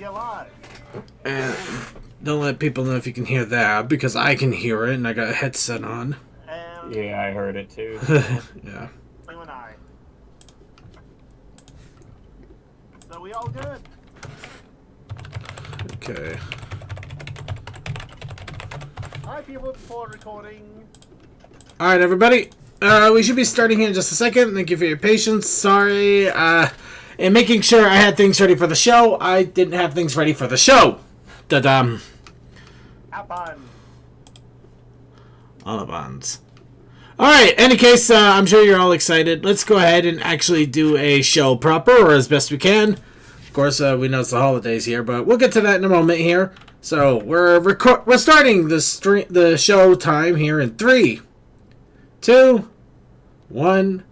you live. And don't let people know if you can hear that, because I can hear it and I got a headset on. And Yeah, I heard it too. Yeah. you and I. So we all good? Okay. Alright, people, before recording. Alright, everybody. We should be starting here in just a second. Thank you for your patience. Sorry. And making sure I had things ready for the show. I didn't have things ready for the show. Da-dum. Have fun. Olivans. Alright, any case, I'm sure you're all excited. Let's go ahead and actually do a show proper, or as best we can. Of course, we know it's the holidays here, but we'll get to that in a moment here. So, we're starting the show time here in 3, 2, 1.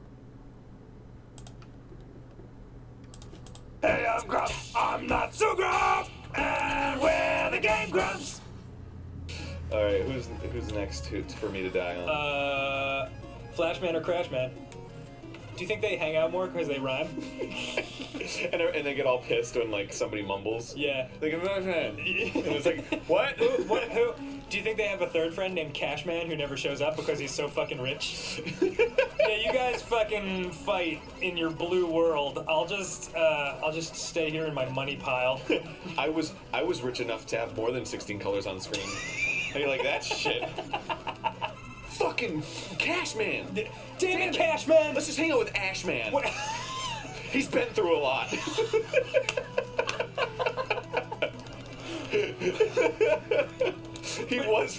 Hey, I'm Gruff. I'm not so gruff. And we're the Game Grumps. All right, who's next for me to die on? Flashman or Crashman? Do you think they hang out more because they rhyme? and they get all pissed when like somebody mumbles. Yeah. Like, and it's like, what? Who? Do you think they have a third friend named Cashman who never shows up because he's so fucking rich? Yeah, you guys fucking fight in your blue world. I'll just stay here in my money pile. I was rich enough to have more than 16 colors on the screen. How you like that shit? Fucking Cashman! Damn it, Cashman! Let's just hang out with Ashman. What? He's been through a lot. He was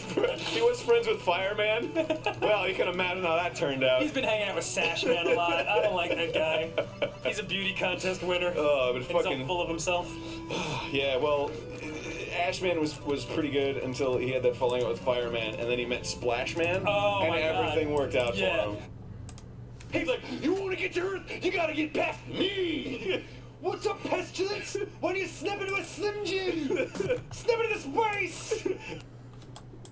friends with Fireman. Well, you can imagine how that turned out. He's been hanging out with Sashman a lot. I don't like that guy. He's a beauty contest winner. Oh, but He's fucking so full of himself. Yeah, well, Ashman was pretty good until he had that falling out with Fireman, and then he met Splashman, Oh, and my God. everything worked out Yeah. for him. He's like, you want to get to Earth? You gotta get past me. What's up, pestilence? Why don't you snap into a Slim Jim? Snap into space.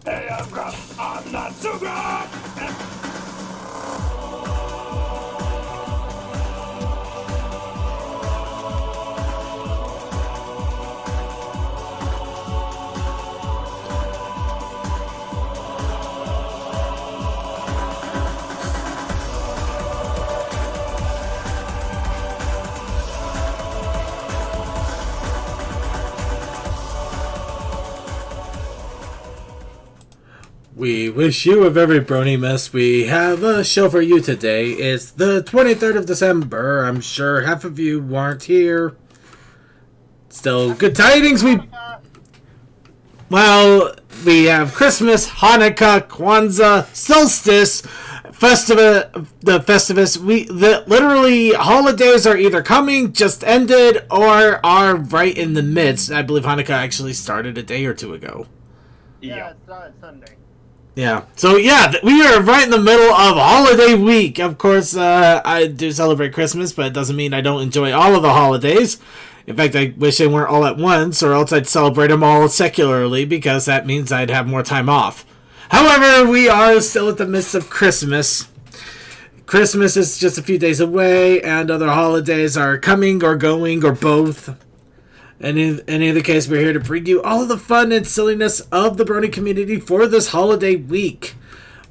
Hey, I'm Gruff. I'm not so gruff. We wish you a very brony mess. We have a show for you today. It's the 23rd of December. I'm sure half of you weren't here. Still, good tidings. Well, we have Christmas, Hanukkah, Kwanzaa, Solstice, the Festivus. Literally, holidays are either coming, just ended, or are right in the midst. I believe Hanukkah actually started a day or two ago. Yeah, it's Sunday. Yeah. So, yeah, we are right in the middle of holiday week. Of course, I do celebrate Christmas, but it doesn't mean I don't enjoy all of the holidays. In fact, I wish they weren't all at once, or else I'd celebrate them all secularly, because that means I'd have more time off. However, we are still at the midst of Christmas. Christmas is just a few days away, and other holidays are coming or going or both. And in either case, we're here to bring you all of the fun and silliness of the Brony community for this holiday week.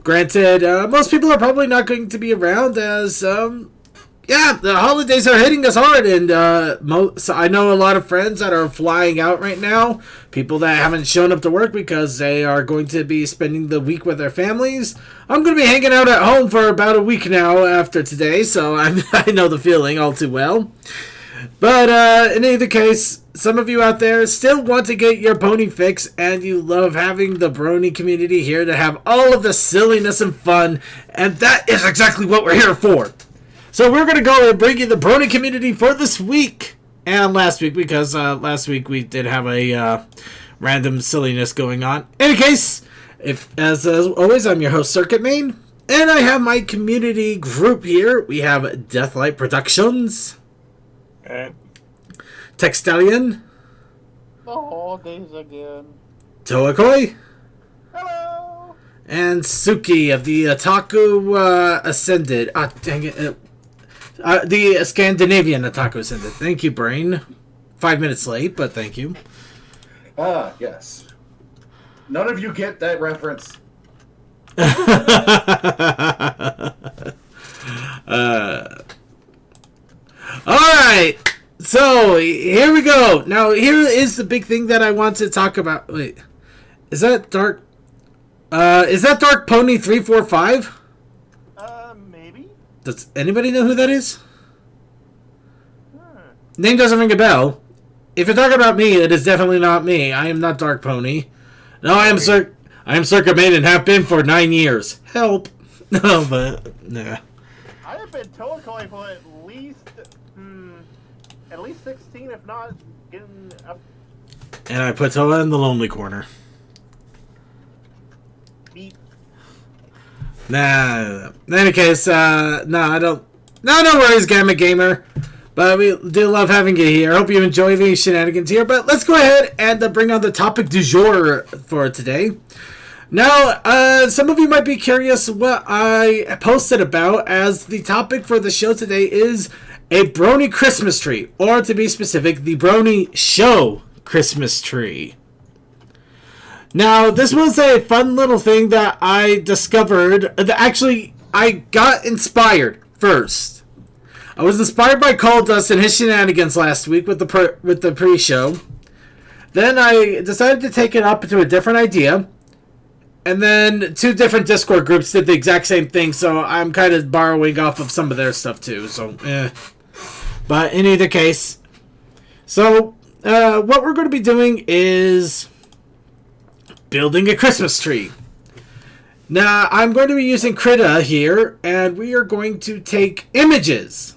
Granted, most people are probably not going to be around as, the holidays are hitting us hard. And so I know a lot of friends that are flying out right now. People that haven't shown up to work because they are going to be spending the week with their families. I'm going to be hanging out at home for about a week now after today, so I know the feeling all too well. But in either case, some of you out there still want to get your pony fix, and you love having the Brony community here to have all of the silliness and fun, and that is exactly what we're here for. So we're going to go and bring you the Brony community for this week, and last week, because last week we did have a random silliness going on. In any case, as always, I'm your host, Circuit Main, and I have my community group here. We have Deathlight Productions. Textalion. The holidays again. Toakoi. Hello. And Suki of the Otaku Ascended. Dang it. The Scandinavian Otaku Ascended. Thank you, Brain. 5 minutes late, but thank you. Ah, yes. None of you get that reference. All right. So here we go. Now here is the big thing that I want to talk about. Wait, is that Dark? Is that Dark Pony 345? Maybe. Does anybody know who that is? Name doesn't ring a bell. If you're talking about me, it is definitely not me. I am not Dark Pony. No, I am Circa Maid and have been for 9 years. Help. No, but nah. I have been Toy for at least 16, if not getting up. And I put Toa in the lonely corner. Beep. Nah. In any case, no, I don't. No worries, Gamma Gamer. But we do love having you here. I hope you enjoy the shenanigans here. But let's go ahead and bring on the topic du jour for today. Now, some of you might be curious what I posted about, as the topic for the show today is a Brony Christmas tree. Or to be specific, the Brony Show Christmas tree. Now, this was a fun little thing that I discovered. Actually, I got inspired first. I was inspired by Call Dust and his shenanigans last week with the pre-show. Then I decided to take it up to a different idea. And then 2 different Discord groups did the exact same thing, so I'm kind of borrowing off of some of their stuff too. So, But in either case, so what we're going to be doing is building a Christmas tree. Now, I'm going to be using Krita here, and we are going to take images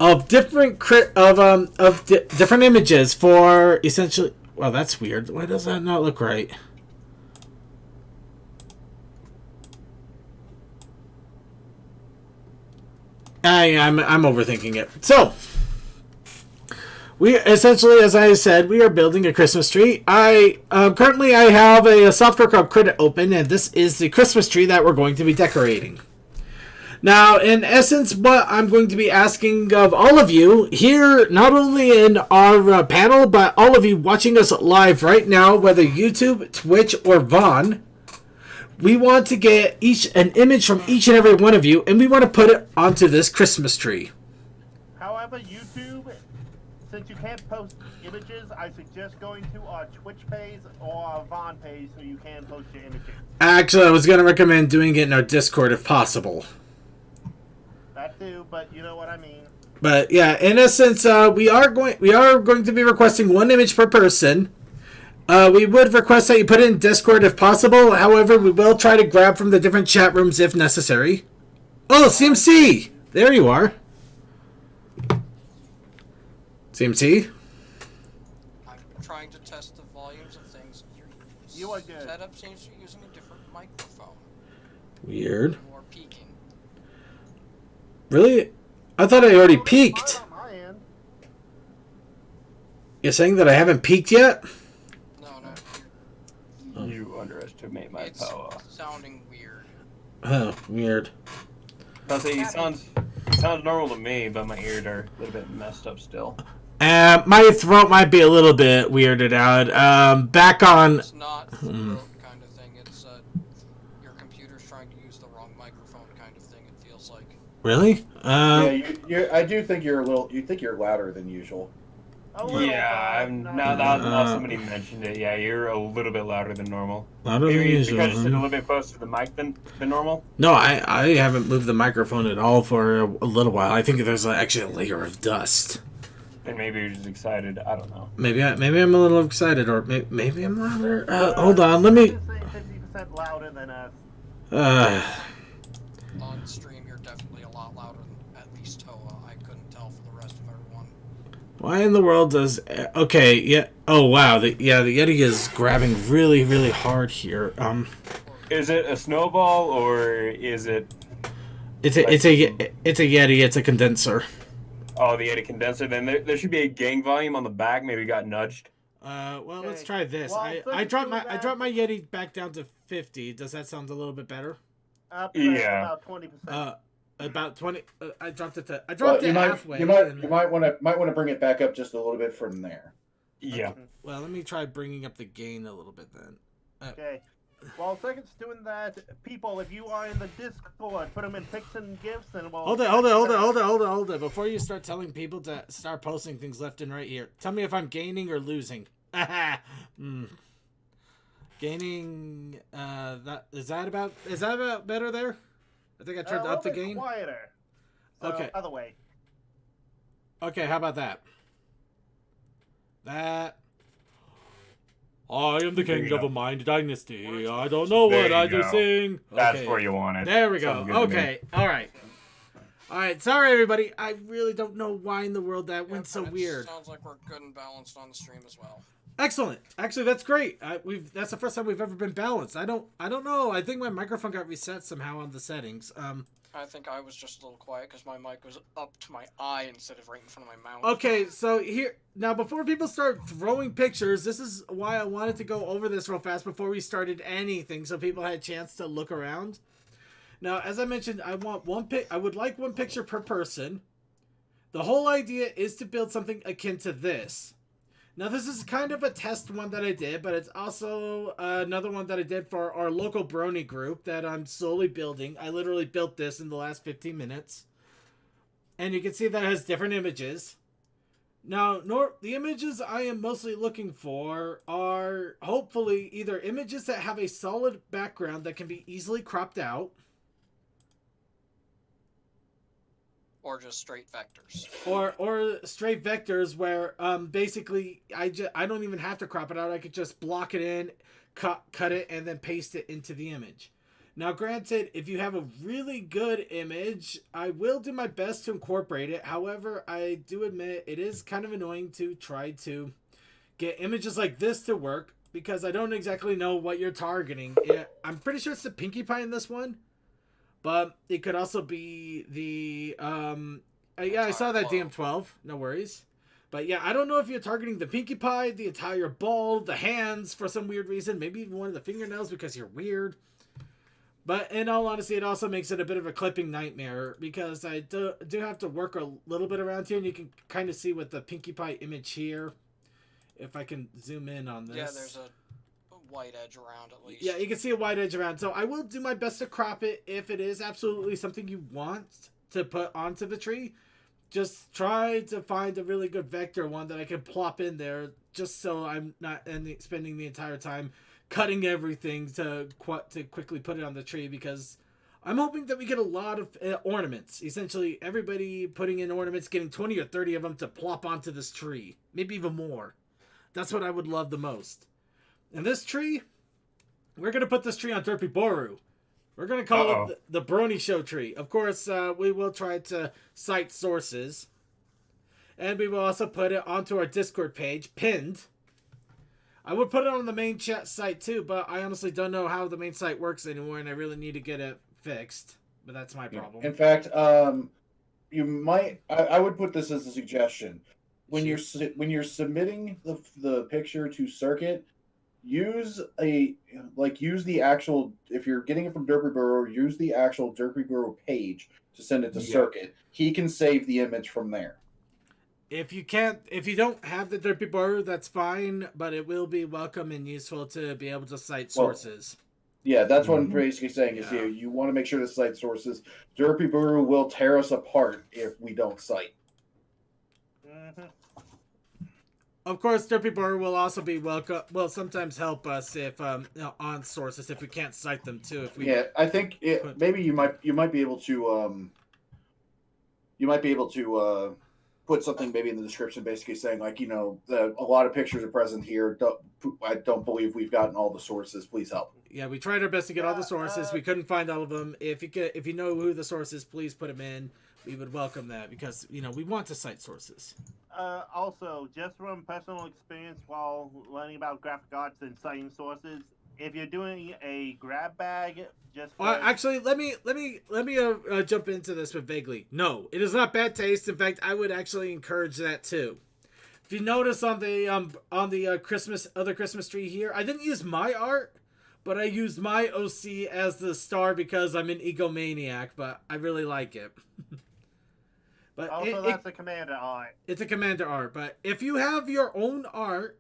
of different different images for essentially. Well, that's weird. Why does that not look right? I'm overthinking it. So, we essentially, as I said, we are building a Christmas tree. Currently I have a software called Krita open, and this is the Christmas tree that we're going to be decorating. Now, in essence, what I'm going to be asking of all of you here, not only in our panel, but all of you watching us live right now, whether YouTube, Twitch, or Vaughn, we want to get an image from each and every one of you, and we want to put it onto this Christmas tree. However, YouTube, since you can't post images, I suggest going to our Twitch page or our Vaughn page so you can post your images. Actually, I was going to recommend doing it in our Discord if possible. That too, but you know what I mean. But yeah, in essence, we are going to be requesting 1 image per person. We would request that you put it in Discord if possible. However, we will try to grab from the different chat rooms if necessary. Oh, CMC! There you are. CMC? I'm trying to test the volumes of things. You are good. Setup seems to be using a different microphone. Weird. More peaking. Really? I thought I already peaked. On my end. You're saying that I haven't peaked yet? No. You underestimate my It's power. sounding weird. Oh, weird. I'll say he sounds normal to me, but my ears are a little bit messed up still. My throat might be a little bit weirded out. Back on... It's not throat kind of thing. It's your computer's trying to use the wrong microphone kind of thing, it feels like. Really? Yeah, I do think you think you're louder than usual. Yeah, now somebody mentioned it. Yeah, you're a little bit louder than normal. Louder than Maybe usual. because you sit a little bit closer to the mic than normal. No, I haven't moved the microphone at all for a little while. I think there's actually a layer of dust. And maybe you're just excited. I don't know. Maybe I'm a little excited, or maybe I'm louder. Hold on, let me. 50% louder than us. On stream, you're definitely a lot louder than at least Toa. I couldn't tell for the rest of everyone. Why in the world does... Okay, yeah. Oh, wow. The Yeti is grabbing really, really hard here. Is it a snowball or is it... It's a Yeti. It's a condenser. Oh, the Yeti condenser. Then there should be a gang volume on the back. Maybe got nudged. Well, let's try this. Well, I dropped my Yeti back down to 50. Does that sound a little bit better? Up Yeah. about 20%. about 20. I dropped it to. I Well, dropped it halfway. You might want to bring it back up just a little bit from there. Yeah. Well, let me try bringing up the gain a little bit then. Okay. While Second's doing that, people, if you are in the Discord, put them in pics and gifts, and we'll... Hold it. Before you start telling people to start posting things left and right here, tell me if I'm gaining or losing. Gaining, is that about better there? I think I turned up the gain. Quieter. So, Okay. Other way. Okay, how about that? That. I am the king of a mind dynasty. I don't know what I just sing. That's Okay. where you want it. There we go. Sounds good to me. Okay. All right. All right. Sorry, everybody. I really don't know why in the world that went so but it weird. Sounds like we're good and balanced on the stream as well. Excellent. Actually, that's great. That's the first time we've ever been balanced. I don't know. I think my microphone got reset somehow on the settings. I think I was just a little quiet because my mic was up to my eye instead of right in front of my mouth. Okay, so here now before people start throwing pictures, this is why I wanted to go over this real fast before we started anything, so people had a chance to look around. Now, as I mentioned, I would like one picture per person. The whole idea is to build something akin to this. Now, this is kind of a test one that I did, but it's also another one that I did for our local Brony group that I'm slowly building. I literally built this in the last 15 minutes. And you can see that it has different images. Now, the images I am mostly looking for are hopefully either images that have a solid background that can be easily cropped out. Or just straight vectors. Or straight vectors where basically I don't even have to crop it out. I could just block it in, cut it, and then paste it into the image. Now, granted, if you have a really good image, I will do my best to incorporate it. However, I do admit it is kind of annoying to try to get images like this to work because I don't exactly know what you're targeting. I'm pretty sure it's the Pinkie Pie in this one. But it could also be the, yeah, I saw that DM12. No worries. But yeah, I don't know if you're targeting the Pinkie Pie, the entire ball, the hands for some weird reason. Maybe even one of the fingernails because you're weird. But in all honesty, it also makes it a bit of a clipping nightmare because I do have to work a little bit around here. And you can kind of see with the Pinkie Pie image here. If I can zoom in on this. Yeah, there's a white edge around at least. Yeah, you can see a white edge around. So I will do my best to crop it if it is absolutely something you want to put onto the tree. Just try to find a really good vector one that I can plop in there just so I'm not spending the entire time cutting everything to quickly put it on the tree because I'm hoping that we get a lot of ornaments. Essentially, everybody putting in ornaments, getting 20 or 30 of them to plop onto this tree. Maybe even more. That's what I would love the most. And this tree, we're going to put this tree on Derpy Boru. We're going to call it the Brony Show tree. Of course, we will try to cite sources. And we will also put it onto our Discord page, pinned. I would put it on the main chat site too, but I honestly don't know how the main site works anymore, and I really need to get it fixed. But that's my problem. In fact, you might. I would put this as a suggestion. When you're submitting the picture to Circuit, use the actual, if you're getting it from Derpy Burrow, use the actual Derpy Burrow page to send it to Circuit. He can save the image from there. If you don't have the Derpy Burrow, that's fine, but it will be welcome and useful to be able to cite sources. Yeah, that's what I'm basically saying is you want to make sure to cite sources. Derpy Burrow will tear us apart if we don't cite. Mm-hmm. Of course, Derpy Burrow will also be welcome. Will sometimes help us if on sources if we can't cite them too. I think maybe you might be able to put something maybe in the description, basically saying like a lot of pictures are present here. I don't believe we've gotten all the sources. Please help. Yeah, we tried our best to get all the sources. We couldn't find all of them. If you know who the source is, please put them in. We would welcome that because we want to cite sources. Also, just from personal experience while learning about graphic arts and citing sources, if you're doing a grab bag, just actually, let me jump into this with vaguely. No, it is not bad taste. In fact, I would actually encourage that too. If you notice on the Christmas tree here, I didn't use my art, but I used my OC as the star because I'm an egomaniac, but I really like it. But Also, that's a commander art. It's a commander art, but if you have your own art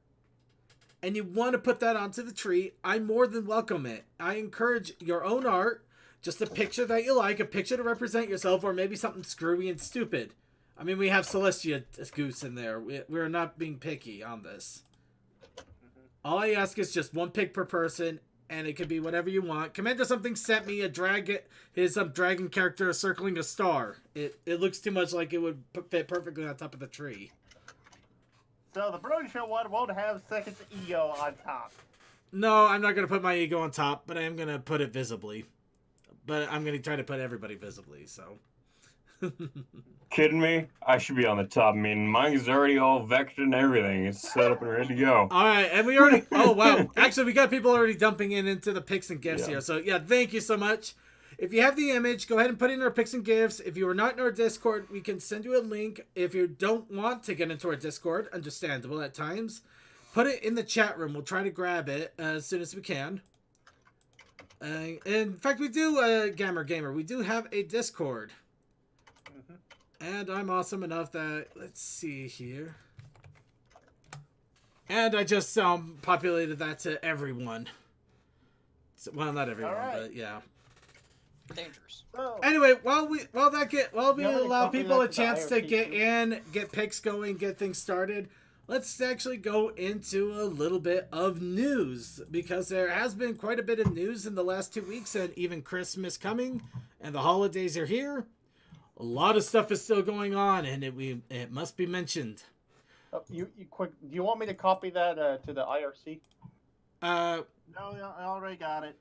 and you want to put that onto the tree, I more than welcome it. I encourage your own art, just a picture that you like, a picture to represent yourself, or maybe something screwy and stupid. I mean, we have Celestia Goose in there. We're not being picky on this. All I ask is just one pic per person, and it can be whatever you want. Commander Something sent me a dragon, his dragon character circling a star. It looks too much like it would fit perfectly on top of the tree. So the Brony Show one won't have second ego on top. No, I'm not going to put my ego on top, but I am going to put it visibly. But I'm going to try to put everybody visibly, so... Kidding me? I should be on the top. I mean, mine's already all vectored and everything. It's set up and ready to go. All right, and we already... Oh, wow. Actually, we got people already dumping into the picks and gifts here. So, yeah, thank you so much. If you have the image, go ahead and put in our picks and gifts. If you are not in our Discord, we can send you a link. If you don't want to get into our Discord, understandable at times, put it in the chat room. We'll try to grab it as soon as we can. In fact, we do, Gamer, we do have a Discord. And I'm awesome enough that, let's see here. And I just populated that to everyone. So, well, not everyone, but yeah. Dangerous. So, Anyway, while we allow people a chance to get too? in, get picks going, get things started, let's actually go into a little bit of news, because there has been quite a bit of news in the last 2 weeks, and even Christmas coming, and the holidays are here. A lot of stuff is still going on, and it must be mentioned. You quick. Do you want me to copy that to the IRC? no, I already got it.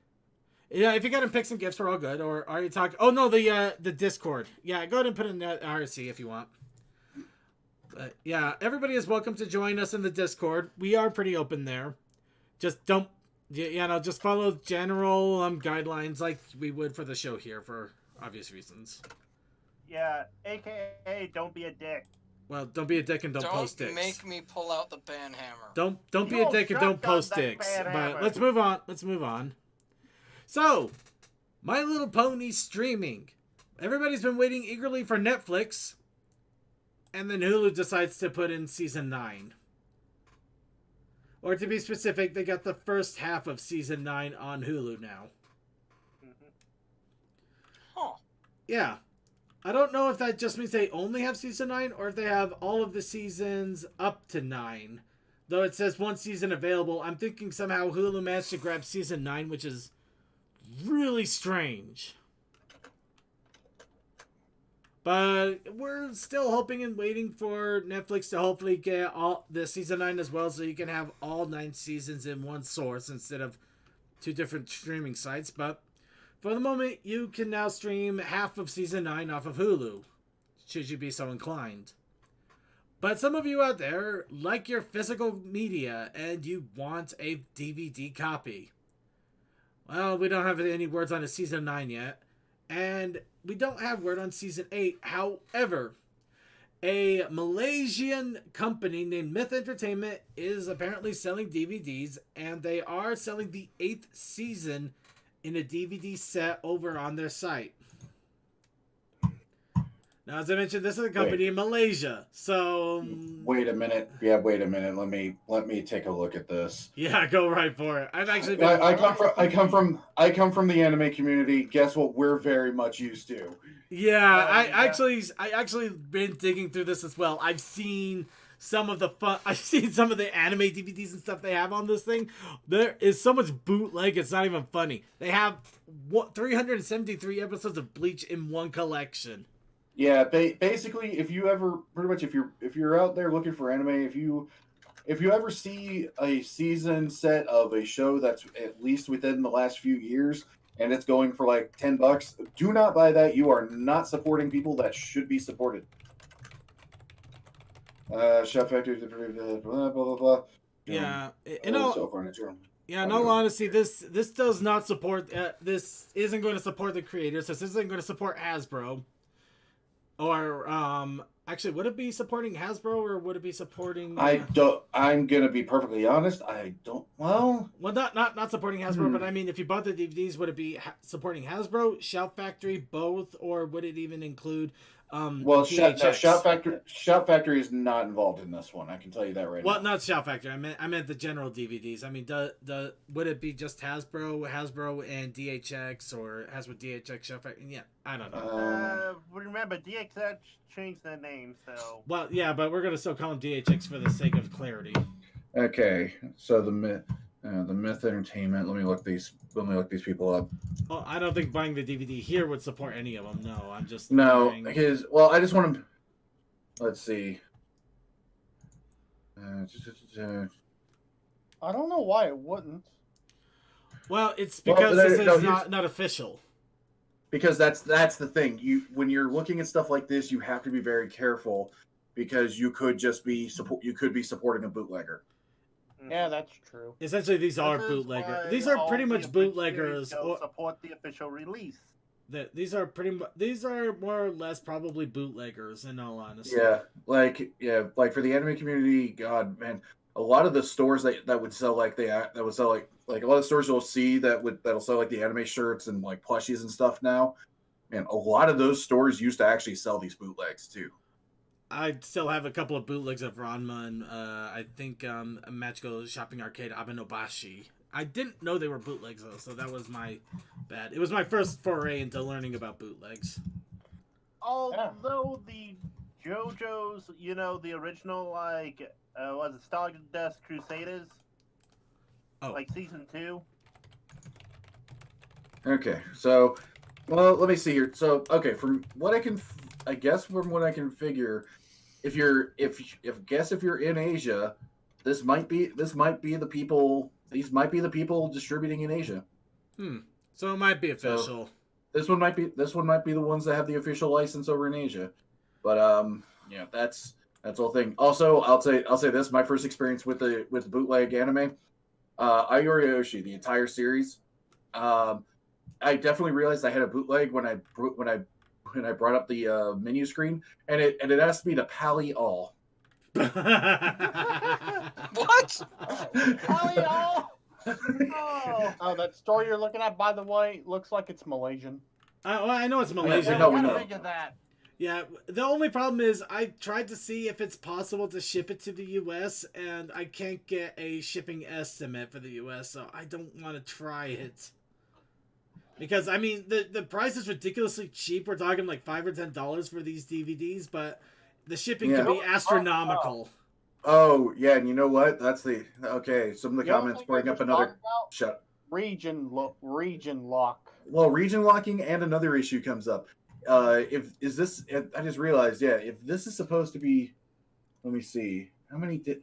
Yeah, if you got in picks and gifts, we're all good. Or are you talking? Oh no, the Discord. Yeah, go ahead and put in that IRC if you want. But yeah, everybody is welcome to join us in the Discord. We are pretty open there. Just don't, just follow general guidelines like we would for the show here for obvious reasons. Yeah, AKA don't be a dick. Well, don't be a dick and don't post dicks. Don't make me pull out the ban hammer. Don't be a dick and don't post dicks. But let's move on. So, My Little Pony streaming. Everybody's been waiting eagerly for Netflix. And then Hulu decides to put in season 9. Or to be specific, they got the first half of season 9 on Hulu now. Huh. Yeah. I don't know if that just means they only have season 9 or if they have all of the seasons up to 9. Though it says one season available. I'm thinking somehow Hulu managed to grab season 9, which is really strange. But we're still hoping and waiting for Netflix to hopefully get all the season 9 as well, so you can have all 9 seasons in one source instead of 2 different streaming sites. But for the moment, you can now stream half of season 9 off of Hulu, should you be so inclined. But some of you out there like your physical media and you want a DVD copy. Well, we don't have any words on a season 9 yet. And we don't have word on season 8. However, a Malaysian company named Myth Entertainment is apparently selling DVDs, and they are selling the 8th season in a DVD set over on their site. Now, as I mentioned, this is a company in Malaysia, so... Wait a minute. Yeah, wait a minute. Let me take a look at this. Yeah, go right for it. I've actually been... I come from the anime community. Guess what we're very much used to. Yeah, I actually been digging through this as well. I've seen some of the anime DVDs and stuff they have on this thing. There is so much bootleg, it's not even funny. They have 373 episodes of Bleach in one collection. Yeah, basically, if you're out there looking for anime, if you ever see a season set of a show that's at least within the last few years and it's going for like $10, do not buy that. You are not supporting people that should be supported. Chef Factory, blah blah blah. Yeah, in all honesty, this does not support. This isn't going to support the creators. This isn't going to support Hasbro. Or Actually, would it be supporting Hasbro or would it be supporting? I don't. I'm gonna be perfectly honest. I don't. Well, not supporting Hasbro, but I mean, if you bought the DVDs, would it be supporting Hasbro, Shout Factory, both, or would it even include? well, DHX? Shout Factory is not involved in this one. I can tell you that right now. Well, not Shout Factory. I meant the general DVDs. I mean, would it be just Hasbro, and DHX, or Hasbro, DHX, Shout Factory? Yeah, I don't know. Remember, DXX changed their name, so. Well, yeah, but we're gonna still call them DHX for the sake of clarity. Okay, so the Myth Entertainment. Let me look these people up. Well, I don't think buying the DVD here would support any of them. No, I'm just No, well, I just want to. Let's see. I don't know why it wouldn't. Well, it's because this is not official. Because that's the thing. When you're looking at stuff like this, you have to be very careful because you could be supporting a bootlegger. Yeah, that's true. Essentially, these are bootleggers. These are pretty much bootleggers. Support the official release. These are more or less probably bootleggers, in all honesty. Yeah, like for the anime community, God, man, a lot of the stores that would sell like a lot of stores you'll see that'll sell like the anime shirts and like plushies and stuff now. And a lot of those stores used to actually sell these bootlegs too. I still have a couple of bootlegs of Ranma and I think Magical Shopping Arcade Abenobashi. I didn't know they were bootlegs though, so that was my bad. It was my first foray into learning about bootlegs. Although the JoJo's, the original, like, was it Stardust Crusaders? Oh. Like Season 2? Okay, so, well, let me see here. So, okay, from what I can figure, if you're in Asia, these might be the people distributing in Asia. So it might be official. So this one might be the ones that have the official license over in Asia. But yeah, that's the whole thing. Also, I'll say this: my first experience with the bootleg anime, Ayoriyoshi, the entire series. I definitely realized I had a bootleg when I brought up the menu screen, and it asked me to pally all. What? Pally all? Oh, that store you're looking at, by the way, looks like it's Malaysian. I know it's Malaysian. No, we know. Figure that. Yeah, the only problem is I tried to see if it's possible to ship it to the U.S. and I can't get a shipping estimate for the U.S., so I don't want to try it. Because, I mean, the price is ridiculously cheap. We're talking like $5 or $10 for these DVDs, but the shipping can be astronomical. Oh, yeah, and you know what? Okay, some of the comments bring up another... Region lock. Well, region locking and another issue comes up. I just realized, if this is supposed to be... Let me see. How many did...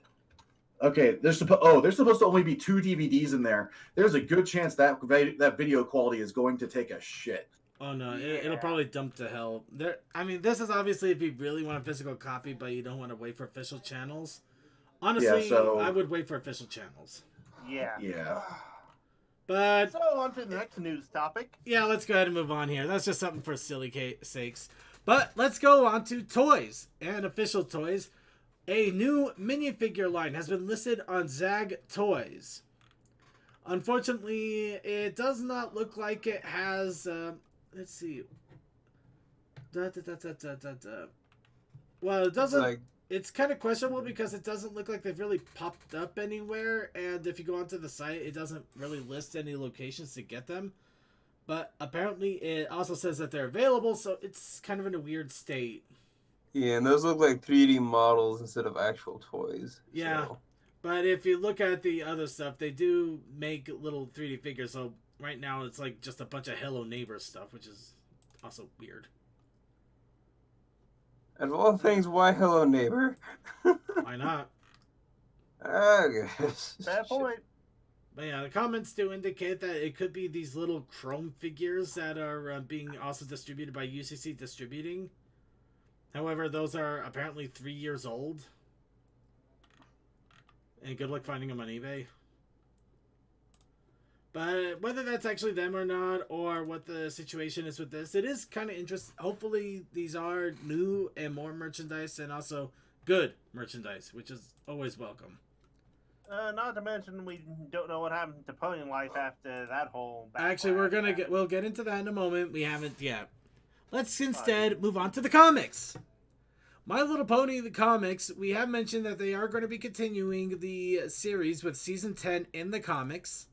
Okay, there's supposed to only be 2 DVDs in there. There's a good chance that video quality is going to take a shit. Oh no, it'll probably dump to hell. I mean, this is obviously if you really want a physical copy, but you don't want to wait for official channels. Honestly, I would wait for official channels. Yeah. Yeah. But so on to the next news topic. Yeah, let's go ahead and move on here. That's just something for silly sakes. But let's go on to toys and official toys. A new minifigure line has been listed on Zag Toys. Unfortunately, it does not look like it has... let's see. Well, it doesn't... It's kind of questionable because it doesn't look like they've really popped up anywhere. And if you go onto the site, it doesn't really list any locations to get them. But apparently, it also says that they're available, so it's kind of in a weird state. Yeah, and those look like 3D models instead of actual toys. Yeah, so. But if you look at the other stuff, they do make little 3D figures. So right now, it's like just a bunch of Hello Neighbor stuff, which is also weird. And of all things, why Hello Neighbor? Why not? I guess. Fair point. But yeah, the comments do indicate that it could be these little chrome figures that are being also distributed by UCC Distributing. However, those are apparently 3 years old. And good luck finding them on eBay. But whether that's actually them or not, or what the situation is with this, it is kind of interesting. Hopefully, these are new and more merchandise, and also good merchandise, which is always welcome. Not to mention, we don't know what happened to Pony Life after that whole. Actually, we'll get into that in a moment. We haven't yet. Let's instead move on to the comics. My Little Pony, the comics. We have mentioned that they are going to be continuing the series with season 10 in the comics.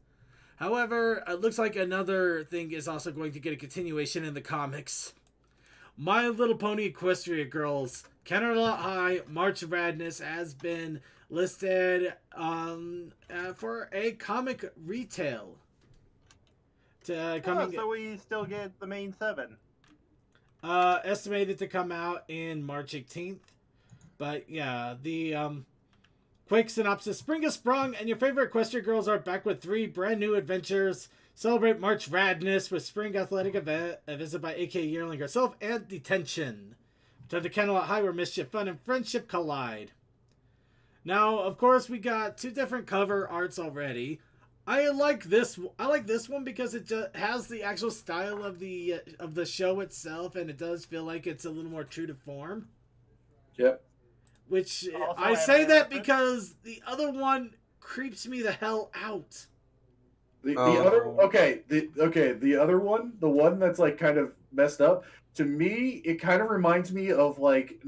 However, it looks like another thing is also going to get a continuation in the comics. My Little Pony Equestria Girls, Canterlot High, March Madness has been listed for a comic retail. So we still get the main 7. Estimated to come out in March 18th. But yeah, the quick synopsis. Spring has sprung and your favorite Equestria Girls are back with 3 brand new adventures. Celebrate March Madness with spring athletic event, a visit by AK Yearling herself, and detention. To the Canterlot High where mischief, fun, and friendship collide. Now, of course, we got 2 different cover arts already. I like this one because it just has the actual style of the show itself, and it does feel like it's a little more true to form. Yep. Which Also, I say that because the other one creeps me the hell out. The other one, the one that's like kind of messed up. To me, it kind of reminds me of when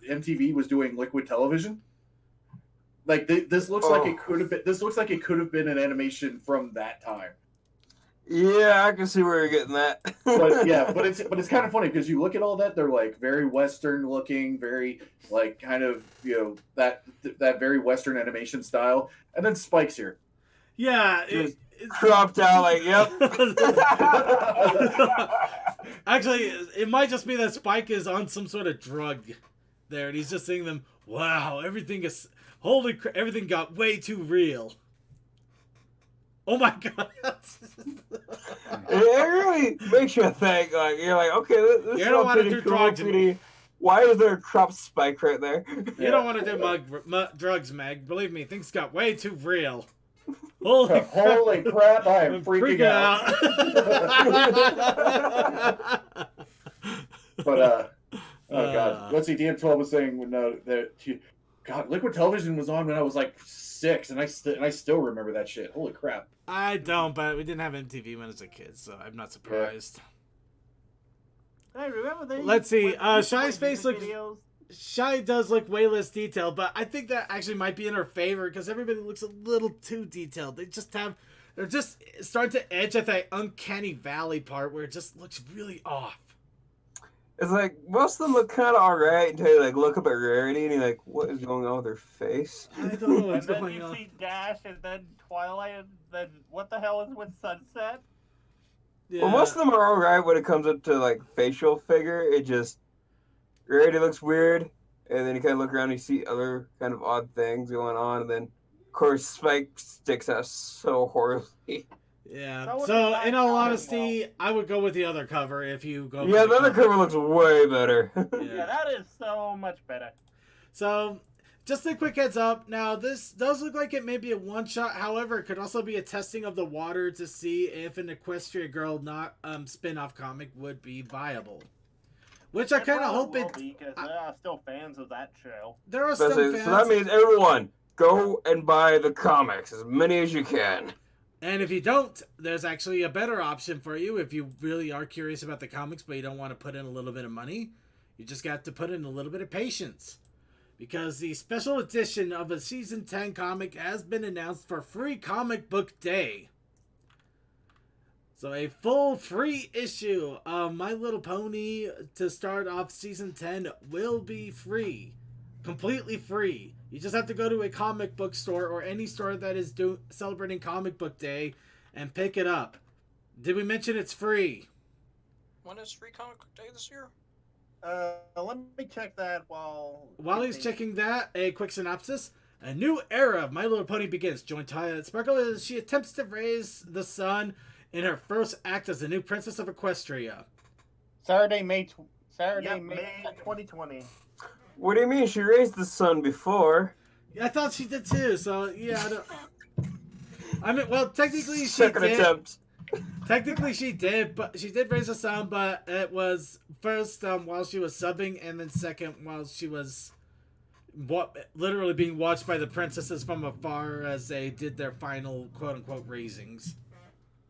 MTV was doing Liquid Television. Like this looks like it could have been. This looks like it could have been an animation from that time. Yeah, I can see where you're getting that. But yeah, but it's kind of funny because you look at all that, they're like very Western looking, very like kind of that very Western animation style, and then Spike's here. Yeah, it's cropped out like yep. Actually, it might just be that Spike is on some sort of drug there, and he's just saying them. Wow, everything got way too real. Oh my god! It really makes you think. Like you're like, okay, this you don't want to do cool, drugs. Why is there a crop spike right there? You don't want to do drugs, Meg. Believe me, things got way too real. Holy crap! I am freaking out. But oh god, let's see. DM12 was saying God, Liquid Television was on when I was like 6, and I still remember that shit. Holy crap! I don't, but we didn't have MTV when I was a kid, so I'm not surprised. Hey, remember they? Let's see. Shy's face looks. Shy does look way less detailed, but I think that actually might be in her favor because everybody looks a little too detailed. They're just starting to edge at that uncanny valley part where it just looks really off. It's like most of them look kind of alright until you like look up at Rarity and you're like, what is going on with their face? I don't know what's and going then on. you see Dash, and then Twilight, and then what the hell is with Sunset? Yeah. Well, most of them are alright when it comes up to like facial figure. It just Rarity looks weird, and then you kind of look around and you see other kind of odd things going on, and then of course Spike sticks out so horribly. Yeah. So in all honesty, I would go with the other cover if you go. Yeah, the other cover looks way better. Yeah, that is so much better. So, just a quick heads up. Now, this does look like it may be a one-shot. However, it could also be a testing of the water to see if an Equestria Girl spin-off comic would be viable. Which I kind of hope it. Because there are still fans of that show. There are some fans. So that means everyone go and buy the comics, as many as you can. And if you don't, there's actually a better option for you if you really are curious about the comics, but you don't want to put in a little bit of money. You just got to put in a little bit of patience. Because the special edition of a Season 10 comic has been announced for Free Comic Book Day. So a full free issue of My Little Pony to start off Season 10 will be free. Completely free. You just have to go to a comic book store or any store that is celebrating Comic Book Day and pick it up. Did we mention it's free? When is Free Comic Book Day this year? Let me check that while he's checking that, a quick synopsis. A new era of My Little Pony begins. Join Twilight Sparkle as she attempts to raise the sun in her first act as the new Princess of Equestria. Saturday, May 2020. What do you mean? She raised the sun before. I thought she did too, so yeah, I mean, well, technically she Second did. attempt. Technically she did, but she did raise the sound, but it was first while she was subbing, and then second while she was literally being watched by the princesses from afar as they did their final quote-unquote raisings.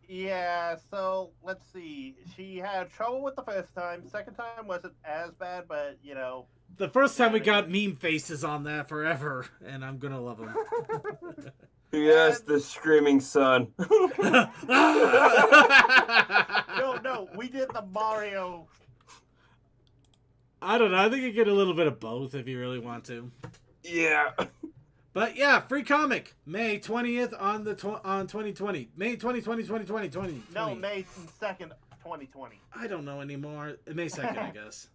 Yeah, so let's see. She had trouble with the first time. Second time wasn't as bad, but you know. The first time we got meme faces on that forever, and I'm gonna love them. Yes, the screaming sun. No, we did the Mario. I don't know. I think you get a little bit of both if you really want to. Yeah. But yeah, free comic May 20th on 2020. May 2020. No, May 2nd, 2020. I don't know anymore. May 2nd, I guess.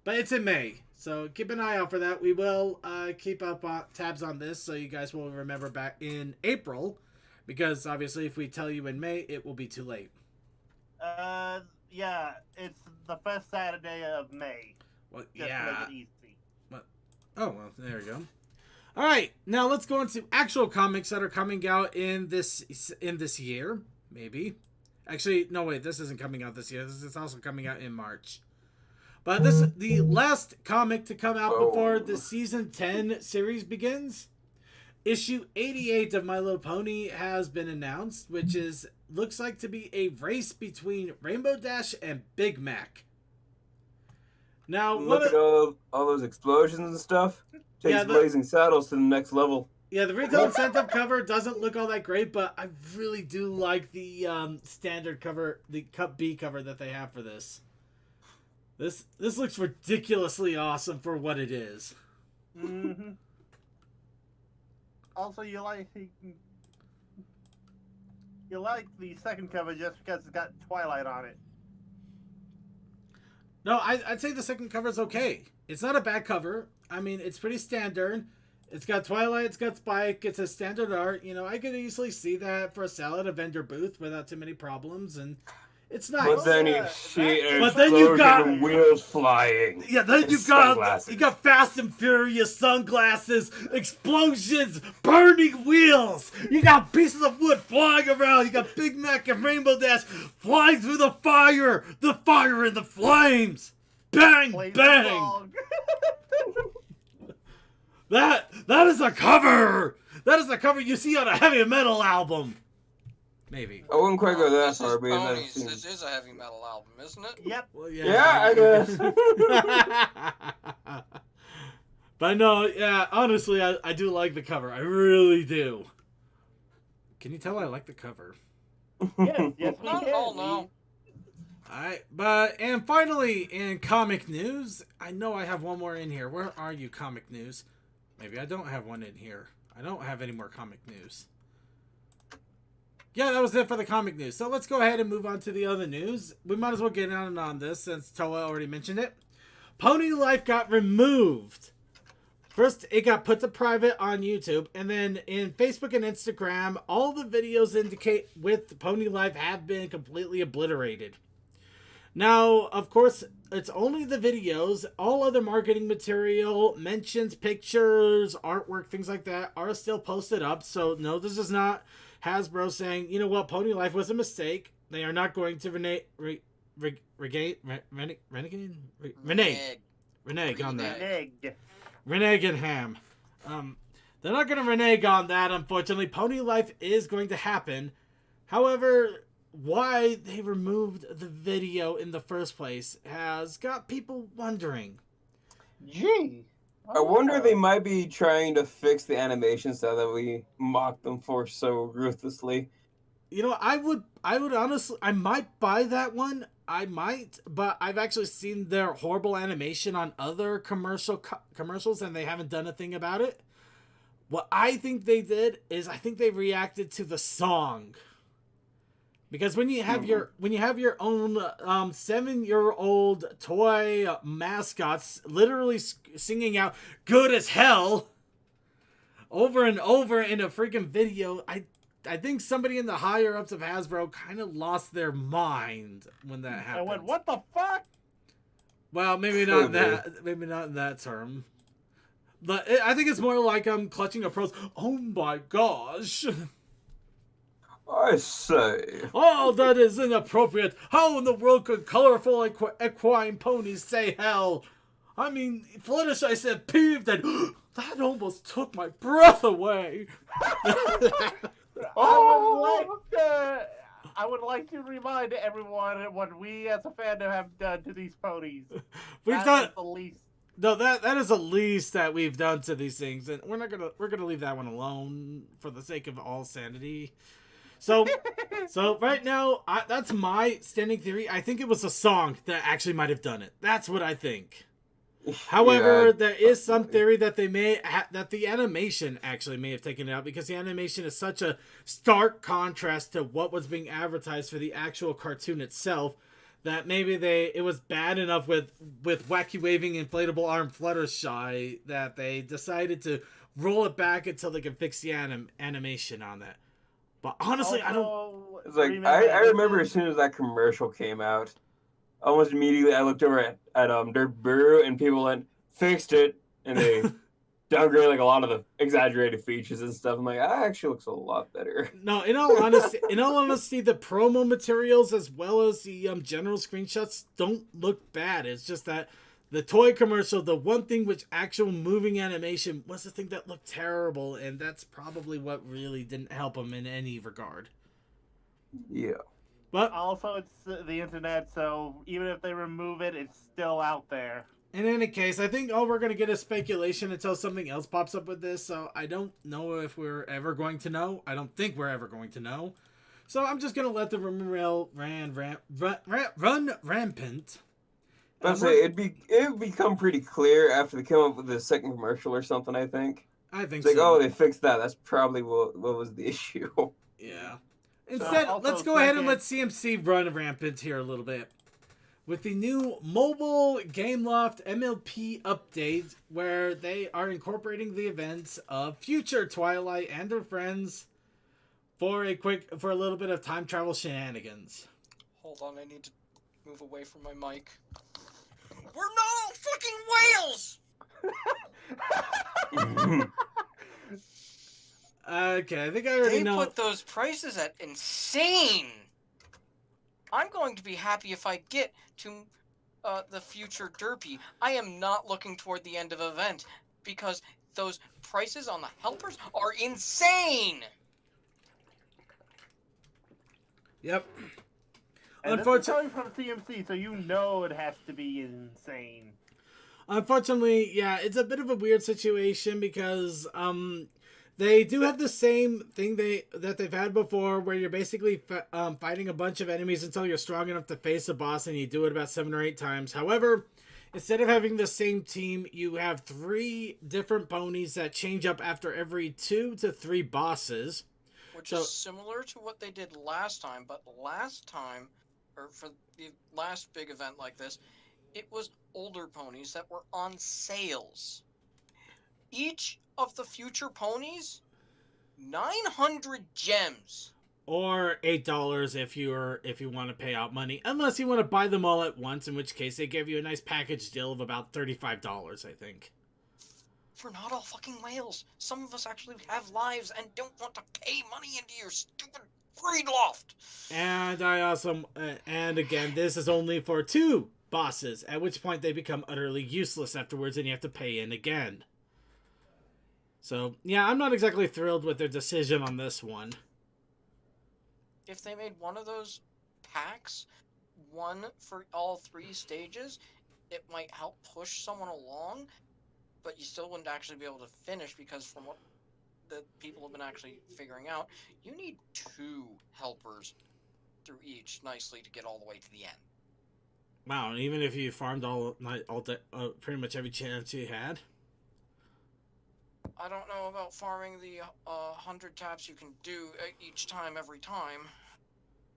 But it's in May, so keep an eye out for that. We will keep up tabs on this, so you guys will remember back in April, because obviously if we tell you in May, it will be too late. Yeah, it's the first Saturday of May. Well, Just yeah. to make it easy. What? Oh, well, there we go. All right, now let's go into actual comics that are coming out in this year, maybe. Actually, no, wait, this isn't coming out this year. This is also coming out in March. But this is the last comic to come out before the season 10 series begins. Issue 88 of My Little Pony has been announced, which looks like to be a race between Rainbow Dash and Big Mac. Now, look at all those explosions and stuff. Takes Blazing Saddles to the next level. Yeah, the retail incentive cover doesn't look all that great, but I really do like the standard cover, the Cup B cover that they have for this. This looks ridiculously awesome for what it is. Mm-hmm. Also, you like the second cover just because it's got Twilight on it. No, I'd say the second cover is okay. It's not a bad cover. I mean, it's pretty standard. It's got Twilight, it's got Spike, it's a standard art. You know, I could easily see that for a sale at a vendor booth without too many problems, and it's nice. But then you see an but then you got wheels flying. Yeah, then you got Fast and Furious sunglasses, explosions, burning wheels. You got pieces of wood flying around. You got Big Mac and Rainbow Dash flying through the fire and the flames. Bang, bang. That is a cover. That is a cover you see on a heavy metal album. Maybe. I wouldn't quite go that This far, is because Ponies. This is a heavy metal album, isn't it? Yep. Well, yeah, I guess. But no, yeah, honestly, I do like the cover. I really do. Can you tell I like the cover? Yes, we Not can. at all, no. Alright, and finally, in comic news, I know I have one more in here. Where are you, comic news? Maybe I don't have one in here. I don't have any more comic news. Yeah, that was it for the comic news. So let's go ahead and move on to the other news. We might as well get on this since Toa already mentioned it. Pony Life got removed. First, it got put to private on YouTube, and then in Facebook and Instagram, all the videos indicate with Pony Life have been completely obliterated. Now, of course, it's only the videos. All other marketing material, mentions, pictures, artwork, things like that are still posted up. So, no, this is not Hasbro saying, you know what, Pony Life was a mistake. They are not going to renege on that. Renege and ham. They're not going to renege on that, unfortunately. Pony Life is going to happen. However, why they removed the video in the first place has got people wondering. Gee. I wonder if they might be trying to fix the animation style that we mocked them for so ruthlessly. You know, I would honestly, I might buy that one. I might, but I've actually seen their horrible animation on other commercials, and they haven't done a thing about it. What I think they did is I think they reacted to the song. Because when you have your own 7-year-old toy mascots literally singing out "good as hell" over and over in a freaking video, I think somebody in the higher ups of Hasbro kind of lost their mind when that happened. I went, what the fuck? Well, maybe not that. Maybe not in that term. But I think it's more like clutching a pros. Oh my gosh. I say. Oh, that is inappropriate. How in the world could colorful equine ponies say hell? I mean, Fluttershy said peeved and that almost took my breath away. I would like to remind everyone what we as a fandom have done to these ponies. We've That done was the least. No, that is the least that we've done to these things, and we're gonna leave that one alone for the sake of all sanity. So right now, that's my standing theory. I think it was a song that actually might have done it. That's what I think. However, there is some theory that that the animation actually may have taken it out because the animation is such a stark contrast to what was being advertised for the actual cartoon itself that maybe it was bad enough with wacky waving inflatable arm Fluttershy that they decided to roll it back until they can fix the animation on that. But honestly, I don't. It's like I remember as soon as that commercial came out, almost immediately I looked over at their bureau and people went fixed it and they downgraded like a lot of the exaggerated features and stuff. I'm like, that actually looks a lot better. No, in all honesty, the promo materials as well as the general screenshots don't look bad. It's just that the toy commercial, the one thing which actual moving animation was the thing that looked terrible, and that's probably what really didn't help them in any regard. Yeah. But also, it's the internet, so even if they remove it, it's still out there. In any case, I think all we're going to get is speculation until something else pops up with this, so I don't know if we're ever going to know. I don't think we're ever going to know. So I'm just going to let the rumor mill run rampant. I'd say it would become pretty clear after they come up with the second commercial or something, I think. I think it's like, so. oh, they fixed that. That's probably what was the issue. Yeah. Instead, let's go ahead and let CMC run rampant here a little bit. With the new mobile Gameloft MLP update, where they are incorporating the events of future Twilight and their friends for a little bit of time travel shenanigans. Hold on, I need to move away from my mic. We're not all fucking whales! Okay, I think I already know. They put those prices at insane! I'm going to be happy if I get to the future Derpy. I am not looking toward the end of the event because those prices on the helpers are insane! Yep. And this is coming from CMC, so you know it has to be insane. Unfortunately, yeah, it's a bit of a weird situation because they do have the same thing that they've had before, where you're basically fighting a bunch of enemies until you're strong enough to face a boss, and you do it about 7 or 8 times. However, instead of having the same team, you have 3 different ponies that change up after every 2 to 3 bosses. Which is similar to what they did last time, but last time, or for the last big event like this, it was older ponies that were on sales. Each of the future ponies, 900 gems. Or $8 if you want to pay out money, unless you want to buy them all at once, in which case they give you a nice package deal of about $35, I think. We're not all fucking whales. Some of us actually have lives and don't want to pay money into your stupid breed loft. And I also, and again, this is only for 2 bosses, at which point they become utterly useless afterwards and you have to pay in again. So, yeah, I'm not exactly thrilled with their decision on this one. If they made one of those packs, one for all 3 stages, it might help push someone along, but you still wouldn't actually be able to finish because from what the people have been actually figuring out, you need 2 helpers through each nicely to get all the way to the end. Wow, and even if you farmed pretty much every chance you had? I don't know about farming the 100 taps you can do each time every time,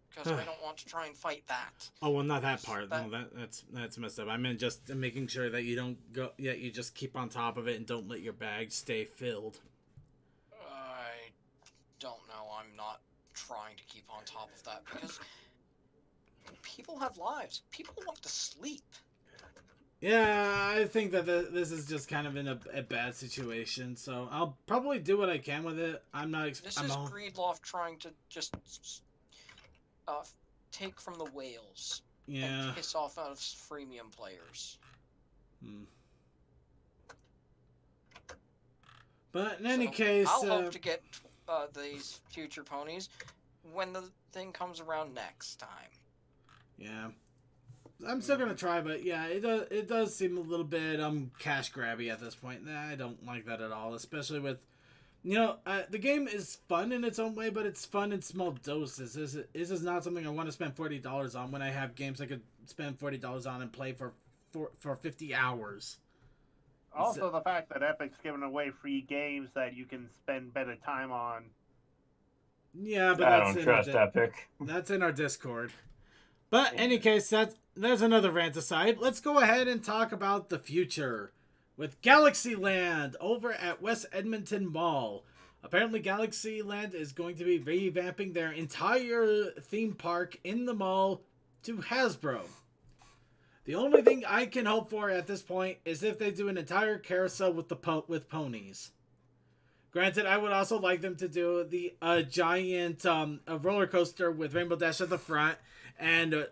because I don't want to try and fight that. Oh well, not that part. No, that's messed up. I meant just making sure that you don't go. Yeah, you just keep on top of it and don't let your bag stay filled. I don't know. I'm not trying to keep on top of that because people have lives. People want to sleep. Yeah, I think that this is just kind of in a bad situation, so I'll probably do what I can with it. I'm not. This I'm is all, Greedloft trying to just uh, take from the whales yeah. and piss off out of freemium players. Hmm. But in any case, I'll hope to get these future ponies when the thing comes around next time. Yeah, I'm still gonna try, but yeah, it does seem a little bit cash grabby at this point. Nah, I don't like that at all, especially with, the game is fun in its own way, but it's fun in small doses. This is not something I want to spend $40 on when I have games I could spend $40 on and play for 50 hours. Also, the fact that Epic's giving away free games that you can spend better time on. Yeah, but I don't trust Epic. That's in our Discord. But in any case, there's another rant aside. Let's go ahead and talk about the future with Galaxyland over at West Edmonton Mall. Apparently, Galaxyland is going to be revamping their entire theme park in the mall to Hasbro. The only thing I can hope for at this point is if they do an entire carousel with ponies. Granted, I would also like them to do the giant roller coaster with Rainbow Dash at the front and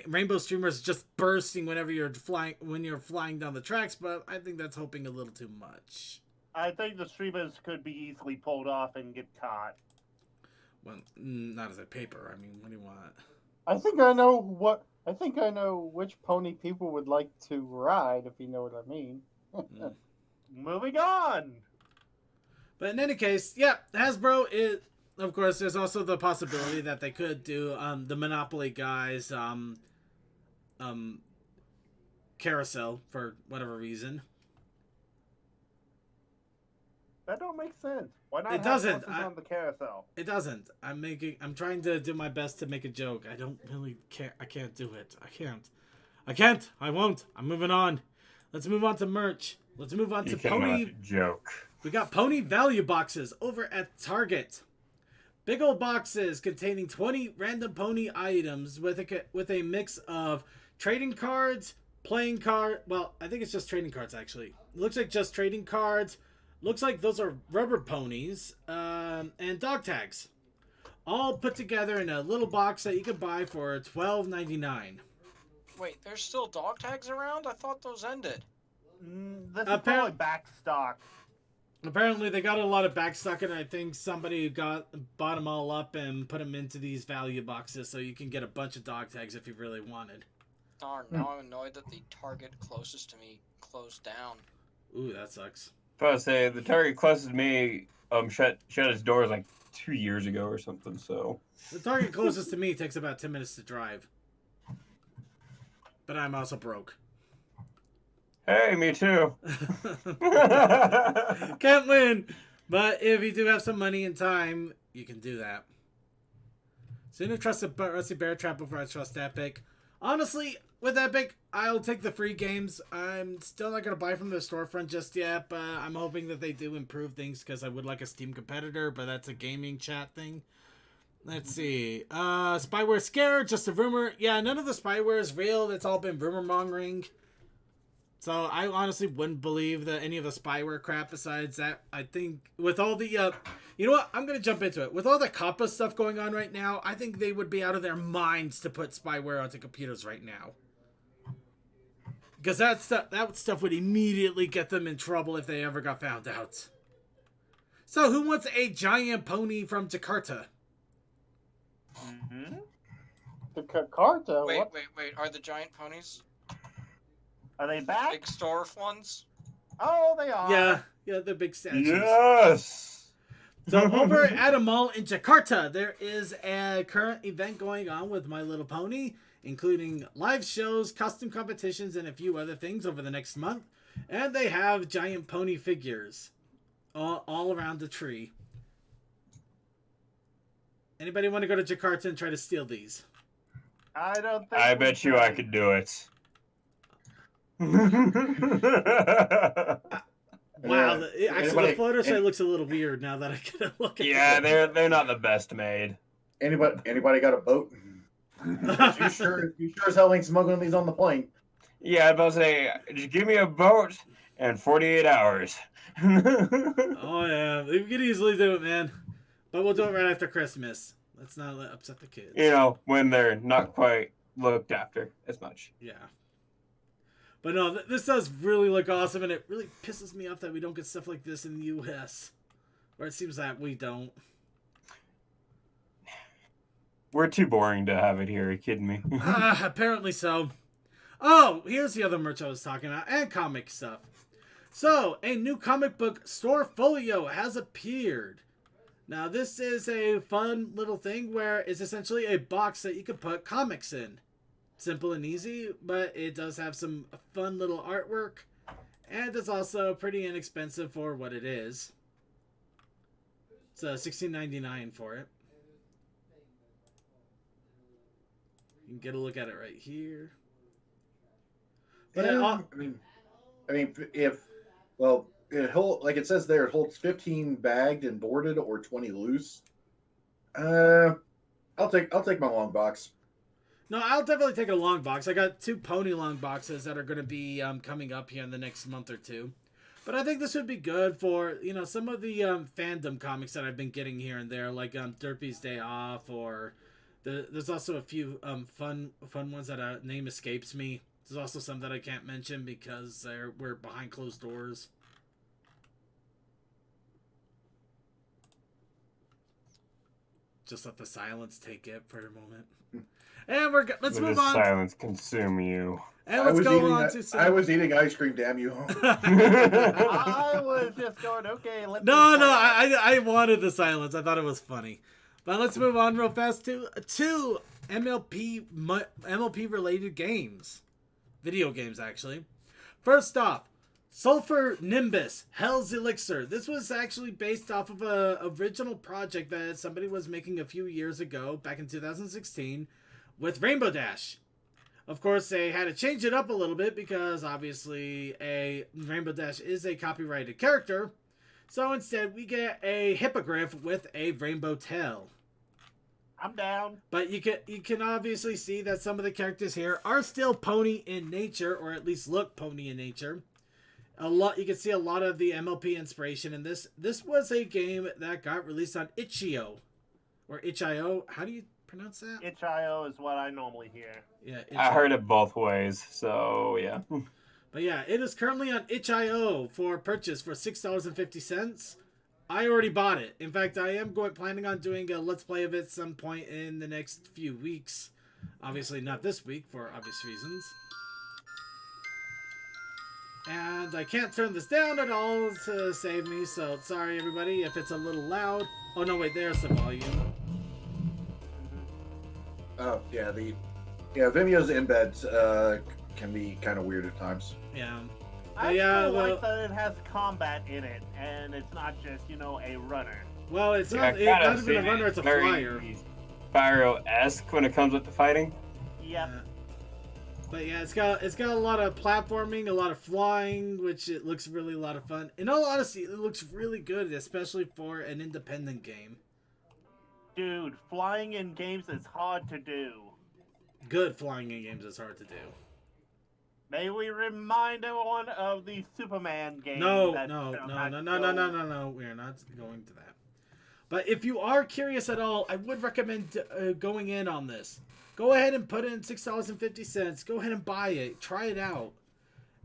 rainbow streamers just bursting whenever you're flying down the tracks. But I think that's hoping a little too much. I think the streamers could be easily pulled off and get caught. Well, not as a paper. I mean, what do you want? I think I know which pony people would like to ride, if you know what I mean. Moving on. But in any case, yeah, Hasbro is. Of course, there's also the possibility that they could do the Monopoly guys carousel for whatever reason. That don't make sense. Why not? It doesn't. On the carousel. It doesn't. I'm trying to do my best to make a joke. I don't really care. I can't do it. I can't. I won't. I'm moving on. Let's move on to merch. Let's move on to pony joke. We got pony value boxes over at Target. Big old boxes containing 20 random pony items with a mix of trading cards, playing card. Well, I think it's just trading cards actually. It looks like just trading cards. Looks like those are rubber ponies and dog tags, all put together in a little box that you can buy for $12.99. Wait, there's still dog tags around? I thought those ended. This is probably back stock. Apparently, they got a lot of back stock, and I think somebody bought them all up and put them into these value boxes, so you can get a bunch of dog tags if you really wanted. Darn, now I'm annoyed that the Target closest to me closed down. Ooh, that sucks. I was say the Target closest to me shut its doors like 2 years ago or something. So the Target closest to me takes about 10 minutes to drive, but I'm also broke. Hey, me too. Can't win. But if you do have some money and time, you can do that. Sooner trust a Rusty Bear Trap over I trust Epic. Honestly, with Epic, I'll take the free games. I'm still not going to buy from their storefront just yet, but I'm hoping that they do improve things because I would like a Steam competitor, but that's a gaming chat thing. Let's see. Spyware Scare, just a rumor. Yeah, none of the spyware is real. It's all been rumor mongering. So I honestly wouldn't believe that any of the spyware crap besides that. I think with all the, you know what? I'm going to jump into it. With all the COPPA stuff going on right now, I think they would be out of their minds to put spyware onto computers right now. Because that stuff would immediately get them in trouble if they ever got found out. So who wants a giant pony from Jakarta? Mm-hmm. The Jakarta? Wait, what? wait. Are the giant ponies? Are they back? Big store ones? Oh, they are. Yeah, they're big statues. Yes! So over at a mall in Jakarta, there is a current event going on with My Little Pony, including live shows, custom competitions, and a few other things over the next month. And they have giant pony figures all around the tree. Anybody want to go to Jakarta and try to steal these? I don't think I bet you I could do it. Wow, the photo site looks a little weird now that I get a look at it. Yeah, they're not the best made. Anybody got a boat? you sure as hell ain't smuggling these on the plane. Yeah, I was about to say, just give me a boat and 48 hours. Oh yeah, we could easily do it, man. But we'll do it right after Christmas. Let's not upset the kids. You know, when they're not quite looked after as much. Yeah. But no, this does really look awesome, and it really pisses me off that we don't get stuff like this in the U.S. Or it seems that we don't. We're too boring to have it here. Are you kidding me? Apparently so. Oh, here's the other merch I was talking about, and comic stuff. So, a new comic book store folio has appeared. Now, this is a fun little thing where it's essentially a box that you can put comics in. Simple and easy, but it does have some fun little artwork, and it's also pretty inexpensive for what it is. It's $16.99 for it. You can get a look at it right here. But I mean, if it hold, like it says there, it holds 15 bagged and boarded or 20 loose. I'll take my long box. No, I'll definitely take a long box. I got 2 pony long boxes that are going to be coming up here in the next month or 2. But I think this would be good for, you know, some of the fandom comics that I've been getting here and there, like Derpy's Day Off, or there's also a few fun ones that name escapes me. There's also some that I can't mention because we're behind closed doors. Just let the silence take it for a moment. And let's move on. Silence consume you. And let's go on to some... I was eating ice cream, damn you. I was just going, okay, let's... I wanted the silence. I thought it was funny. But let's move on real fast to 2 MLP-related games. Video games, actually. First off, Sulphur Nimbus, Hell's Elixir. This was actually based off of a original project that somebody was making a few years ago, back in 2016, with Rainbow Dash. Of course, they had to change it up a little bit because, obviously, Rainbow Dash is a copyrighted character. So instead, we get a hippogriff with a rainbow tail. I'm down. But you can obviously see that some of the characters here are still pony in nature, or at least look pony in nature. You can see a lot of the MLP inspiration in this. This was a game that got released on itch.io, or itch.io. How do you pronounce that? Itch.io is what I normally hear. Yeah, I heard it both ways, so yeah. But yeah, it is currently on itch.io for purchase for $6.50. I already bought it. In fact, I am planning on doing a Let's Play of it some point in the next few weeks. Obviously not this week for obvious reasons. And I can't turn this down at all to save me, so sorry everybody if it's a little loud. Oh no, wait, there's the volume. Oh, yeah, Vimeo's embeds can be kind of weird at times. Yeah. I like that it has combat in it, and it's not just, a runner. Well, it's not even a runner, it's a flyer. Spyro-esque when it comes with the fighting. Yep. But yeah, it's got a lot of platforming, a lot of flying, which it looks really a lot of fun. In all honesty, it looks really good, especially for an independent game. Dude, flying in games is hard to do. Good flying in games is hard to do. May we remind everyone of the Superman game? No. We are not going to that. But if you are curious at all, I would recommend going in on this. Go ahead and put in $6.50. Go ahead and buy it. Try it out.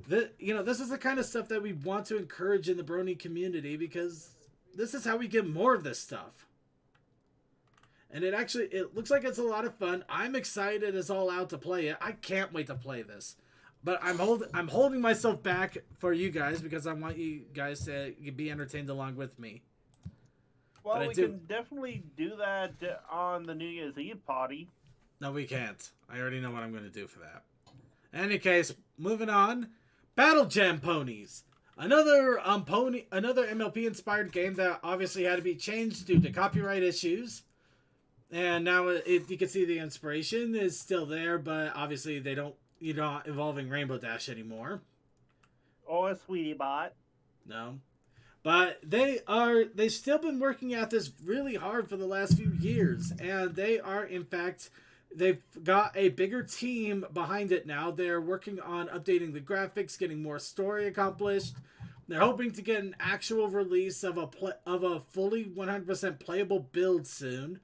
This is the kind of stuff that we want to encourage in the Brony community because this is how we get more of this stuff. And it looks like it's a lot of fun. I'm excited as all out to play it. I can't wait to play this. But I'm holding myself back for you guys because I want you guys to be entertained along with me. Well, we can definitely do that on the New Year's Eve party. No, we can't. I already know what I'm going to do for that. In any case, moving on. Battle Jam Ponies. Another MLP inspired game that obviously had to be changed due to copyright issues. And now you can see the inspiration is still there, but obviously you're not involving Rainbow Dash anymore. Or Sweetie Bot. No. But they've still been working at this really hard for the last few years. And they are, in fact, they've got a bigger team behind it now. They're working on updating the graphics, getting more story accomplished. They're hoping to get an actual release of a fully 100% playable build soon.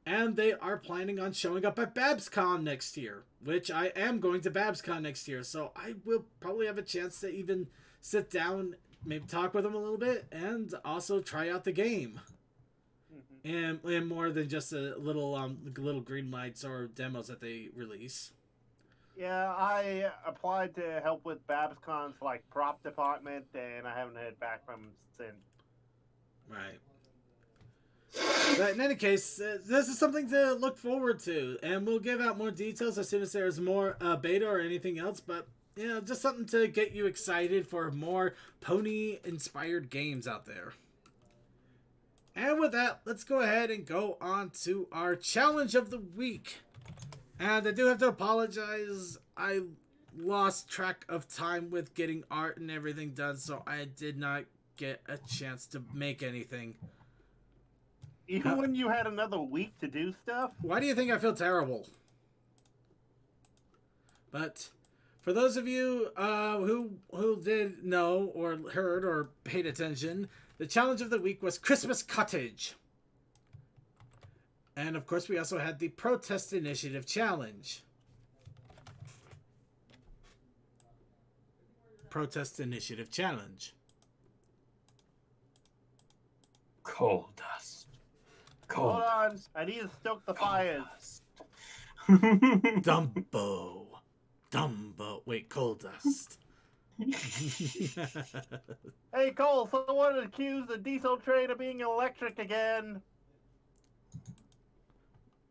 And they are planning on showing up at BabsCon next year, which I am going to BabsCon next year. So I will probably have a chance to even sit down, maybe talk with them a little bit, and also try out the game. And more than just a little green lights or demos that they release. Yeah, I applied to help with BabsCon's like prop department, and I haven't heard back from them since. Right. But in any case, this is something to look forward to, and we'll give out more details as soon as there's more beta or anything else. But just something to get you excited for more pony-inspired games out there. And with that, let's go ahead and go on to our challenge of the week. And I do have to apologize. I lost track of time with getting art and everything done, so I did not get a chance to make anything. Even when you had another week to do stuff? Why do you think I feel terrible? But for those of you who did know or heard or paid attention, the challenge of the week was Christmas Cottage. And of course, we also had the Protest Initiative Challenge. Protest Initiative Challenge. Coal dust. Coal Hold on, I need to stoke the fires. Dumbo. Wait, coal dust. Hey Cole, someone accused the diesel train of being electric again.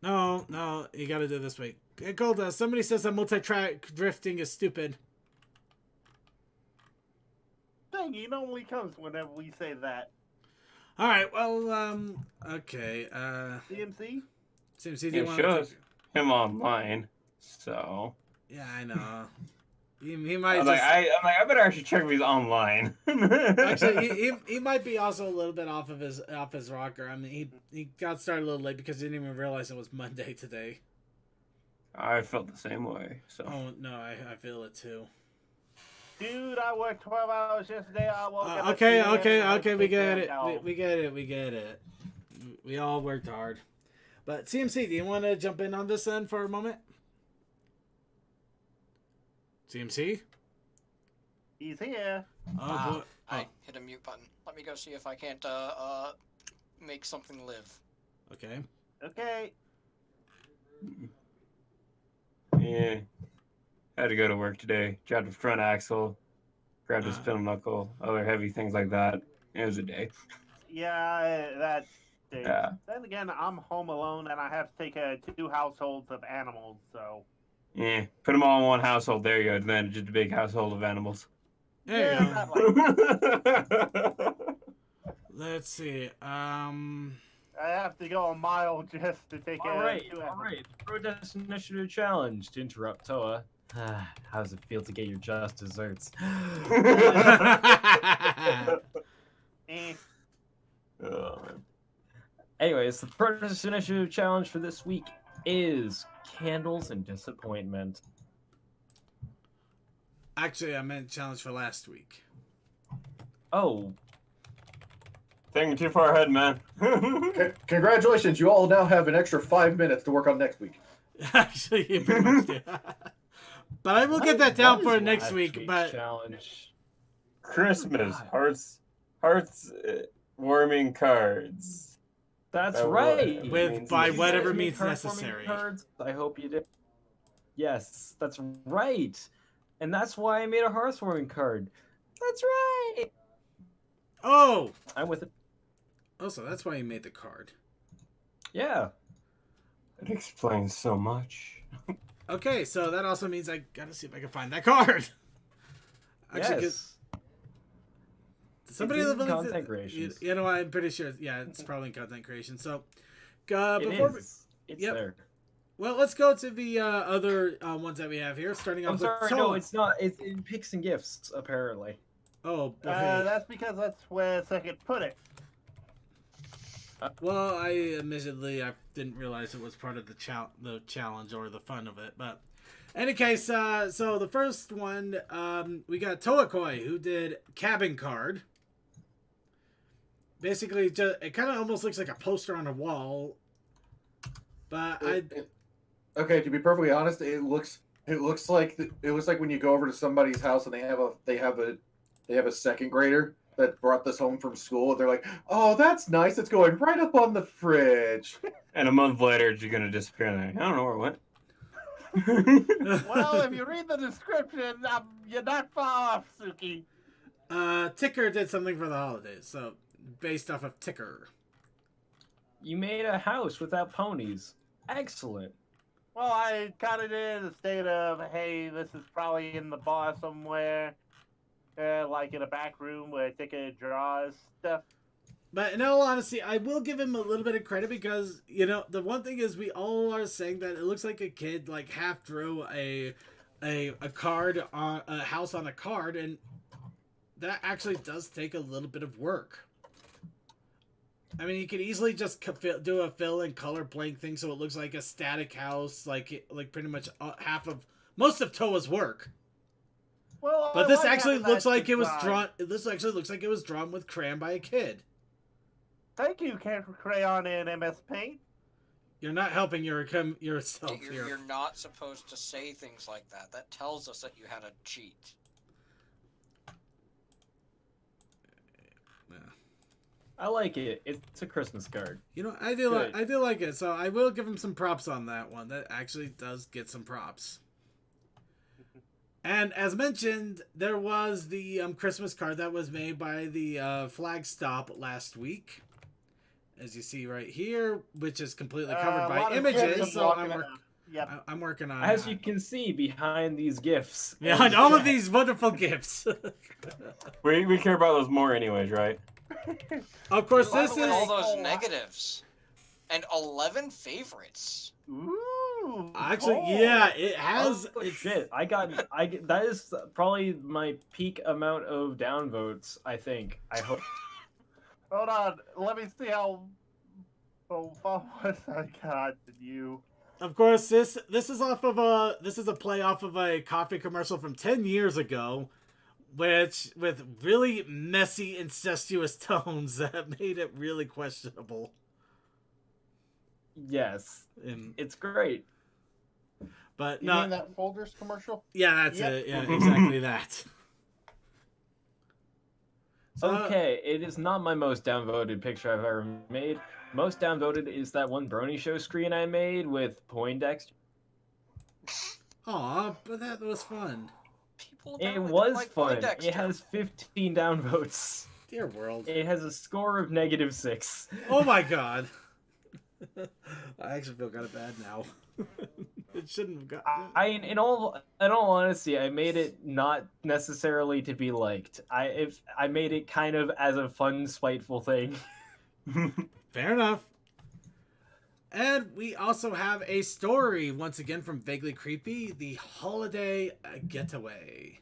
No, you gotta do it this way. Hey, coal dust. Somebody says that multi-track drifting is stupid. Dang, it only comes whenever we say that. Alright, well, okay, CMC? CMC, do you It want shows him online, so... Yeah, I know. He might I'm just... I better actually check if he's online. Actually, he might be also a little bit off his rocker. I mean, he got started a little late because he didn't even realize it was Monday today. I felt the same way, so... Oh, no, I feel it too. Dude, I worked 12 hours yesterday. I woke up Okay, at we get it. down. We get it. We all worked hard. But CMC, do you want to jump in on this then for a moment? CMC? He's here. Oh, boy. I hit a mute button. Let me go see if I can't make something live. Okay. Okay. Yeah. Had to go to work today. Dropped the front axle. Grabbed a spindle knuckle. Other heavy things like that. It was a day. Yeah, that day. Yeah. Then again, I'm home alone and I have to take care of 2 households of animals, so... Yeah. Put them all in one household. There you go. Then just a big household of animals. There you go. Not like... Let's see. I have to go a mile just to take care of 2 animals. All right. Protest Initiative Challenge. To interrupt Toa. How does it feel to get your just desserts? Eh. Oh, man. Anyways, the Protest Initiative Challenge for this week is Candles and Disappointment. Actually, I meant challenge for last week. Oh. Thinking too far ahead, man. Congratulations, you all now have an extra 5 minutes to work on next week. Actually, you pretty much do. But I will get that down for next week. But challenge. Christmas hearts warming cards. That's By right. by Did whatever you guys make means heartwarming necessary. Cards? I hope you did. Yes, that's right. And that's why I made a heartwarming card. That's right. oh, I'm with it. also that's why you made the card. Yeah. It explains so much. Okay, so that also means I gotta see if I can find that card. Actually, Yes. somebody It's in the in village. content creations. You know, I'm pretty sure. Yeah, it's probably in content creation. So, It before is. It's Yep. there. well, let's go to the other ones that we have here. Starting off I'm sorry, with no, Toa. it's not. It's in Picks and Gifts, apparently. Oh, boy. That's because that's where Second put it. Well, I didn't realize it was part of the challenge or the fun of it. But, in any case, so the first one, we got Toakoi, who did Cabin Card. Basically, it kind of almost looks like a poster on a wall. But Okay, to be perfectly honest, it looks like when you go over to somebody's house and they have a second grader that brought this home from school, and they're like, "Oh, that's nice. It's going right up on the fridge." And a month later, it's going to disappear. And I don't know where it went. Well, if you read the description, you're not far off, Suki. Ticker did something for the holidays, so based off of Ticker. You made a house without ponies. Excellent. Well, I kind of did the state of, hey, this is probably in the bar somewhere, like in a back room where Ticker draws stuff. But in all honesty, I will give him a little bit of credit because, the one thing is we all are saying that it looks like a kid like half drew a card on a house on a card, and that actually does take a little bit of work. I mean, you could easily just do a fill and color blank thing so it looks like a static house, like pretty much most of Toa's work. Well, but this actually looks like it was drawn. This actually looks like it was drawn with crayon by a kid. Thank you, Crayon and MS Paint. You're not helping yourself here. You're not supposed to say things like that. That tells us that you had a cheat. I like it. It's a Christmas card. I do like it. So I will give him some props on that one. That actually does get some props. And as mentioned, there was the Christmas card that was made by the Flag Stop last week, as you see right here, which is completely covered by images. So I'm working on. As you can see behind these gifts. Behind all of these wonderful gifts. we care about those more, anyways, right? Of course, this is all those negatives and 11 favorites. Ooh! Actually, yeah, it has. Oh, shit! I got. That is probably my peak amount of downvotes. I think. I hope. Hold on. Let me see how far was I got than you. Of course, this is a play off of a coffee commercial from 10 years ago. Which, with really messy, incestuous tones that made it really questionable. Yes. It's great. But you mean that Folders commercial? Yeah, that's it. Yeah, exactly that. Okay, it is not my most downvoted picture I've ever made. Most downvoted is that one Brony show screen I made with Poindexter. Aw, but that was fun. It was fun. It has 15 downvotes. Dear world. It has a score of -6. Oh my god. I actually feel kind of bad now. It shouldn't have gotten. In all honesty, I made it not necessarily to be liked. I made it kind of as a fun, spiteful thing. Fair enough. And we also have a story, once again, from Vaguely Creepy, The Holiday Getaway.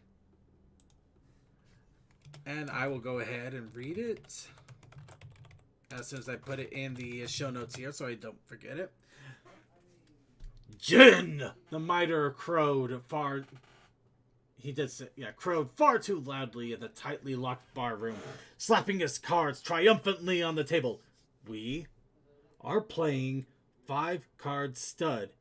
And I will go ahead and read it as soon as I put it in the show notes here so I don't forget it. Jin! The miter crowed far... He did say, crowed far too loudly in the tightly locked bar room, slapping his cards triumphantly on the table. We are playing 5-card stud,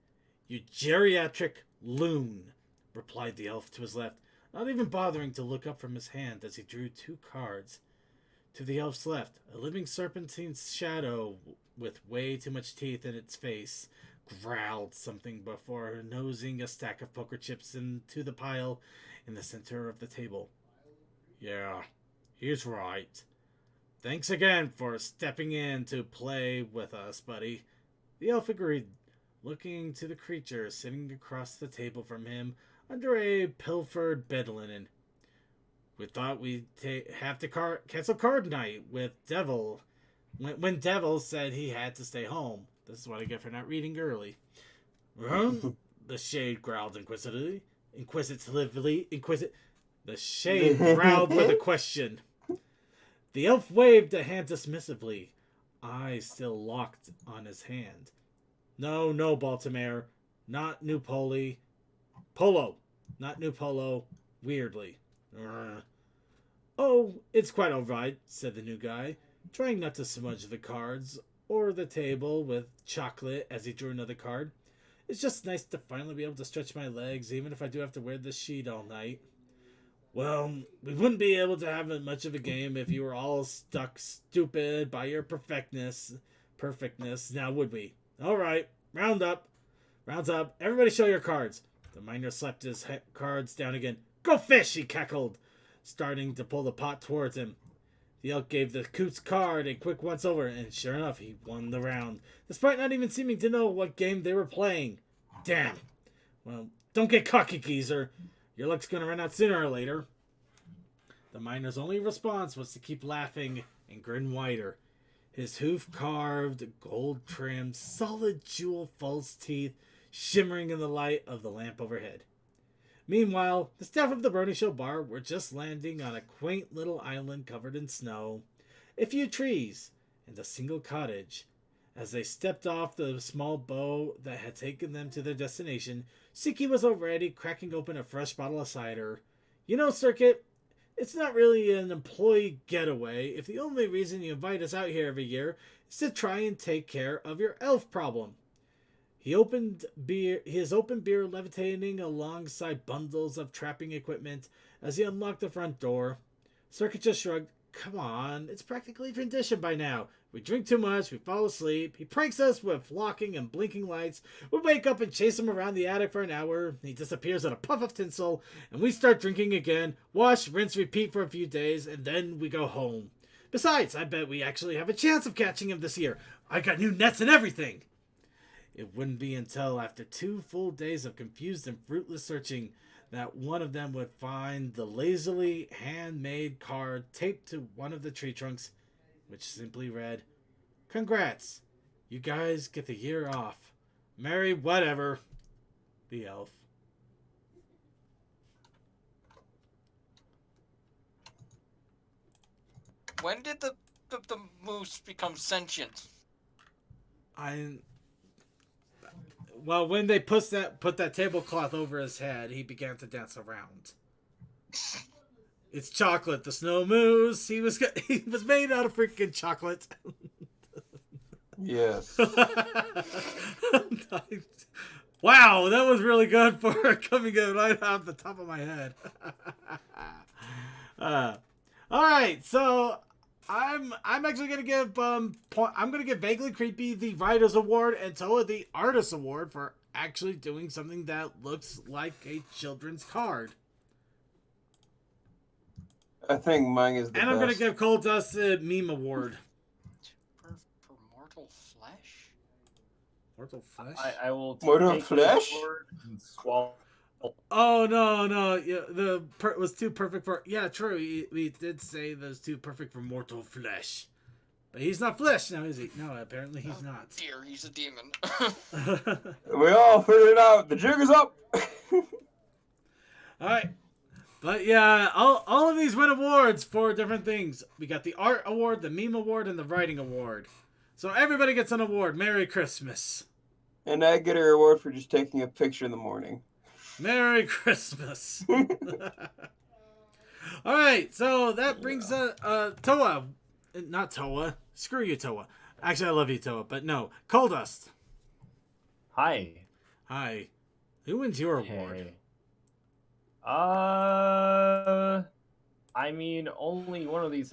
you geriatric loon, replied the elf to his left, not even bothering to look up from his hand as he drew 2 cards. To the elf's left, a living serpentine shadow with way too much teeth in its face growled something before nosing a stack of poker chips into the pile in the center of the table. Yeah, he's right. Thanks again for stepping in to play with us, buddy. The elf agreed, looking to the creature sitting across the table from him under a pilfered bed linen. We thought we'd have to cancel card night with Devil when Devil said he had to stay home. This is what I get for not reading early. The shade growled inquisitively. The shade growled with a question. The elf waved a hand dismissively. eyes still locked on his hand. No, no, Baltimore. Not New Polo. Polo. Not New Polo. Weirdly. Oh, it's quite alright, said the new guy, trying not to smudge the cards or the table with chocolate as he drew another card. It's just nice to finally be able to stretch my legs, even if I do have to wear this sheet all night. Well, we wouldn't be able to have much of a game if you were all stuck stupid by your perfectness, now would we? Alright, rounds up. Everybody show your cards. The miner slapped his cards down again. Go fish, he cackled, starting to pull the pot towards him. The elk gave the coot's card a quick once-over, and sure enough, he won the round, despite not even seeming to know what game they were playing. Damn. Well, don't get cocky, geezer. Your luck's gonna run out sooner or later. The miner's only response was to keep laughing and grin wider. His hoof-carved, gold-trimmed, solid jewel false teeth shimmering in the light of the lamp overhead. Meanwhile, the staff of the Brony Show bar were just landing on a quaint little island covered in snow, a few trees, and a single cottage. As they stepped off the small boat that had taken them to their destination, Siki was already cracking open a fresh bottle of cider. You know, Circuit, it's not really an employee getaway if the only reason you invite us out here every year is to try and take care of your elf problem. His open beer levitating alongside bundles of trapping equipment as he unlocked the front door. Circuit just shrugged. Come on, it's practically tradition by now. We drink too much, we fall asleep, he pranks us with flocking and blinking lights, we wake up and chase him around the attic for an hour, he disappears in a puff of tinsel, and we start drinking again, wash, rinse, repeat for a few days, and then we go home. Besides, I bet we actually have a chance of catching him this year. I got new nets and everything. It wouldn't be until after 2 full days of confused and fruitless searching that one of them would find the lazily handmade card taped to one of the tree trunks, which simply read, Congrats, you guys get the year off. Merry whatever. The elf. When did the moose become sentient? Well, when they put that tablecloth over his head, he began to dance around. It's chocolate, the snow moose. He was made out of freaking chocolate. Yes. Wow, that was really good for coming in right off the top of my head. All right, so I'm actually gonna give I'm gonna give Vaguely Creepy the Writers Award and Toa the Artist Award for actually doing something that looks like a children's card. I think mine is the And best. I'm gonna give Cold Dust the Meme Award. For Mortal Flesh? Mortal Flesh? I will Mortal take Flesh? the award and swallow. Oh no! Yeah, it was too perfect for. Yeah, true. We did say those two perfect for Mortal Flesh, but he's not flesh now, is he? No, apparently he's not. Dear, he's a demon. We all figured it out. The jig is up. All right, but yeah, all of these win awards for different things. We got the Art Award, the Meme Award, and the Writing Award. So everybody gets an award. Merry Christmas. And I get a reward for just taking a picture in the morning. Merry Christmas. All right, so that brings Toa. Not Toa. Screw you, Toa. Actually, I love you, Toa, but no. Cold Dust. Hi. Hi. Who wins your award? Hey. I mean, only one of these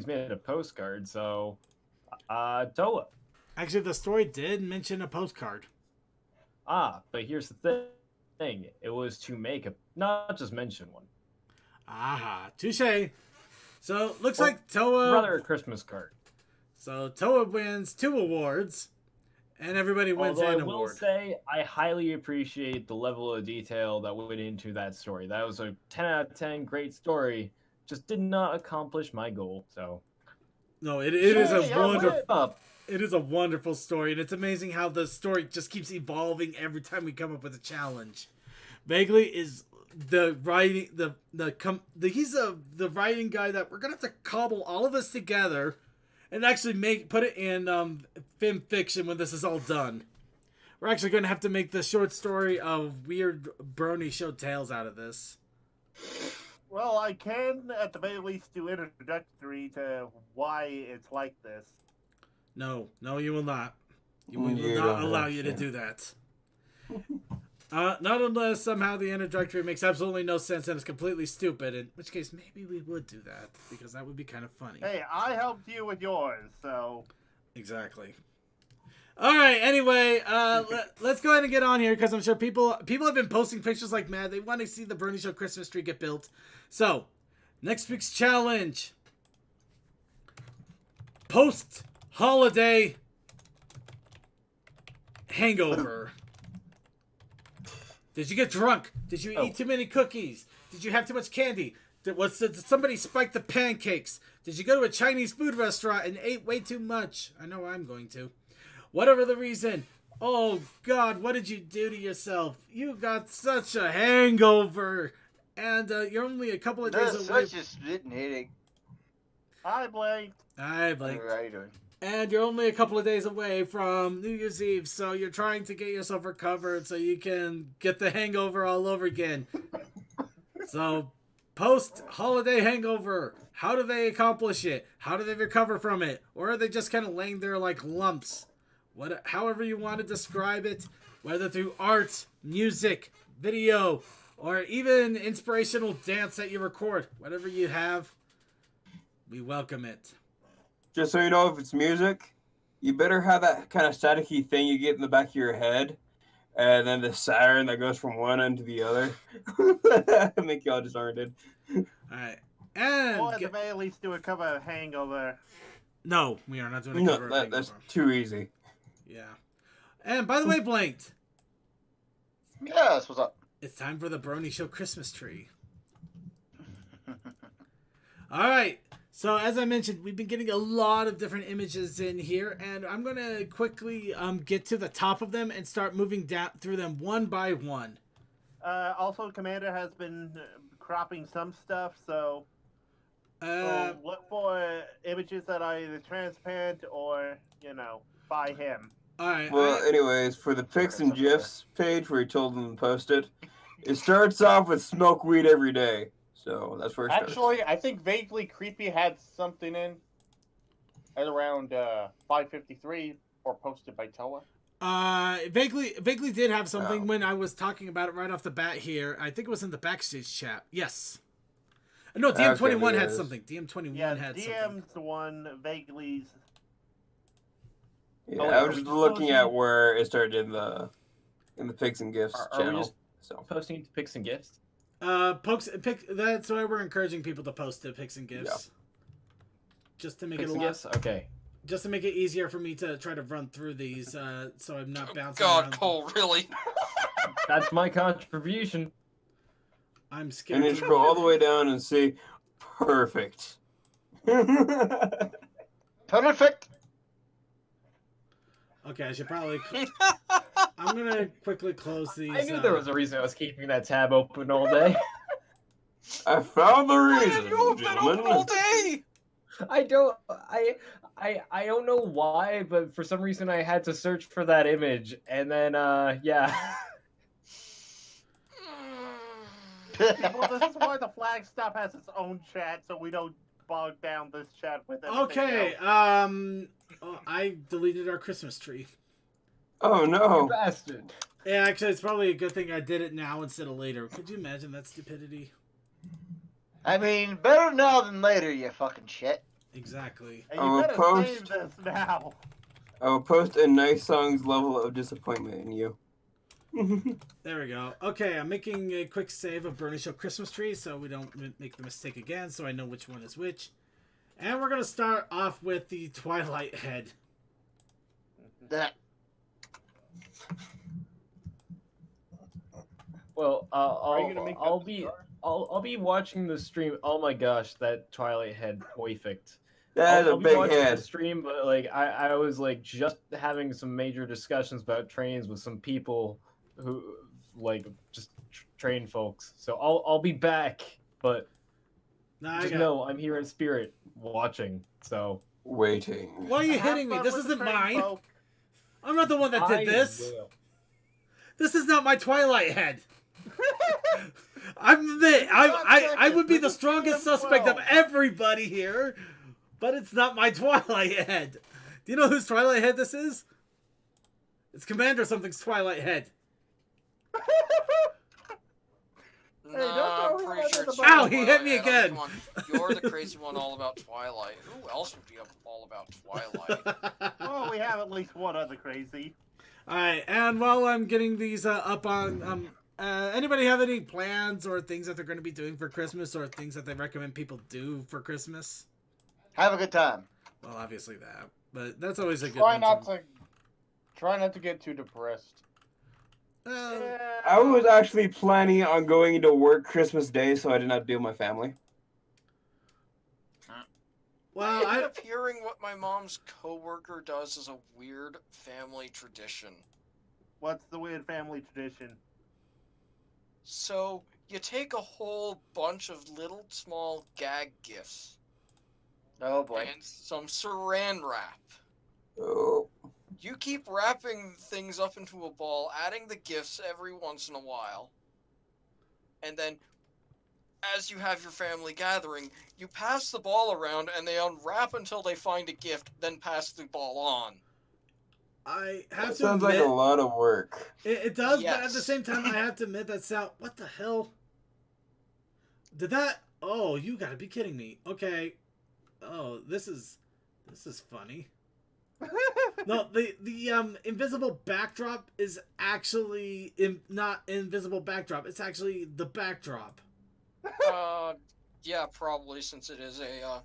made a postcard, so Toa. Actually, the story did mention a postcard. But here's the thing. It was to make not just mention one. Aha, touche. So, looks like Toa... Rather a Christmas card. So, Toa wins 2 awards, and everybody wins Although an I will award. say, I highly appreciate the level of detail that went into that story. That was a 10 out of 10 great story. Just did not accomplish my goal, so... No, it is a wonderful... Up. It is a wonderful story, and it's amazing how the story just keeps evolving every time we come up with a challenge. Vaguely is the writing, he's the writing guy that we're gonna have to cobble all of us together and actually put it in film fiction when this is all done. We're actually going to have to make the short story of weird Brony show tales out of this. Well, I can at the very least do introductory to why it's like this. No, you will not. We will You not don't allow have you to. to do that. Not unless somehow the introductory makes absolutely no sense and is completely stupid, in which case maybe we would do that, because that would be kind of funny. Hey, I helped you with yours, so... Exactly. All right, anyway, let's go ahead and get on here, because I'm sure people have been posting pictures like mad. They want to see the Brony Show Christmas tree get built. So, next week's challenge. Post-holiday hangover. Did you get drunk? Did you eat too many cookies? Did you have too much candy? Did somebody spike the pancakes? Did you go to a Chinese food restaurant and ate way too much? I know I'm going to. Whatever the reason. Oh, God, what did you do to yourself? You got such a hangover. And you're only a couple of days away. Such a splitting headache. Hi, Blake. Hi, Blake. How you doing? And you're only a couple of days away from New Year's Eve, so you're trying to get yourself recovered so you can get the hangover all over again. So, post-holiday hangover, how do they accomplish it? How do they recover from it? Or are they just kind of laying there like lumps? However you want to describe it, whether through art, music, video, or even inspirational dance that you record, whatever you have, we welcome it. Just so you know, if it's music, you better have that kind of staticky thing you get in the back of your head, and then the siren that goes from one end to the other. Make you all disoriented. All right. And Or at the very least do a cover of Hangover. No, we are not doing a cover of Hangover. That's too easy. Yeah. And by the way, Blanked. Yes, what's up? It's time for the Brony Show Christmas tree. All right. So as I mentioned, we've been getting a lot of different images in here, and I'm going to quickly get to the top of them and start moving down through them one by one. Also, Commander has been cropping some stuff, so look for images that are either transparent or, by him. All right. Well, anyways, for the pics and gifs page where you told them to post it, it starts off with smoke weed every day. So that's where it starts. Actually, I think Vaguely Creepy had something in at around 5:53 or posted by Toa. Vaguely did have something when I was talking about it right off the bat here. I think it was in the backstage chat. Yes. No, DM21 had something. DM21 had something. DM's the one, Vaguely's. Yeah, I was just looking at where it started in the pics and gifs channel. Are we just posting to pics and gifs? That's why we're encouraging people to post to pics and gifs. Yeah. Just to make Pics it a and lot. gifs? Okay. Just to make it easier for me to try to run through these, so I'm not bouncing God, around. Cole, really? That's my contribution. I'm scared. And you scroll all the way down and see perfect. Perfect. Okay, I should probably. I'm gonna quickly close these. I knew there was a reason I was keeping that tab open all day. I found the reason, You have been open all day! I don't know why, but for some reason I had to search for that image, and then yeah. Well, this is why the Flagstaff has its own chat, so we don't bog down this chat with it. Okay, I deleted our Christmas tree. Oh no! You bastard. Yeah, actually, it's probably a good thing I did it now instead of later. Could you imagine that stupidity? I mean, better now than later, you fucking shit. Exactly. And you better save this now. I will post a nice song's level of disappointment in you. There we go. Okay, I'm making a quick save of Brony Show Christmas tree so we don't make the mistake again, so I know which one is which. And we're going to start off with the Twilight head. That. Well, I'll be watching the stream. Oh my gosh, that Twilight head perfect. That is a I'll be big watching head. the stream, but like I was like just having some major discussions about trains with some people who like just train folks. So I'll be back, but No, just know I'm here in spirit watching. So Waiting. Why are you Have hitting me? fun This with the isn't train, mine. folk. I'm not the one that did this. will. This is not my Twilight head. I would be the strongest suspect of everybody here, but it's not my Twilight head. Do you know whose Twilight head this is? It's Commander something's Twilight head. No, I'm pretty sure it's Ow, your he hit me Twilight head. again. Come on. You're the crazy one all about Twilight. Who else would be all about Twilight? Well, we have at least one other crazy. Alright, and while I'm getting these up on... anybody have any plans or things that they're going to be doing for Christmas or things that they recommend people do for Christmas? Have a good time. Well, obviously that. But that's always a good Try one. not to get too depressed. I was actually planning on going into work Christmas Day, so I did not deal with my family. Well, I ended up hearing what my mom's coworker does as a weird family tradition. What's the weird family tradition? So, you take a whole bunch of little small gag gifts. Oh boy. And some saran wrap. Oh. You keep wrapping things up into a ball, adding the gifts every once in a while. And then, as you have your family gathering, you pass the ball around and they unwrap until they find a gift, then pass the ball on. I have to Sounds admit, like a lot of work. It does, but at Yes. the same time, I have to admit that sound... What the hell? Did that... Oh, you gotta be kidding me. Okay. Oh, this is funny. No, the invisible backdrop is actually not invisible backdrop. It's actually the backdrop. Yeah, probably, since it is a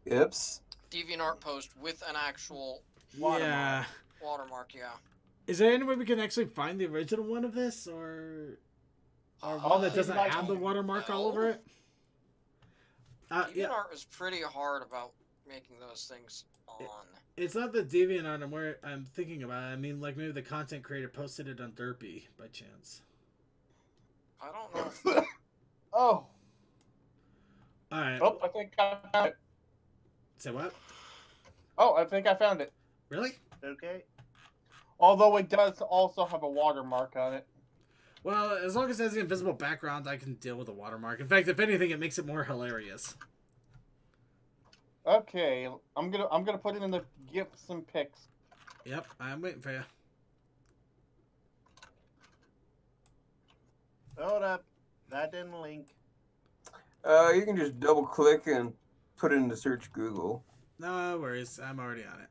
Yips. DeviantArt post with an actual Yeah. watermark, yeah. Is there any way we can actually find the original one of this, or one that doesn't have the watermark all over it? DeviantArt Yeah. is pretty hard about making those things on. It's not the DeviantArt I'm thinking about. I mean, like maybe the content creator posted it on Derpy by chance. I don't know. If... Oh. All right. Oh, I think I found it. Say what? Oh, I think I found it. Really? Okay. Although it does also have a watermark on it. Well, as long as it has the invisible background, I can deal with the watermark. In fact, if anything, it makes it more hilarious. Okay, I'm gonna put it in the gifts and pics. Yep, I'm waiting for you. Hold up. That didn't link. You can just double click and put it into search Google. No worries, I'm already on it.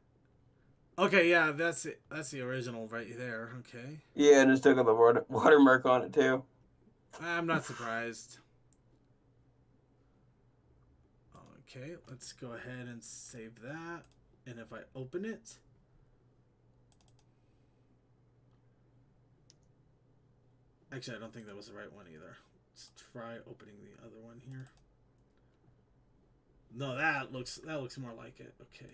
Okay, yeah, that's it. That's the original right there. Okay. Yeah, and it's still got the watermark on it too. I'm not surprised. Okay, let's go ahead and save that. And if I open it... Actually, I don't think that was the right one either. Let's try opening the other one here. No, that looks more like it. Okay.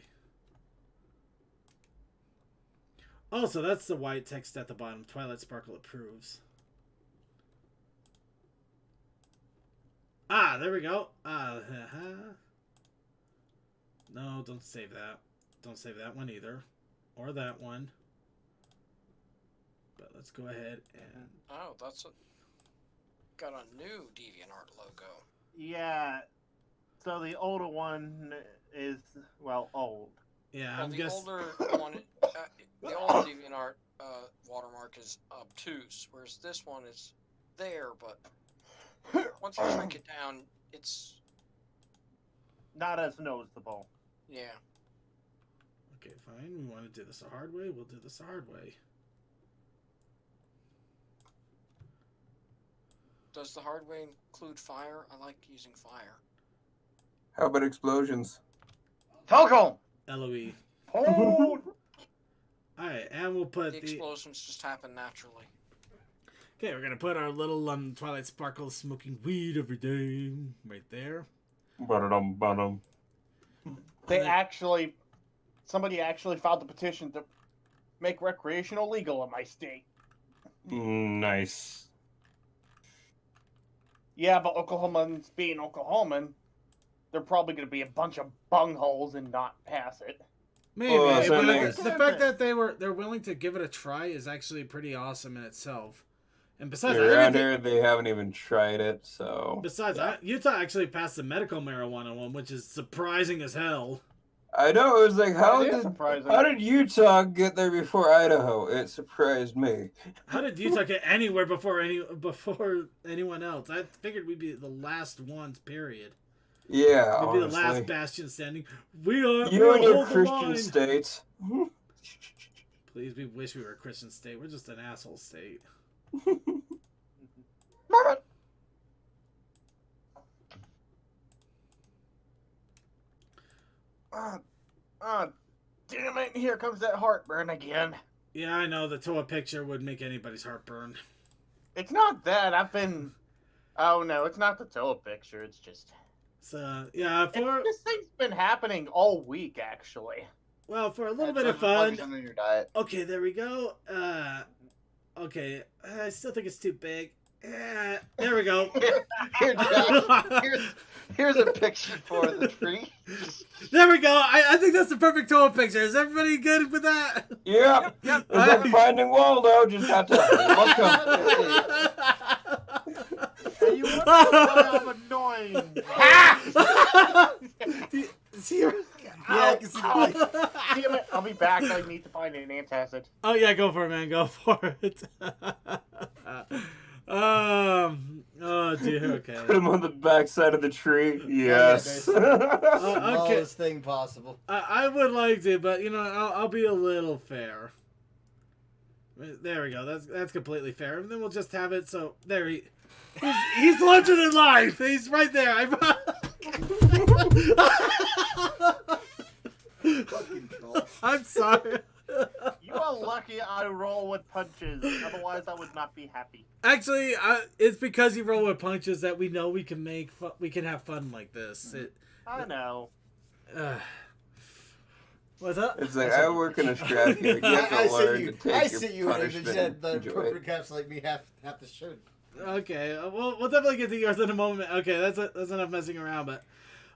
Oh, so that's the white text at the bottom. Twilight Sparkle approves. Ah, there we go. No, don't save that. Don't save that one either. Or that one. But let's go ahead and... Oh, got a new DeviantArt logo. Yeah. So the older one is, well, old. Yeah, Well, I'm the guessing... older one, the old DeviantArt watermark is obtuse, whereas this one is there, but once you shrink it down, it's... Not as noticeable. Yeah. Okay, fine. We want to do this the hard way. We'll do this the hard way. Does the hard way include fire? I like using fire. How about explosions? Falcon! LOE. Oh! Alright, and we'll put The explosions just happen naturally. Okay, we're gonna put our little Twilight Sparkle smoking weed every day right there. Ba-da-dum. Somebody actually filed a petition to make recreational legal in my state. Nice. Yeah, but Oklahomans being Oklahoman, they're probably going to be a bunch of bungholes and not pass it. Maybe, Well, but makes- the fact that they're willing to give it a try is actually pretty awesome in itself. And besides, around here, they haven't even tried it, so. Besides, Utah actually passed the medical marijuana one, which is surprising as hell. I know, it was like, how That is surprising. did Utah get there before Idaho? It surprised me. How did Utah get anywhere before anyone else? I figured we'd be the last ones, period. Yeah, We'd be the honestly. last bastion standing. We are. You and your hold the Christian line. states. Please, we wish we were a Christian state. We're just an asshole state. Damn it! Here comes that heartburn again. Yeah, I know the Toa picture would make anybody's heart burn. It's not that. Oh no, it's not the Toa picture. It's just. So yeah, This thing's been happening all week, actually. Well, for a little bit Try of to plug fun. something in your diet. Okay, there we go. Okay, I still think it's too big. There we go. Here, Jack, here's a picture for the tree. There we go. I think that's the perfect Toa picture. Is everybody good with that? Yep. It's like Finding Waldo. Just have to look up. Hey, you want to know why I'm annoying? See your... Yeah, I can see why. Damn it! I'll be back. I need to find an antacid. Oh yeah, go for it, man. Go for it. Oh dear. Okay. Put him on the backside of the tree. Yes. Okay. Smallest thing possible. I would like to, but you know, I'll be a little fair. There we go. That's completely fair. And then we'll just have it. So there he's larger than life. He's right there. I'm sorry. You are lucky I roll with punches. Otherwise, I would not be happy. Actually, it's because you roll with punches that we know we can we can have fun like this. I know. What's up? It's like I work in a strap here. You have to learn to take I your see you in punishment image and that the enjoy appropriate it. caps like me have to show. Okay, we'll definitely get to yours in a moment. Okay, that's enough messing around. But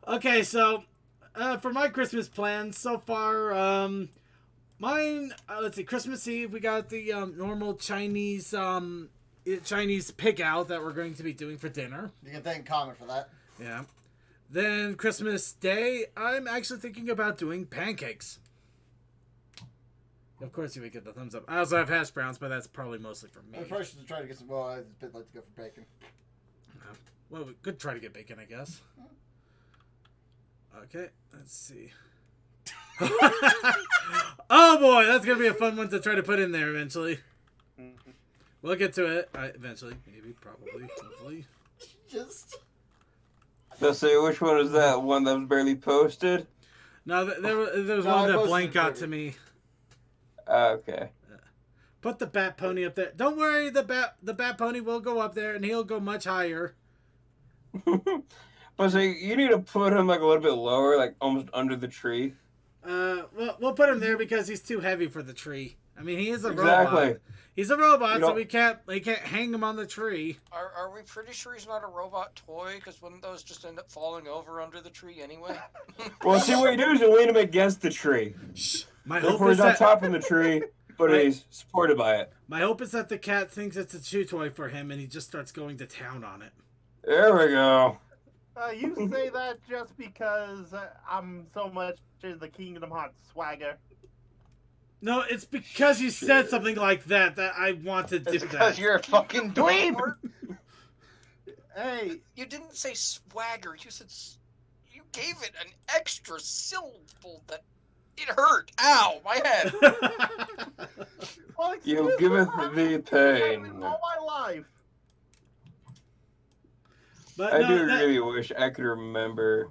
okay, so for my Christmas plans so far, mine. Let's see, Christmas Eve we got the normal Chinese pig out that we're going to be doing for dinner. You can thank Common for that. Yeah. Then Christmas Day, I'm actually thinking about doing pancakes. Of course, you would get the thumbs up. I also have hash browns, but that's probably mostly for me. I probably should try to get some. Well, I'd like to go for bacon. Well, we could try to get bacon, I guess. Okay, let's see. Oh boy, that's gonna be a fun one to try to put in there eventually. We'll get to it eventually, maybe, probably, hopefully. Just. So say which one is that? One that was barely posted? No, there was No, I one that posted Blank it got already. to me. Okay. Put the bat pony up there. Don't worry, the bat pony will go up there, and he'll go much higher. But so you need to put him like a little bit lower, like almost under the tree. We'll put him there because he's too heavy for the tree. I mean, he is a Exactly. robot. He's a robot, You so don't- we can't hang him on the tree. Are we pretty sure he's not a robot toy? Because wouldn't those just end up falling over under the tree anyway? Well, see what you do is you lean him against the tree. My hope Therefore, is he's not that topping the tree, but he's supported by it. my hope is that the cat thinks it's a chew toy for him, and he just starts going to town on it. There we go. You say that just because I'm so much in the Kingdom Hearts swagger. No, it's because you said something like that I want to do It's that. because you're a fucking dweeb. Hey, You didn't say swagger. You said you gave it an extra syllable that it hurt. Ow, my head. well, You excuse giveth me, I've thee been fighting pain. all my life. But I no, do that- really wish I could remember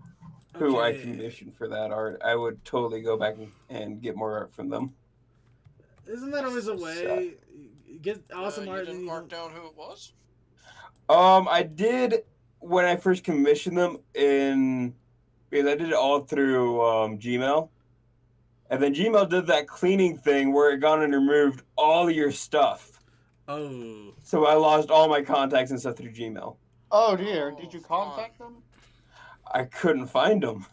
who I Okay. commissioned for that art. I would totally go back and get more art from them. Isn't that always a way? You get awesome You art. didn't and you mark don't- down who it was? I did when I first commissioned them because I did it all through Gmail. And then Gmail did that cleaning thing where it gone and removed all your stuff. Oh. So I lost all my contacts and stuff through Gmail. Oh dear, did you contact them? I couldn't find them.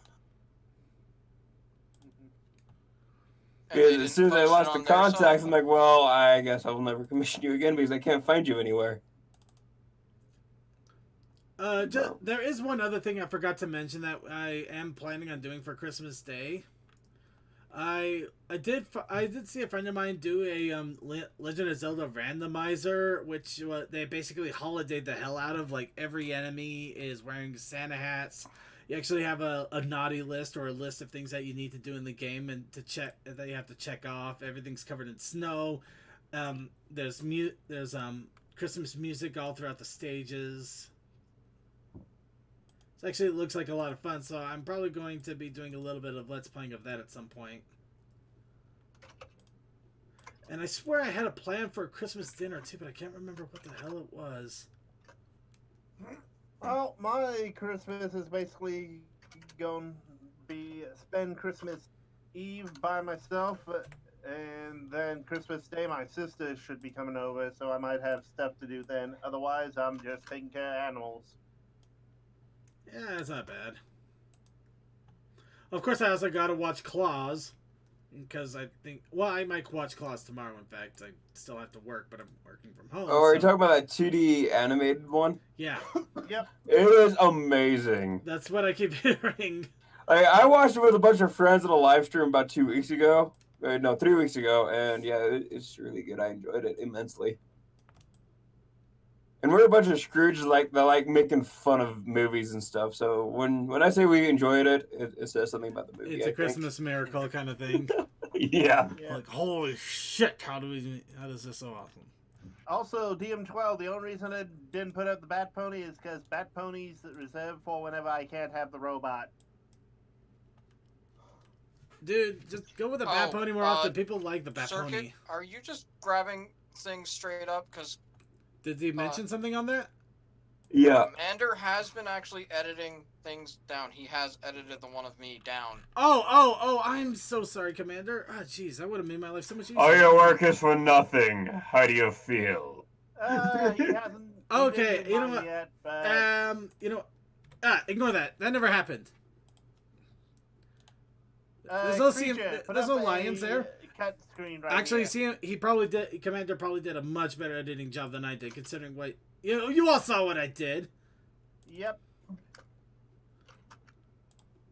And they As soon as didn't I post it lost the on their site? contacts, I'm like, well, I guess I will never commission you again because I can't find you anywhere. There is one other thing I forgot to mention that I am planning on doing for Christmas Day. I did see a friend of mine do a Legend of Zelda randomizer, which they basically holidayed the hell out of. Like every enemy is wearing Santa hats. You actually have a naughty list or a list of things that you need to do in the game and to check that you have to check off. Everything's covered in snow. There's Christmas music all throughout the stages. So actually, it looks like a lot of fun. So I'm probably going to be doing a little bit of Let's Playing of that at some point. And I swear I had a plan for a Christmas dinner too, but I can't remember what the hell it was. Well, my Christmas is basically going to be spend Christmas Eve by myself, and then Christmas Day my sister should be coming over, so I might have stuff to do then. Otherwise, I'm just taking care of animals. Yeah, that's not bad. Of course, I also got to watch Claws. Because I think, well, I might watch Claws tomorrow, in fact. I still have to work, but I'm working from home. Oh, are you talking about that 2D animated one? Yeah. Yep. It is amazing. That's what I keep hearing. I watched it with a bunch of friends at a live stream about 2 weeks ago. No, 3 weeks ago. And yeah, it's really good. I enjoyed it immensely. And we're a bunch of Scrooges that like making fun of movies and stuff. So when I say we enjoyed it, it says something about the movie. It's a Christmas miracle kind of thing. Yeah. Like, holy shit, how is this so awesome? Also, DM12, the only reason I didn't put up the Bat Pony is because Bat Pony's reserved for whenever I can't have the robot. Dude, just go with the Bat Pony more often. People like the Bat Circuit, Pony. are you just grabbing things straight up? Because did he mention something on that? Yeah. Commander has been actually editing things down. He has edited the one of me down. Oh, I'm so sorry, Commander. Ah, jeez, that would have made my life so much easier. All your work is for nothing. How do you feel? He hasn't. Okay, he you know what? yet, but... ignore that. That never happened. There's no lions there. Cut screen right Actually, here. see, Commander probably did a much better editing job than I did, considering what you all saw what I did. Yep.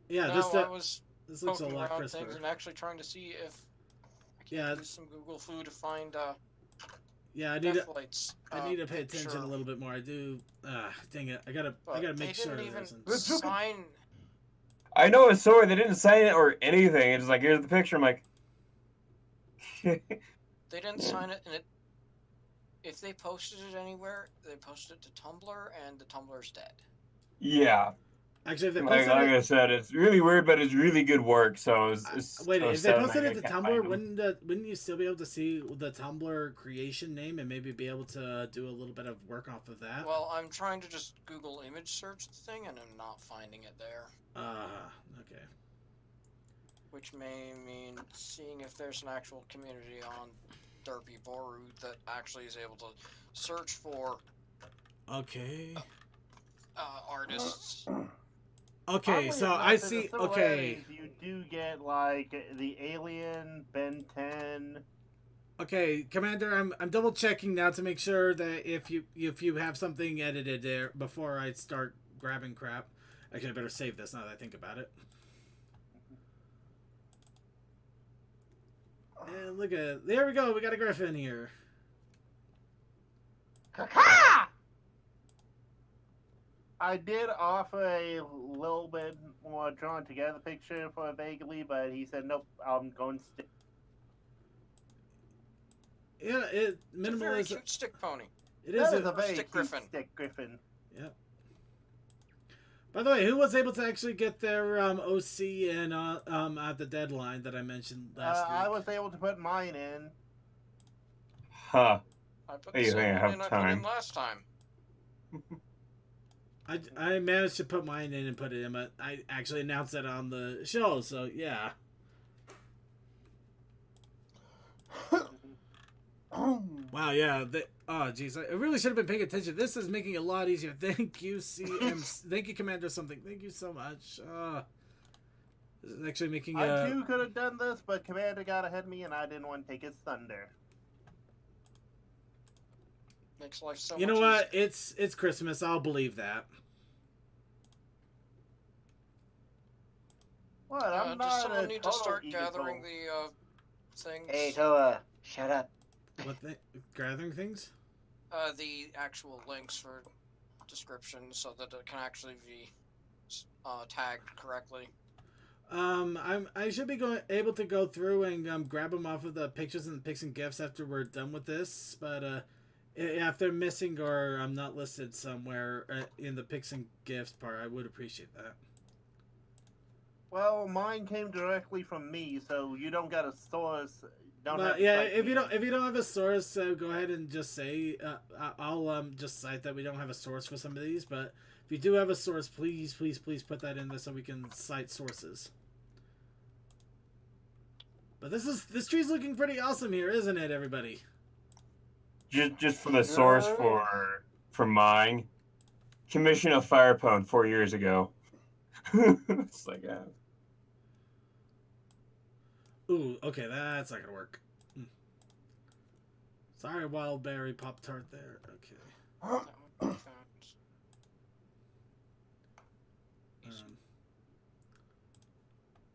Yeah, no, this looks a lot crisper. Things and actually trying to see if I can use some Google Food to find. Yeah, I need to pay attention a little bit more. I do. Dang it! I gotta make sure. They didn't even sign. I know it's sorry they didn't sign it or anything. It's like here's the picture. I'm like. They didn't sign it, and if they posted it anywhere, they posted it to Tumblr, and the Tumblr's dead. Yeah. Actually, if they like I said, it's really weird, but it's really good work. So wait, if they posted it to Tumblr, wouldn't you still be able to see the Tumblr creation name and maybe be able to do a little bit of work off of that? Well, I'm trying to just Google image search the thing, and I'm not finding it there. Okay. Which may mean seeing if there's an actual community on Derpy Boru that actually is able to search for artists. Okay, so I see. Okay, you do get like the Alien, Ben 10. Okay, Commander, I'm double checking now to make sure that if you have something edited there before I start grabbing crap. Actually, I better save this now that I think about it. And look at there we go. We got a griffin here. I did offer a little bit more drawn together picture for vaguely, but he said nope. I'm going stick. Yeah, It's a very cute stick pony. It is a very stick cute griffin. stick griffin. Yep. By the way, who was able to actually get their OC in at the deadline that I mentioned last week? I was able to put mine in. Huh. I put the same one in I put in last time. I managed to put mine in and put it in, but I actually announced it on the show, so yeah. Wow, yeah. Oh, geez. I really should have been paying attention. This is making it a lot easier. Thank you, CM. Thank you, Commander something. Thank you so much. This is actually making I too could have done this, but Commander got ahead of me, and I didn't want to take his thunder. Makes life so You much know what? easier. It's Christmas. I'll believe that. What? I'm Does not someone a need to total start egophile. gathering the things? Hey, Toa, shut up. What gathering things? The actual links for descriptions so that it can actually be tagged correctly. I should be able to go through and grab them off of the pictures and pics and gifts after we're done with this. But if they're missing or I'm not listed somewhere in the pics and gifts part, I would appreciate that. Well, mine came directly from me, so you don't got a source. But yeah, if you don't have a source, go ahead and just say I'll just cite that we don't have a source for some of these. But if you do have a source, please put that in there so we can cite sources. But this tree's looking pretty awesome here, isn't it, everybody? Just for the source for mine, commission a fire pwn 4 years ago. It's like Ooh, okay, that's not gonna work. Sorry, wild berry pop tart there. Okay.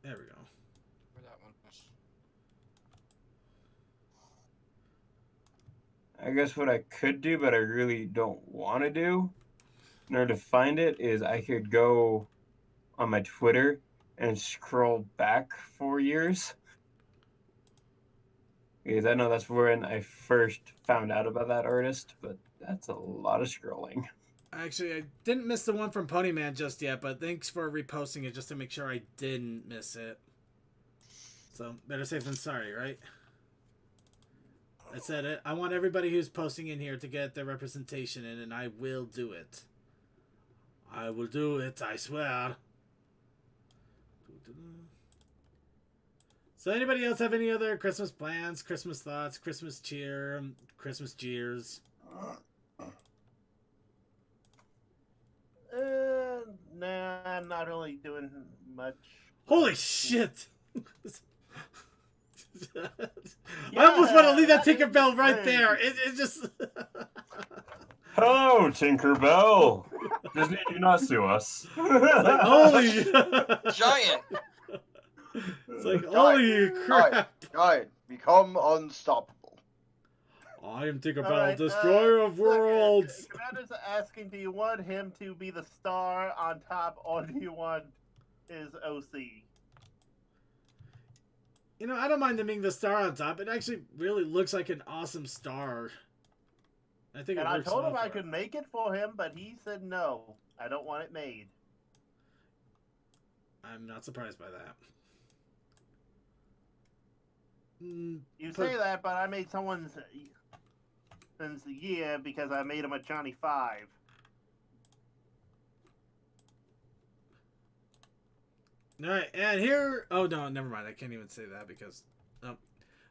There we go. Where that one is. I guess what I could do, but I really don't want to do, in order to find it, is I could go on my Twitter and scroll back 4 years. Because I know that's when I first found out about that artist, but that's a lot of scrolling. Actually, I didn't miss the one from Ponyman just yet, but thanks for reposting it just to make sure I didn't miss it. So, better safe than sorry, right? I said it. I want everybody who's posting in here to get their representation in, and I will do it. I will do it, I swear. So anybody else have any other Christmas plans, Christmas thoughts, Christmas cheer, Christmas jeers? Nah, I'm not really doing much. Holy shit! I almost want to leave that Tinkerbell right there. It just... Hello, Tinkerbell! Disney, do not sue us. Like, holy... Giant! It's like, holy crap! Giant, become unstoppable. I am Tinkerbell, Alright, destroyer of worlds. Commander's asking, do you want him to be the star on top, or do you want his OC? You know, I don't mind them being the star on top. It actually really looks like an awesome star. I think And it I works told well him I for could make it for him, but he said no. I don't want it made. I'm not surprised by that. You say that, but I made someone's year because I made him a Johnny 5. All right, and here. Oh no, never mind. I can't even say that because.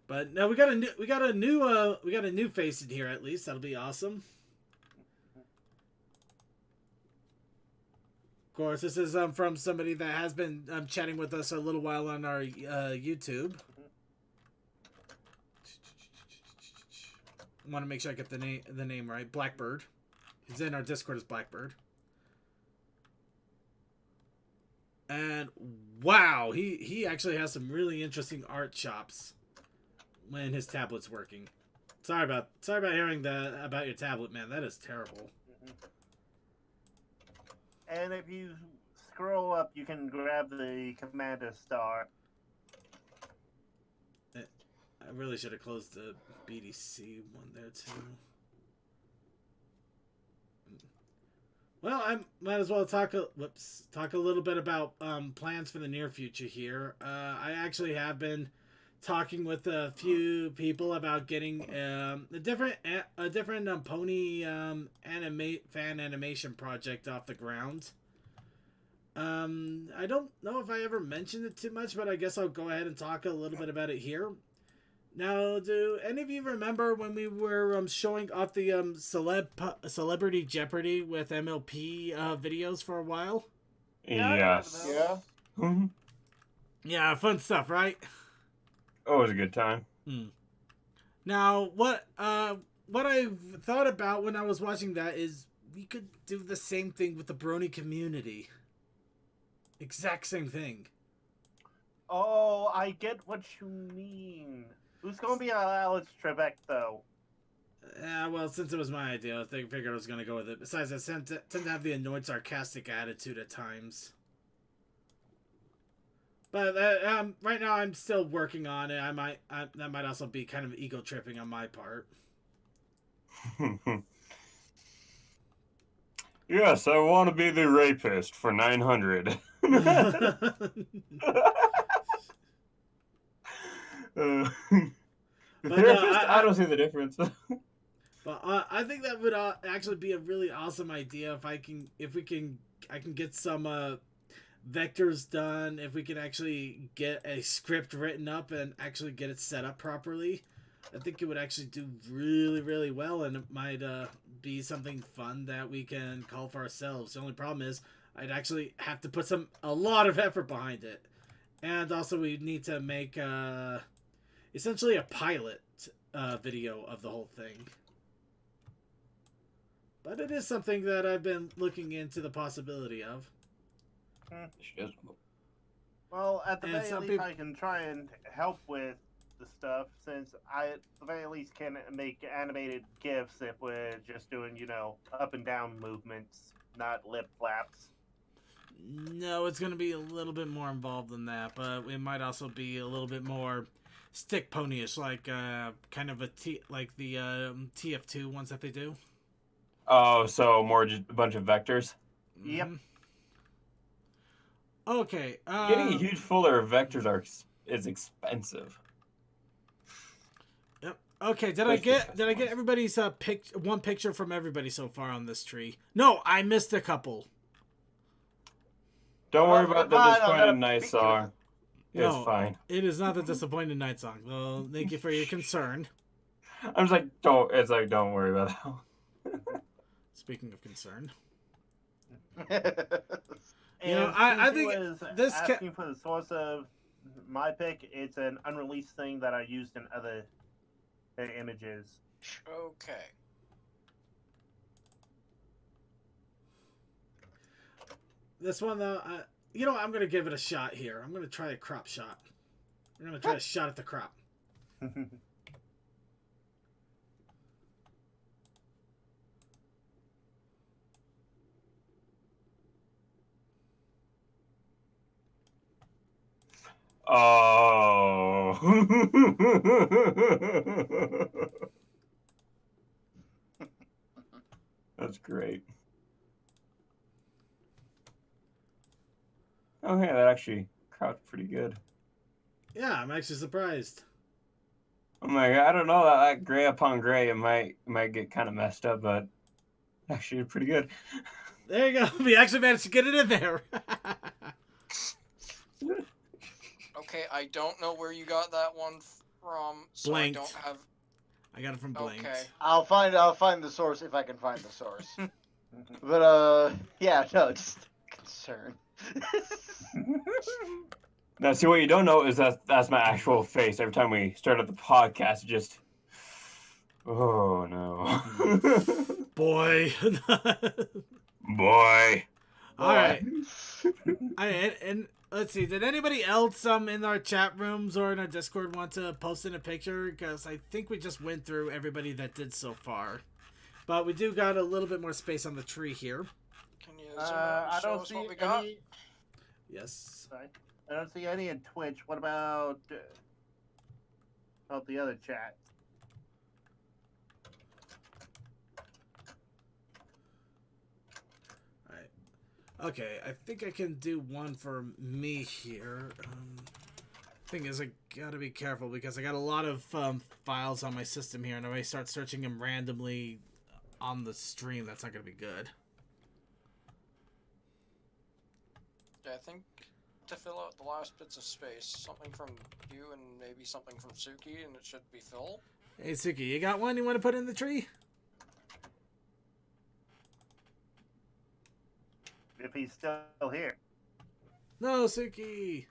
But no, we got a new face in here at least. That'll be awesome. Of course, this is from somebody that has been chatting with us a little while on our YouTube. I want to make sure I get the name right. Blackbird. He's in our Discord as Blackbird. And wow, he actually has some really interesting art chops when his tablet's working. Sorry about hearing that about your tablet, man. That is terrible. And if you scroll up, you can grab the Commander Star. I really should have closed the BDC one there too. Well, I might as well talk a little bit about plans for the near future here. I actually have been talking with a few people about getting a different pony fan animation project off the ground. I don't know if I ever mentioned it too much, but I guess I'll go ahead and talk a little bit about it here. Now, do any of you remember when we were showing off the Celebrity Jeopardy with MLP videos for a while? Yes. Yeah. Mhm. Yeah, fun stuff, right? Oh, it was a good time. Now, what I've thought about when I was watching that is we could do the same thing with the Brony community. Exact same thing. Oh, I get what you mean. Who's gonna be Alex Trebek though? Well, since it was my idea, I figured I was going to go with it. Besides, I tend to have the annoyed, sarcastic attitude at times. But right now, I'm still working on it. That might also be kind of ego tripping on my part. Yes, I want to be the rapist for 900. The But, therapist? I don't see the difference. But I think that would actually be a really awesome idea if I can get some vectors done. If we can actually get a script written up and actually get it set up properly, I think it would actually do really, really well, and it might be something fun that we can call for ourselves. The only problem is I'd actually have to put a lot of effort behind it, and also we need to make essentially a pilot video of the whole thing. But it is something that I've been looking into the possibility of. Well, at the And very some least, people- I can try and help with the stuff, since I, at the very least, can make animated GIFs if we're just doing, up and down movements, not lip flaps. No, it's going to be a little bit more involved than that, but it might also be a little bit more stick ponyish, like kind of like the TF2 ones that they do. Oh, so more just a bunch of vectors? Yep. Okay. Getting a huge folder of vectors is expensive. Yep. Okay. Did I get everybody's one picture from everybody so far on this tree? No, I missed a couple. Don't worry about the fine, I'm disappointed gonna night beat song. It's No, fine. It is not the disappointed night song. Well, thank you for your concern. I'm just like, don't worry about that. Speaking of concern. And I since he think was this asking for the source of my pick, it's an unreleased thing that I used in other images. Okay. This one though, I'm gonna give it a shot here. I'm gonna try a crop shot. I'm gonna try a shot at the crop. Oh. That's great. Okay, that actually cropped pretty good. Yeah, I'm actually surprised. I'm like, I don't know that gray upon gray, it might get kind of messed up, but actually pretty good. There you go. We actually managed to get it in there. Okay, I don't know where you got that one from, so Blanked. I don't have. I got it from Blanked. Okay. I'll find the source if I can find the source. But yeah, no, just concern. Now, see, what you don't know is that's my actual face. Every time we start up the podcast, it just... Oh, no. Boy. Boy. All right. And let's see. Did anybody else in our chat rooms or in our Discord want to post in a picture? Because I think we just went through everybody that did so far. But we do got a little bit more space on the tree here. Can you zoom out and I show don't us see what we got? any. Yes. Sorry, I don't see any in Twitch. What about the other chat? Okay, I think I can do one for me here. Thing is, I gotta be careful because I got a lot of files on my system here, and if I start searching them randomly on the stream, that's not gonna be good. Yeah, I think to fill out the last bits of space. Something from you and maybe something from Suki, and it should be full. Hey, Suki, you got one you want to put in the tree? If he's still here. No, Suki.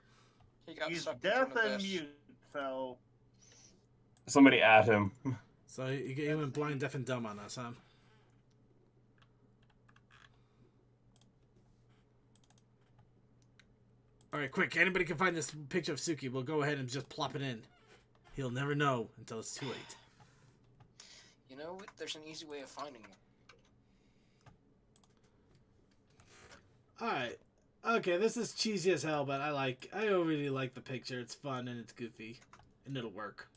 He got He's sucked deaf into an and abyss. mute, so Somebody at him. So you went blind, deaf, and dumb on us, huh? Alright, quick. Anybody can find this picture of Suki. We'll go ahead and just plop it in. He'll never know until it's too late. You know, there's an easy way of finding one. Alright. Okay, this is cheesy as hell, but I really like the picture. It's fun and it's goofy. And it'll work.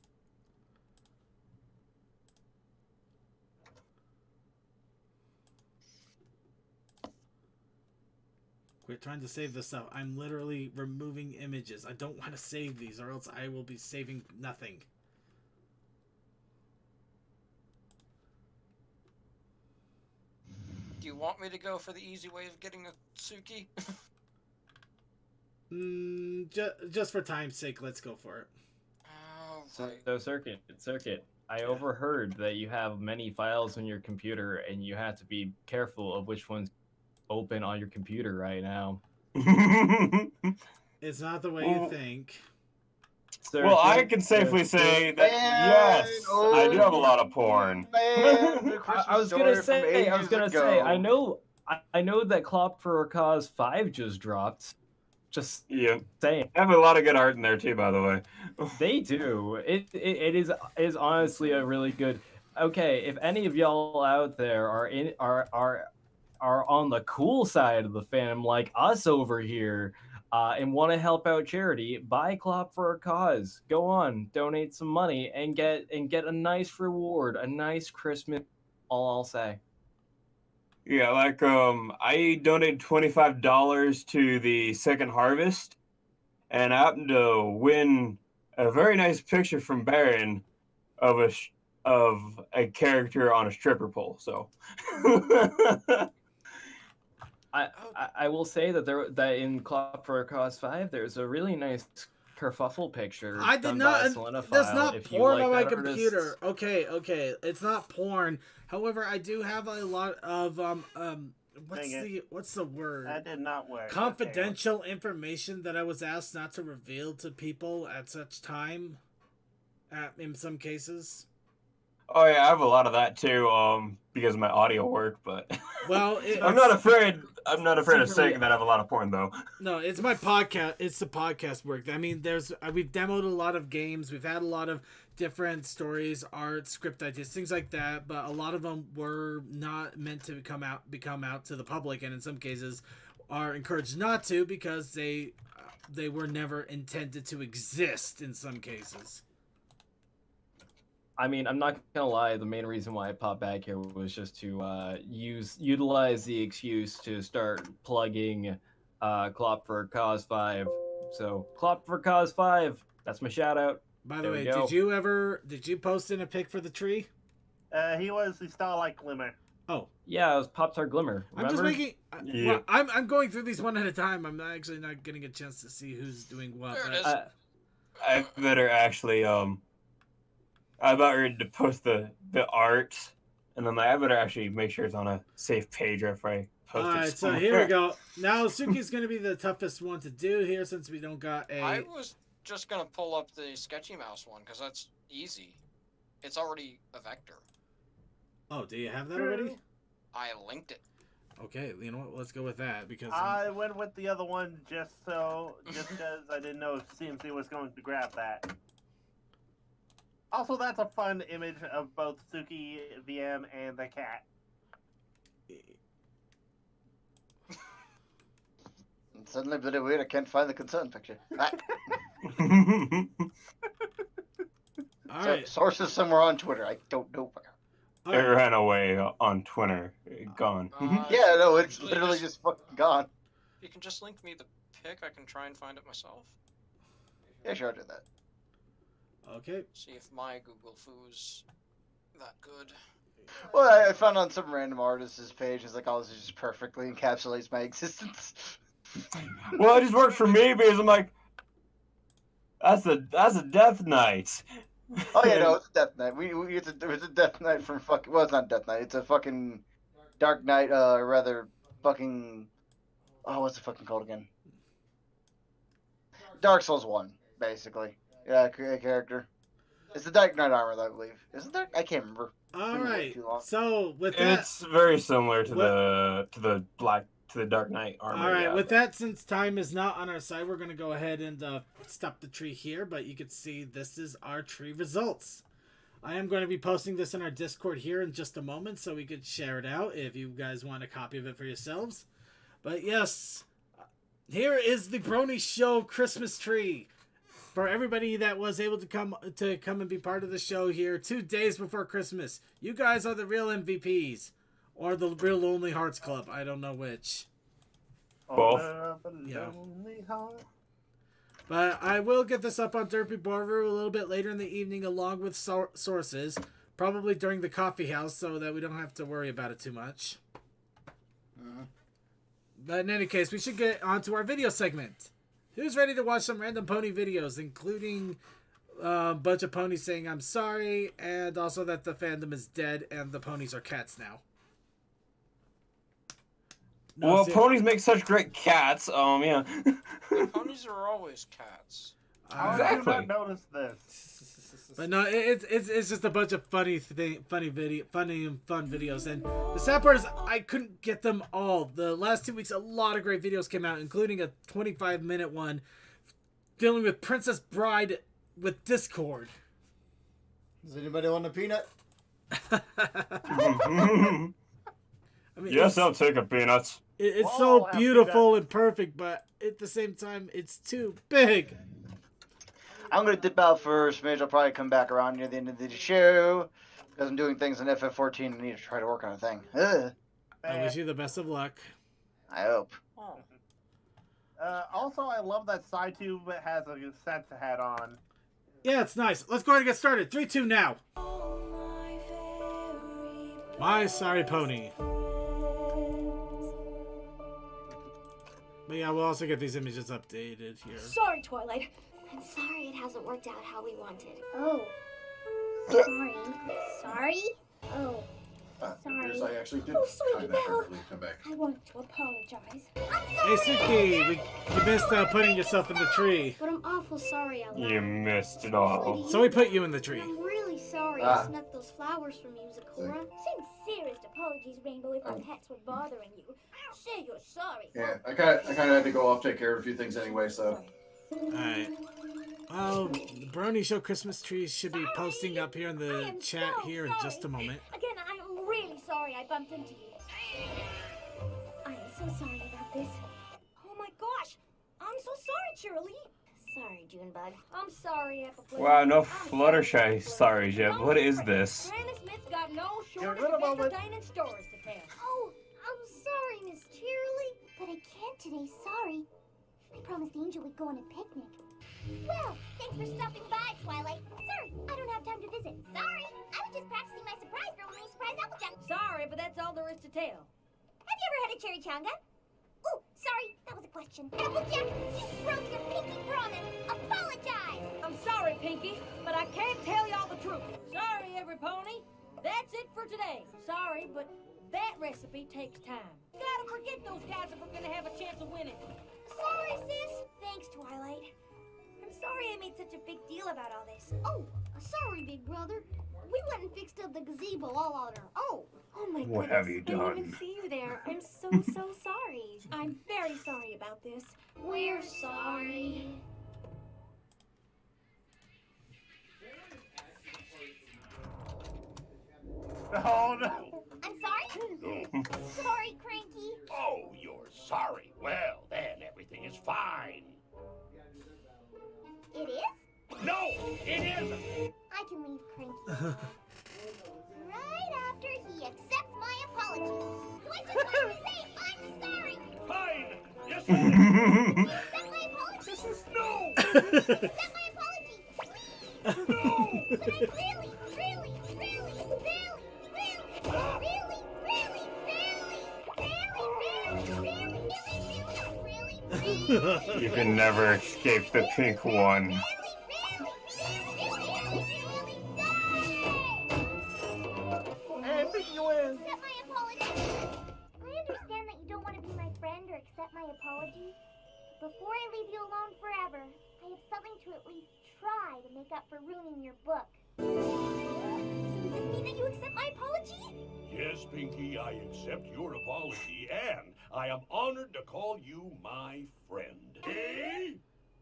Quit trying to save this stuff. I'm literally removing images. I don't want to save these or else I will be saving nothing. Do you want me to go for the easy way of getting a Suki? Just for time's sake, let's go for it. So Circuit, I overheard that you have many files on your computer and you have to be careful of which ones open on your computer right now. It's not the way you think. Well, I can safely say that yes, I do have a lot of porn. I was gonna say, I know that Clop for a Cause 5 just dropped. Just saying. I have a lot of good art in there too, by the way. They do. It is honestly a really good. Okay, if any of y'all out there are on the cool side of the fandom like us over here, and want to help out charity, buy Clop for a Cause. Go on, donate some money and get a nice reward, a nice Christmas. All I'll say. Yeah, like I donated $25 to the Second Harvest, and I happened to win a very nice picture from Baron of a character on a stripper pole. So. I will say that in Clop for a Cause 5, there's a really nice kerfuffle picture. I did not. That's not porn on my computer. Okay, it's not porn. However, I do have a lot of what's the word? That did not work. Confidential information that I was asked not to reveal to people at such time. In some cases. Oh yeah, I have a lot of that too. Because of my audio work, but well, I'm not afraid of saying that I have a lot of porn though. No, it's my podcast. It's the podcast work. I mean, we've demoed a lot of games. We've had a lot of different stories, art, script ideas, things like that. But a lot of them were not meant to become out to the public, and in some cases, are encouraged not to because they were never intended to exist. In some cases. I mean, I'm not gonna lie. The main reason why I popped back here was just to utilize the excuse to start plugging Clop for Cause 5. So Clop for Cause 5. That's my shout out. By the way, did you post in a pic for the tree? He Starlight Glimmer. Oh yeah, it was Pop-Tart Glimmer. Remember? I'm just making. Well, I'm going through these one at a time. I'm actually not getting a chance to see who's doing what. There it is. I better actually I'm about ready to post the art, and then I better actually make sure it's on a safe page after I post it. Alright, so here we go. Now Suki's going to be the toughest one to do here since we don't got a... I was just going to pull up the Sketchy Mouse one, because that's easy. It's already a vector. Oh, do you have that already? I linked it. Okay, you know what? Let's go with that, because... I went with the other one just because I didn't know if CMC was going to grab that. Also, that's a fun image of both Suki, VM, and the cat. And suddenly, very weird, I can't find the concern picture. Alright. Sources somewhere on Twitter. I don't know where. It ran away on Twitter. Gone. Yeah, no, it's literally just fucking gone. You can just link me the pic. I can try and find it myself. Yeah, sure, I'll do that. Okay. See if my Google Foo's that good. Well, I found on some random artist's page, it's like, oh, this just perfectly encapsulates my existence. Well, it just worked for me because I'm like, that's a death knight. Oh yeah, no, it's a Death Knight. It's a Death Knight from fucking. Well, it's not Death Knight. It's a fucking Dark Knight. Rather fucking. Oh, what's it fucking called again? Dark Souls 1, basically. Yeah, character. It's the Dark Knight armor, I believe. Isn't there? I can't remember. All Been right. too long. So with that, It's very similar to the Dark Knight armor. all right. yeah. With that, since time is not on our side, we're gonna go ahead and stop the tree here. But you can see this is our tree results. I am going to be posting this in our Discord here in just a moment, so we could share it out if you guys want a copy of it for yourselves. But yes, here is the Brony Show Christmas tree. For everybody that was able to come and be part of the show here 2 days before Christmas, you guys are the real MVPs, or the real Lonely Hearts Club. I don't know which. Both. Yeah. But I will get this up on Derpy Barber a little bit later in the evening, along with sources, probably during the coffee house, so that we don't have to worry about it too much. But in any case, we should get on to our video segment. Who's ready to watch some random pony videos, including a bunch of ponies saying I'm sorry, and also that the fandom is dead and the ponies are cats now? No, Well, see- ponies make such great cats. Yeah. Ponies are always cats. How Exactly. did you not notice this? But no, it's just a bunch of funny and fun videos. And the sad part is I couldn't get them all. The last 2 weeks, a lot of great videos came out, including a 25-minute one dealing with Princess Bride with Discord. Does anybody want a peanut? I mean, Yes, I'll take a peanut. it's Whoa, so happy beautiful and perfect, but at the same time, it's too big. I'm gonna dip out for a smidge. I'll probably come back around near the end of the show because I'm doing things in FF14 and need to try to work on a thing. Ugh, I wish you the best of luck. I hope. Oh. Also, I love that Saitu has a Santa hat on. Yeah, it's nice. Let's go ahead and get started. 3, 2, now. My sorry pony. But yeah, we'll also get these images updated here. Sorry, Twilight. I'm sorry it hasn't worked out how we wanted. Oh. Sorry. Sorry? Oh. Sorry. I actually did Oh, sweetie time that Belle. perfectly. Come back. I want to apologize. Hey, Suki, you missed putting yourself in the tree. But I'm awful sorry out loud. You missed it all. So we put you in the tree. I'm really sorry Ah. I snuck those flowers from you, Zakura. Sincerest apologies, Rainbow, if my pets were bothering you. Say you're sorry. Yeah, I kind of had to go off, take care of a few things anyway, so. Alright. Well, the Brony Show Christmas tree should be posting up here in I the am chat so here in sorry. just a moment. Again, I'm really sorry I bumped into you. I am so sorry about this. Oh my gosh! I'm so sorry, Shirley. Sorry, Junebug. I'm sorry, Appleflip. Wow, no Fluttershy. Sorry, Jeb. What is this? Granny Smith's got no shortage rid of of all that- entertaining stories to tell. Oh, I'm sorry, Miss Cheerily. But I can't today, sorry. I promised Angel we'd go on a picnic. Well, thanks for stopping by, Twilight. Sorry, I don't have time to visit. Sorry, I was just practicing my surprise for when we surprise Applejack. Sorry, but that's all there is to tell. Have you ever had a cherry chonga? Oh, sorry, that was a question. Applejack, you broke your pinky promise. Apologize. I'm sorry, Pinky, but I can't tell y'all the truth. Sorry, every pony. That's it for today. Sorry, but that recipe takes time. Gotta forget those guys if we're gonna have a chance of winning. Sorry, sis. Thanks, Twilight. I'm sorry I made such a big deal about all this. Oh, sorry, big brother. We went and fixed up the gazebo all on our own. Oh my What goodness. have you I didn't done? even see you there. I'm so sorry. I'm very sorry about this. We're sorry. Oh no! I'm sorry? Sorry, Cranky. Oh, you're sorry. Well, then everything is fine. It is? No, it isn't. I can leave Cranky. Right after he accepts my apology. So I just wanted to say I'm sorry. Fine. Yes, Accept my apology. no. Accept my apology. Please. No. But I really, really, really, really, really, really, really, really, really, really, really, really, really, You can never escape the pink one. Hey, Pinky wins. Accept my apology. I understand that you don't want to be my friend or accept my apology. Before I leave you alone forever, I have something to at least try to make up for ruining your book. So does this mean that you accept my apology? Yes, Pinky, I accept your apology, and I am honored to call you my friend. Hey?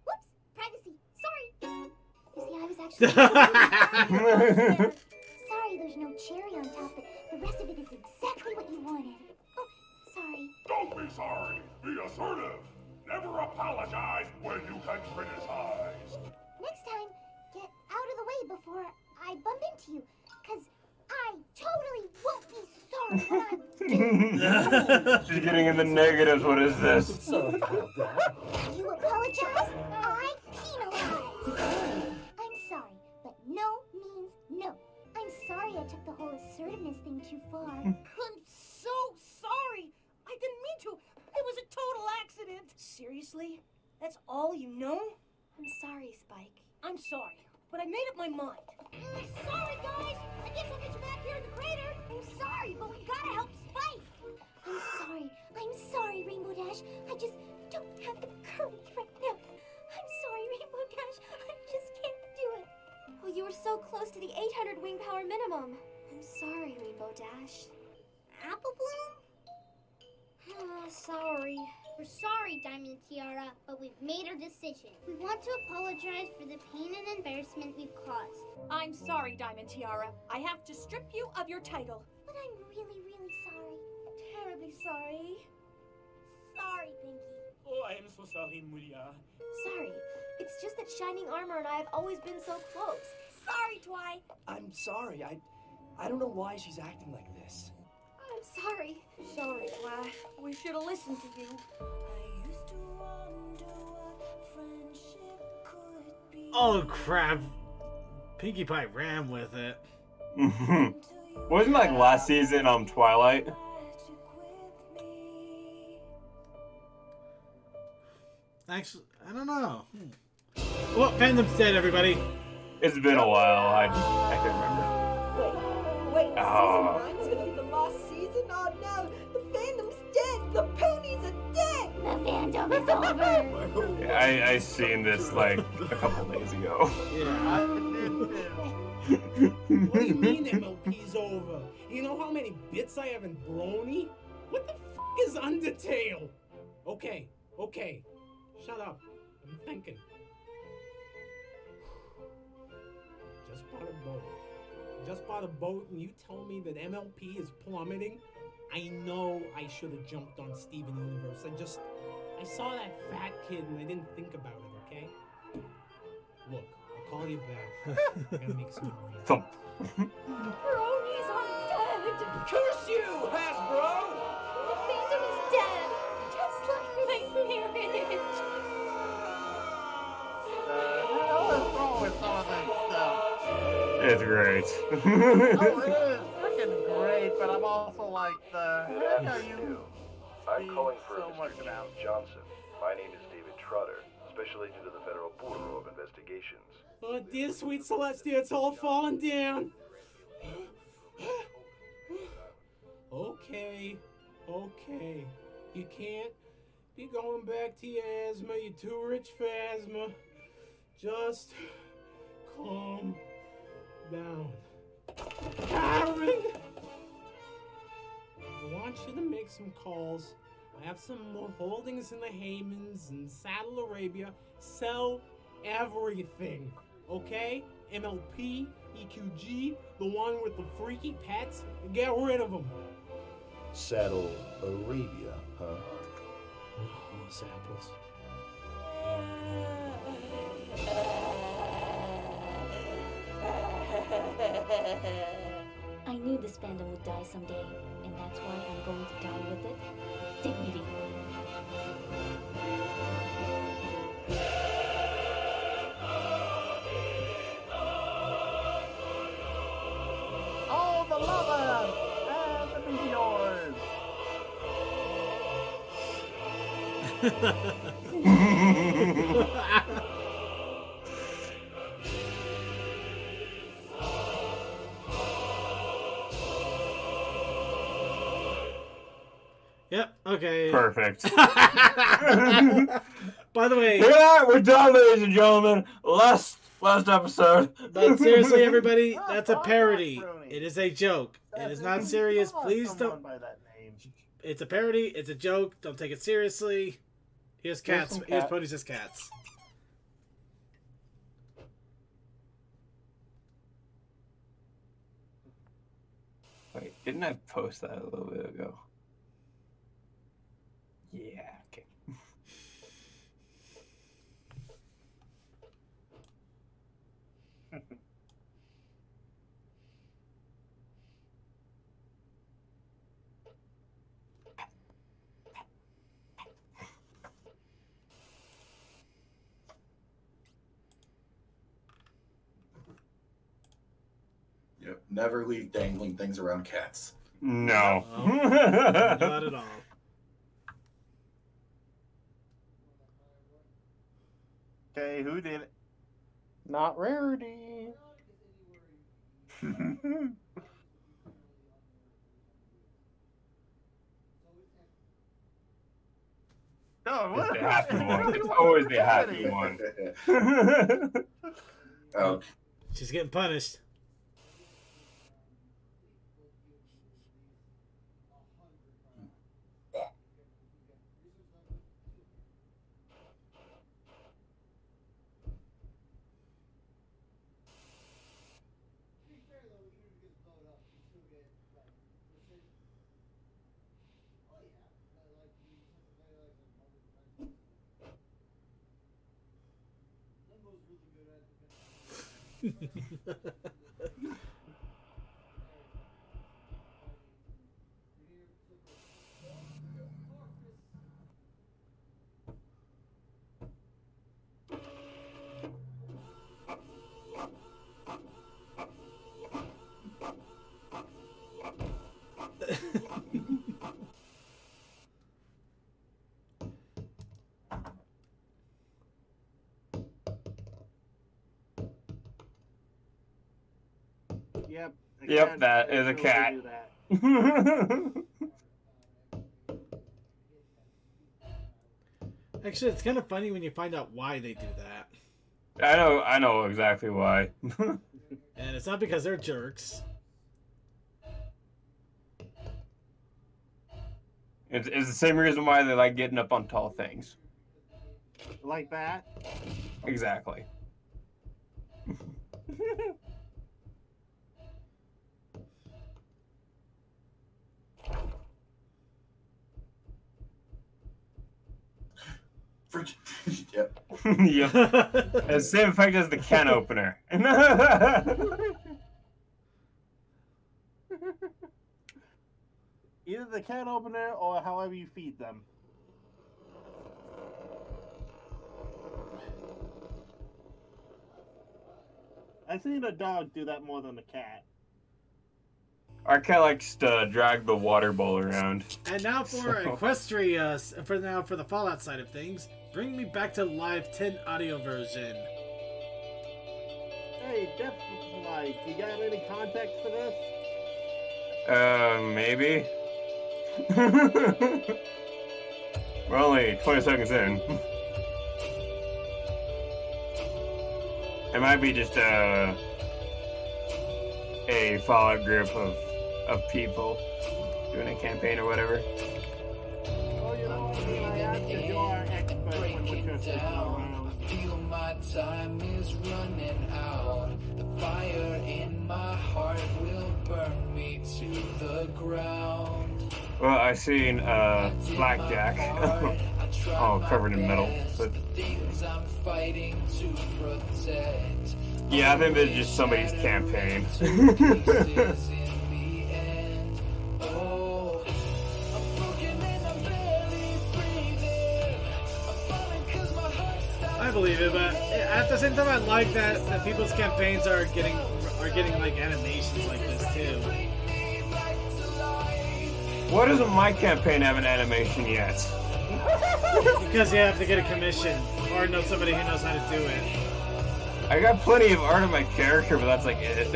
Whoops! Privacy. Sorry. You see, I was actually... Sorry there's no cherry on top, but the rest of it is exactly what you wanted. Oh, sorry. Don't be sorry. Be assertive. Never apologize when you can criticize. Next time, get out of the way before I bump into you, because I totally won't be sorry when I'm... She's getting in the negatives. What is this? You apologize, I penalize. I'm sorry, but no means no. I'm sorry I took the whole assertiveness thing too far. I'm so sorry. I didn't mean to. It was a total accident. Seriously? That's all you know? I'm sorry, Spike. I'm sorry, but I made up my mind. Sorry, guys. I guess I'll get you back here in the crater. I'm sorry, but we gotta help Spike. I'm sorry, Rainbow Dash. I just don't have the courage right now. I'm sorry, Rainbow Dash. I just can't do it. Well, you were so close to the 800 wing power minimum. I'm sorry, Rainbow Dash. Apple Bloom? Sorry. We're sorry, Diamond Tiara, but we've made our decision. We want to apologize for the pain and embarrassment we've caused. I'm sorry, Diamond Tiara. I have to strip you of your title. But I'm really, really sorry. Terribly sorry. Sorry, Pinky. Oh, I am so sorry, Mulia. Sorry. It's just that Shining Armor and I have always been so close. Sorry, Twi. I'm sorry. I don't know why she's acting like this. I'm sorry. Sorry, Twi. We should have listened to you. Oh crap! Pinkie Pie ran with it. Wasn't like last season Twilight? Actually, I don't know. Well, fandom's dead, everybody. It's been a while. I can't remember. Wait, Oh. season 9 is gonna be the last season? Oh no, the fandom's dead! The ponies are dead! The fandom is over! Yeah, I seen this like a couple days ago. What do you mean MLP's over? You know how many bits I have in Brony? What the f is Undertale? Okay. Shut up. I'm thinking. Just bought a boat and you tell me that MLP is plummeting? I know I should have jumped on Steven Universe. I saw that fat kid and I didn't think about it, okay? Look, I'll call you back. I gotta make some money. Thump. Bronies are dead! Curse you, Hasbro! The fandom is dead! Just like my marriage! What's wrong with some of this stuff? It's great. Oh, it is freaking great, but I'm also like, the heck are you I'm calling for so Mr. much James about? Johnson. My name is David Trotter, Special Agent of the Federal Bureau of Investigations. Oh, dear sweet Celestia, it's all falling down. Okay. You can't be going back to your asthma. You're too rich for asthma. Just calm down. Karen! I want you to make some calls. I have some more holdings in the Haymans and Saddle Arabia. Sell everything, okay? MLP, EQG, the one with the freaky pets, get rid of them. Saddle Arabia, huh? Oh, apples. I knew this fandom would die someday, and that's why I'm going to die with it. Dignity. Oh, the lava! And the meteors! Yep. Okay. Perfect. By the way, yeah, we're done, ladies and gentlemen. Last episode. But seriously, everybody, that's a parody. It is a joke. It is not serious. Please don't. By that name. It's a parody. It's a joke. Don't take it seriously. Here's cats. Here's ponies as cats. Wait, didn't I post that a little bit ago? Yeah. Okay. Yep. Never leave dangling things around cats. No. Not at all. Okay, who did it? Not Rarity. Oh, It's the happy one. It's always the happy one. Oh. She's getting punished. Yep. Yep, that is a cat. Actually, it's kind of funny when you find out why they do that. I know exactly why. And it's not because they're jerks. It's the same reason why they like getting up on tall things. Like that? Exactly. Yep. Yep. It's the same effect as the can opener. Either the can opener or however you feed them. I've seen a dog do that more than a cat. Our cat likes to drag the water bowl around. And now for Equestria, for the Fallout side of things, bring me back to live 10 audio version. Hey, Def, like, you got any context for this? Maybe. We're only 20 seconds in. It might be just a Fallout group of people doing a campaign or whatever. Oh, you know what? I asked if you are an expert when we're just around. Feel my time is running out. The fire in my heart will burn me to the ground. Well, I seen Blackjack, all covered in metal. But Things I'm fighting to protect. yeah, I think this is just somebody's campaign. I believe it, but at the same time, I like that people's campaigns are getting like animations like this too. Why doesn't my campaign have an animation yet? Because you have to get a commission or know somebody who knows how to do it. I got plenty of art of my character, but that's like it.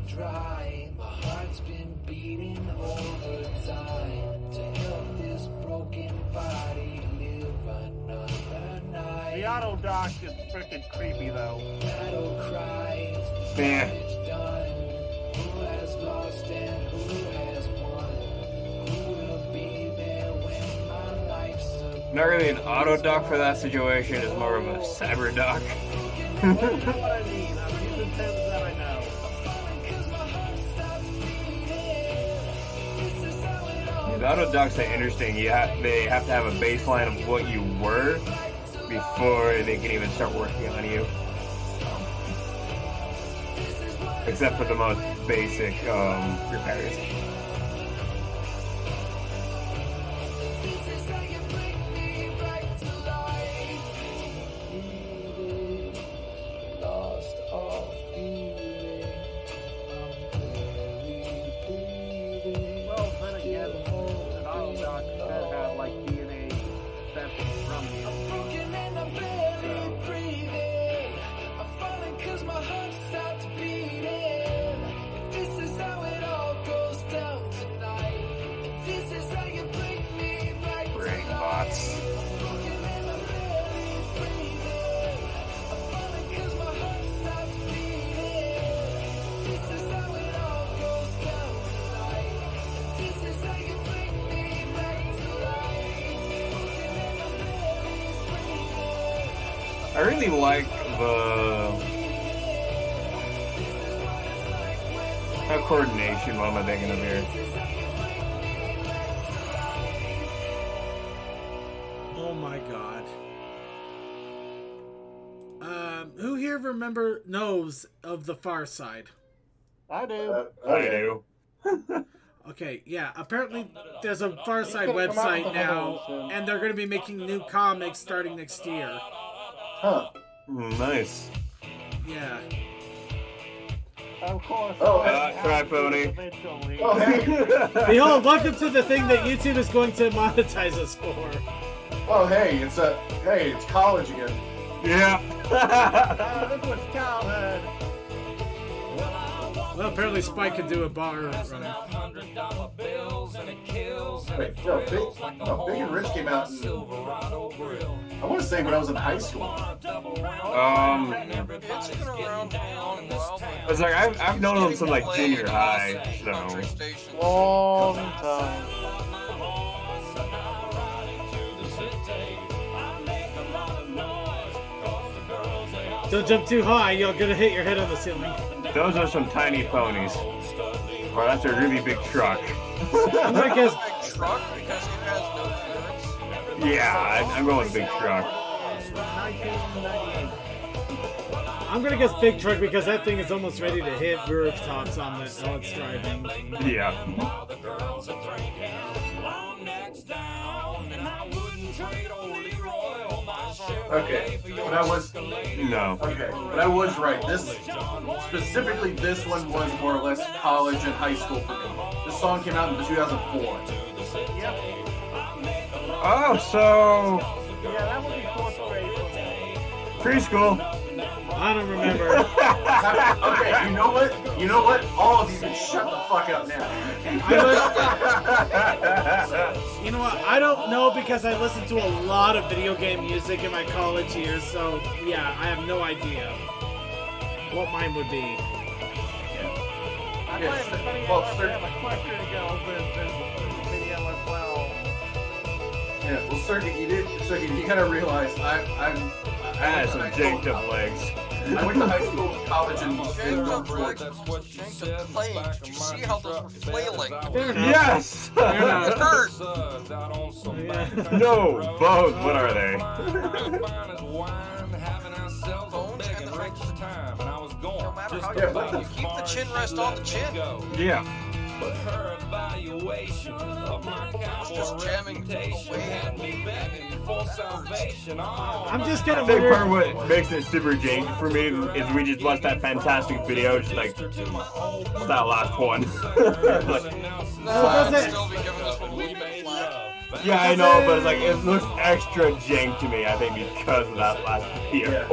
Dry. My heart's been beating overtime to help this broken body live another night. The auto dock is freaking creepy though. Battle cries, Yeah. damage done. Who has lost and who has won? Who will be there when my life's up? Not really an auto dock for that situation. It's more of a cyber dock. What I mean, I'm using terms that I know. The auto docks are interesting. They have to have a baseline of what you were before they can even start working on you. Except for the most basic repairs. Lost all feeling. Well, then again, an auto dock should have like DNA sent from you. Broken and I'm barely breathing. I'm falling 'cause my heart stopped beating. This is how it all goes down tonight. This is how you bring me back to Brain life. bots. Broken and I'm barely breathing. I'm falling 'cause my heart stopped beating. This is how it all goes down tonight. This is how you bring me back to life. Broken and I'm barely breathing. I really like the coordination. What am I thinking of here? Oh my god. Who here knows of the Far Side? I do. I do. Okay, yeah. Apparently, there's a Far Side website now, and they're going to be making new comics starting next year. Huh. Nice. Yeah. Of course. Try pony. Eventually. Oh, hey. Behold, welcome to the thing that YouTube is going to monetize us for. Oh, hey, it's college again. Yeah. This was childhood. Well, apparently Spike can do a bar run. Wait, no, Big and Rich came out in, I want to say when I was in high school. It's been around long and well. It's like I've known them since like junior high, so. Long time. Don't jump too high, you're gonna hit your head on the ceiling. Those are some tiny ponies. Or that's a really big truck. I'm gonna guess. Big truck because it has no clearance. Yeah, I'm going with big truck. I'm gonna guess big truck because that thing is almost ready to hit rooftops on the while it's driving. Yeah. Okay, but I was No. okay, but I was right. This specifically, this one was more or less college and high school for me. This song came out in 2004. Yep. Oh, so Yeah, that would be fourth grade for me. preschool. I don't remember. Okay, you know what? You know what? All of you can shut the fuck up now. You know what? I don't know because I listened to a lot of video game music in my college years, so yeah, I have no idea what mine would be. I Yes, find it funny well, how I sir- have a question to go with this video as well. Yeah, well, Circuit, you kind of realize I had some janked up legs. I went to high school, college, and Janked up legs, janked up planes. Did you see how those were flailing? Yes! It hurt. No, both. What are they? Bones and the fingers. No matter how Yeah, you play, you keep the chin rest on the chin. Yeah. It's just jamming away. for salvation. Oh, I'm just I gonna think wonder. part of what makes it super janky for me is we just watched that fantastic video, just like that last one. Like, Still be giving this one way big flag. yeah, I know, but it's like it looks extra jank to me. I think because of that last video.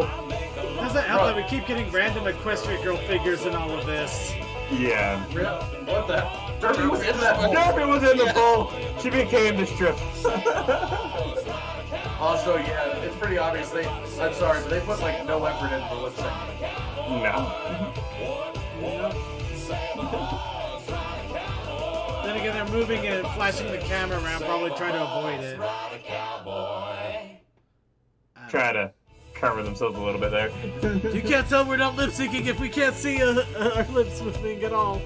Doesn't help that we keep getting random Equestria Girl figures in all of this. Yeah. What the? Derby was in that hole. Derby was in the bowl. She became the strip. Also, yeah, it's pretty obvious. I'm sorry, but they put like no effort into the lip sync. No. Then again, they're moving and flashing the camera around, probably trying to avoid it. Try to cover themselves a little bit there. You can't tell we're not lip syncing if we can't see our lips moving at all.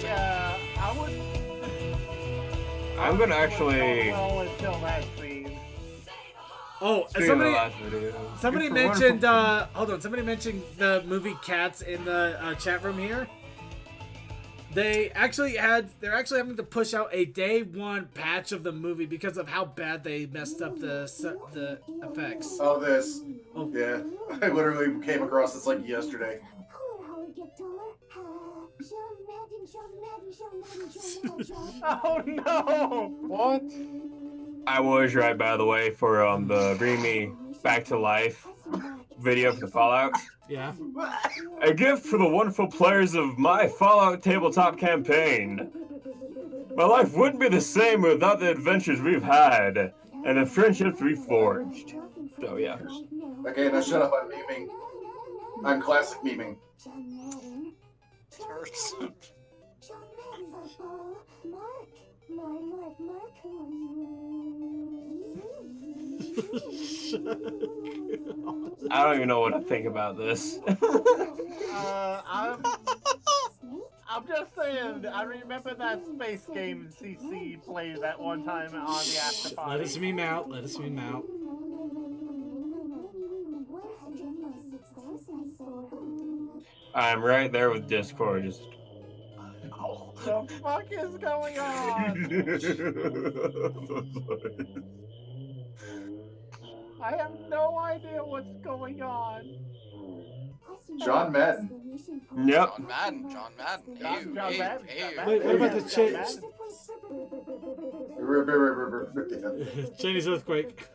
Yeah, I would. I'm gonna actually. Well, until that scene. Oh, Speaking of the last video. somebody It's a mentioned. wonderful- Hold on. Somebody mentioned the movie Cats in the chat room here. They're actually having to push out a day one patch of the movie because of how bad they messed up the effects. Oh, this. Oh, yeah. I literally came across this like yesterday. Oh no! What? I was right, by the way, for the Bring Me Back to Life video for the Fallout. Yeah. A gift for the wonderful players of my Fallout tabletop campaign. My life wouldn't be the same without the adventures we've had and the friendships we've forged. So yeah. Okay, now shut up. I'm memeing. I'm classic memeing. I don't even know what to think about this. I'm just saying, I remember that space game CC played that one time on the after party. Let us meme out. Let us meme out. I'm right there with Discord. Just. The fuck is going on? I have no idea what's going on. John Madden. Yep. John Madden. John Madden. Wait, what about the Chinese earthquake?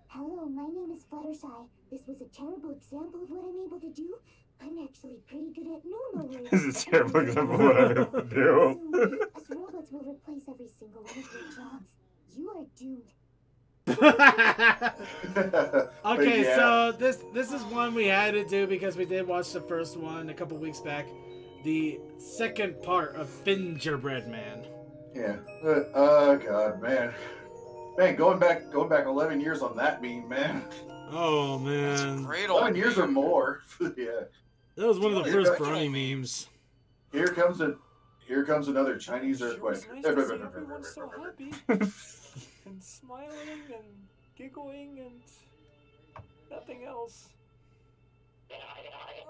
Hello, my name is Fluttershy. This was a terrible example of what I'm able to do. I'm actually pretty good at normal ways. This is a terrible example of what I'm able to do. As robots will replace every single one of your jobs, you are doomed. Okay, Yeah. so this is one we had to do because we did watch the first one a couple weeks back. The second part of Fingerbread Man. Yeah. Oh god, man. Man, going back 11 years on that meme, man. Oh man. Great 11 years or more. Yeah. That was one of the first Brony memes. Here comes another Chinese earthquake. Everyone's so happy and smiling and giggling and nothing else.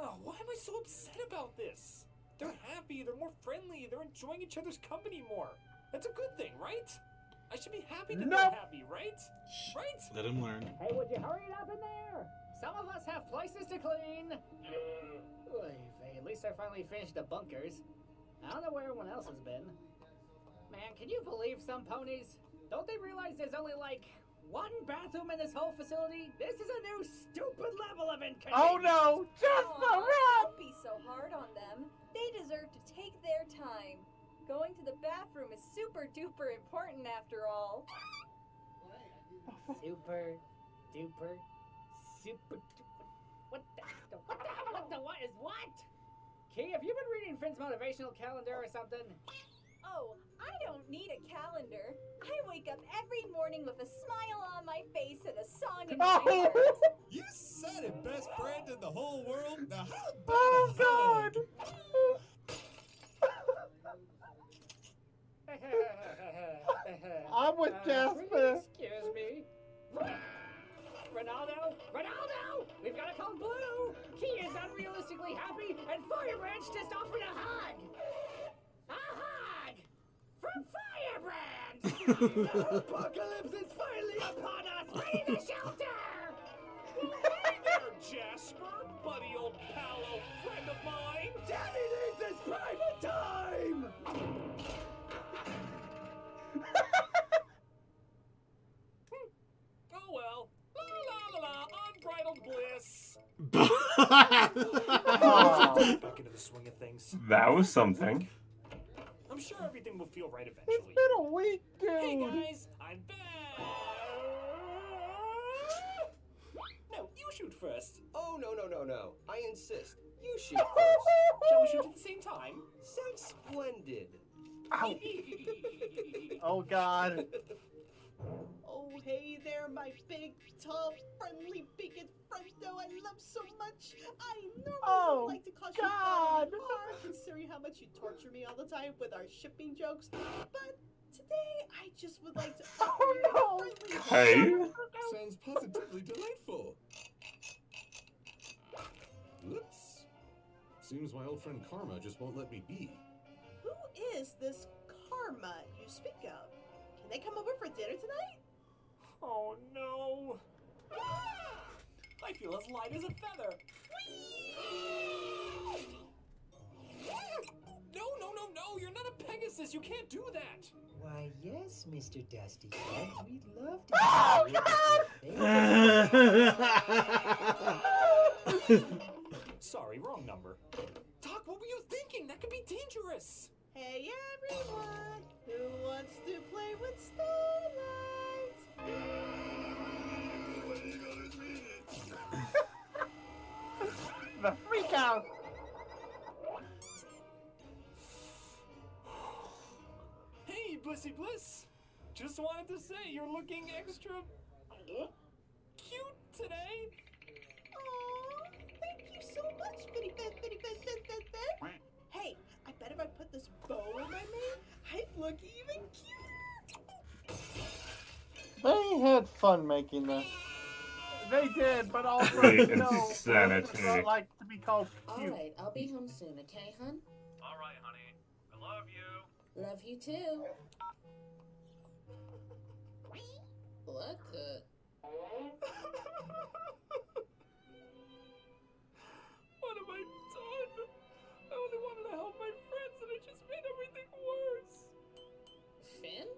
Oh, why am I so upset about this? They're happy, they're more friendly, they're enjoying each other's company more. That's a good thing, right? I should be happy that they're happy, right? Right? Let him learn. Hey, would you hurry it up in there? Some of us have places to clean. Oy vey, at least I finally finished the bunkers. I don't know where everyone else has been. Man, can you believe some ponies? Don't they realize there's only like one bathroom in this whole facility? This is a new stupid level of inconvenience. Oh no! Just the rat! Don't be so hard on them. They deserve to take their time. Going to the bathroom is super duper important after all. Super duper super. What is what? Key, have you been reading Finn's motivational calendar or something? Oh, I don't need a calendar. I wake up every morning with a smile on my face and a song in my heart. You said it, best friend in the whole world. Now how about Oh god! I'm with Jasper. Excuse me. Ronaldo? We've got to call Blue! Key is unrealistically happy, and Firebrand's just offered a hug! A hug! From Firebrand! The apocalypse is finally upon us! We need a shelter! Hey there, Jasper, buddy old pal, old friend of mine. Daddy needs his private time! Oh well. La la la la, unbridled bliss. Back into the swing of things. That was something. I'm sure everything will feel right eventually. It's been a week, dude. Hey guys, I'm back. No, you shoot first. Oh, no. I insist. You shoot first. Shall we shoot at the same time? Sounds splendid. Ow. Oh, God. Oh, hey there, my big, tall, friendly, bigot friendo I love so much. I normally would like to cause you bother my heart, considering how much you torture me all the time with our shipping jokes. But today, I just would like to offer you a friendly Hey. Sounds positively delightful. Oops. Seems my old friend Karma just won't let me be. Who is this Karma you speak of? Can they come over for dinner tonight? Oh no. I feel as light as a feather. No, you're not a Pegasus. You can't do that. Why, yes, Mr. Dusty Cat. We'd love to. Sorry, wrong number. Doc, what were you thinking? That could be dangerous. Hey everyone, who wants to play with Starlight? The freak out. Hey, Blissy Bliss. Just wanted to say you're looking extra cute today. Aw, thank you so much, Bitty Bet. Hey, I bet if I put this bow in my mane, I'd look even cuter. They had fun making this. They did, but also Complete no. insanity. It's not like to be called cute. Alright, I'll be home soon, okay, hun? Alright, honey. I love you. Love you too. What the? What have I done? I only wanted to help my friends and I just made everything worse. Finn?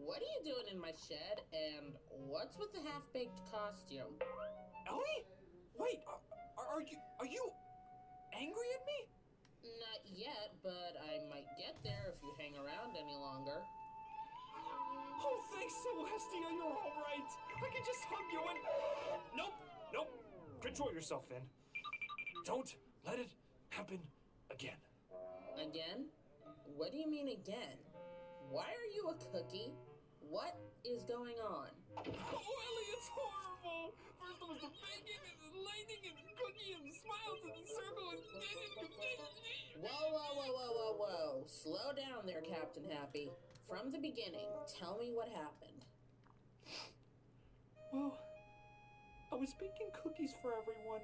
What are you doing in my shed, and what's with the half-baked costume? Ellie? Wait, are you angry at me? Not yet, but I might get there if you hang around any longer. Oh, thanks, Celestia, you're all right. I can just hug you and... Nope. Control yourself, Finn. Don't let it happen again. Again? What do you mean again? Why are you a cookie? What is going on? Oh, Ellie, it's horrible. First it was the bacon, and the lightning, and the cookie, and the smiles, and the circle, and... Whoa. Slow down there, Captain Happy. From the beginning, tell me what happened. Well, I was baking cookies for everyone,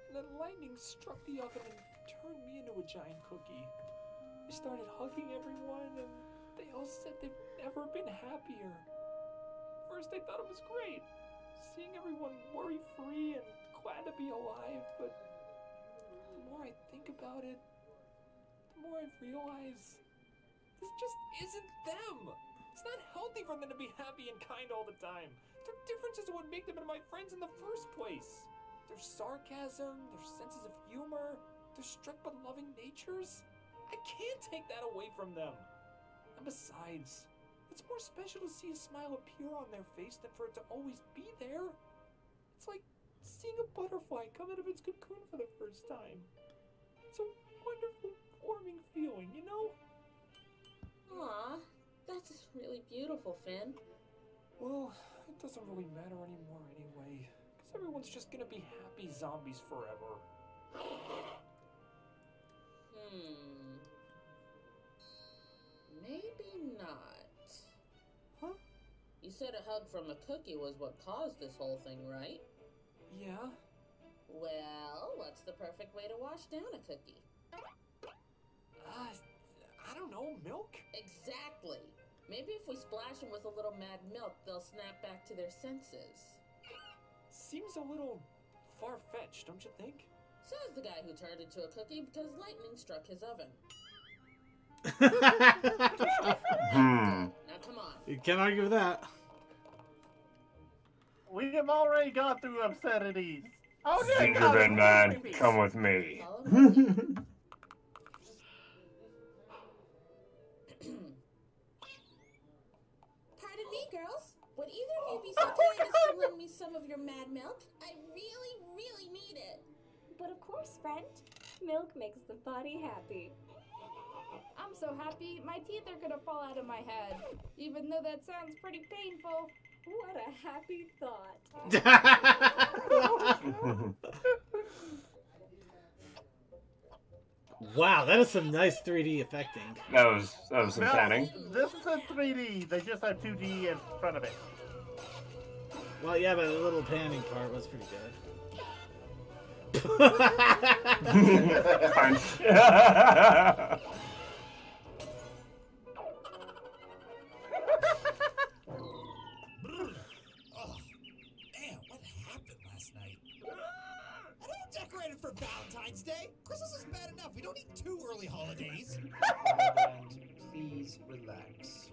and then lightning struck the oven and turned me into a giant cookie. I started hugging everyone, and they all said they've never been happier. First, I thought it was great, seeing everyone worry-free and glad to be alive, but the more I think about it, the more I realize this just isn't them. It's not healthy for them to be happy and kind all the time. Their differences are what make them into my friends in the first place. Their sarcasm, their senses of humor, their strict but loving natures. I can't take that away from them. And besides, it's more special to see a smile appear on their face than for it to always be there. It's like seeing a butterfly come out of its cocoon for the first time. It's a wonderful, warming feeling, you know? Aw, that's really beautiful, Finn. Well, it doesn't really matter anymore anyway, because everyone's just gonna be happy zombies forever. Maybe not. Huh? You said a hug from a cookie was what caused this whole thing, right? Yeah? Well, what's the perfect way to wash down a cookie? I don't know, milk? Exactly. Maybe if we splash them with a little mad milk, they'll snap back to their senses. Seems a little far-fetched, don't you think? Says the guy who turned into a cookie because lightning struck his oven. Now come on. You can't argue with that. We have already gone through obscenities. Oh, Gingerbread man, come with me. Pardon me, girls. Would either of you be so kind as to lend me some of your mad milk? I really, really need it. But of course, friend. Milk makes the body happy. I'm so happy, my teeth are gonna fall out of my head. Even though that sounds pretty painful. What a happy thought. Wow, that is some nice 3D effecting. That was some No, panning. this is a 3D. They just have 2D in front of it. Well, yeah, but the little panning part was pretty good. Punch. Damn, what happened last night? I don't decorate it for Valentine's Day. Christmas is bad enough. We don't need 2 early holidays. Please relax.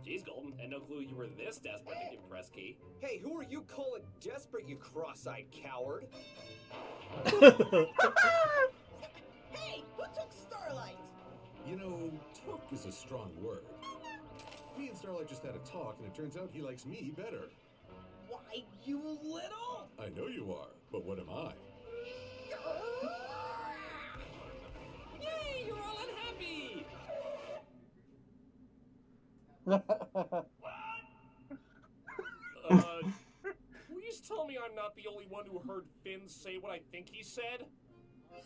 Jeez, Golden, I had no clue you were this desperate to give press key. Hey, who are you calling desperate, you cross-eyed coward? Hey, who took Starlight? You know, took is a strong word. Me and Starlight just had a talk, and it turns out he likes me better. Why, you little... I know you are, but what am I? Yay, you're all unhappy! Please tell me I'm not the only one who heard Finn say what I think he said?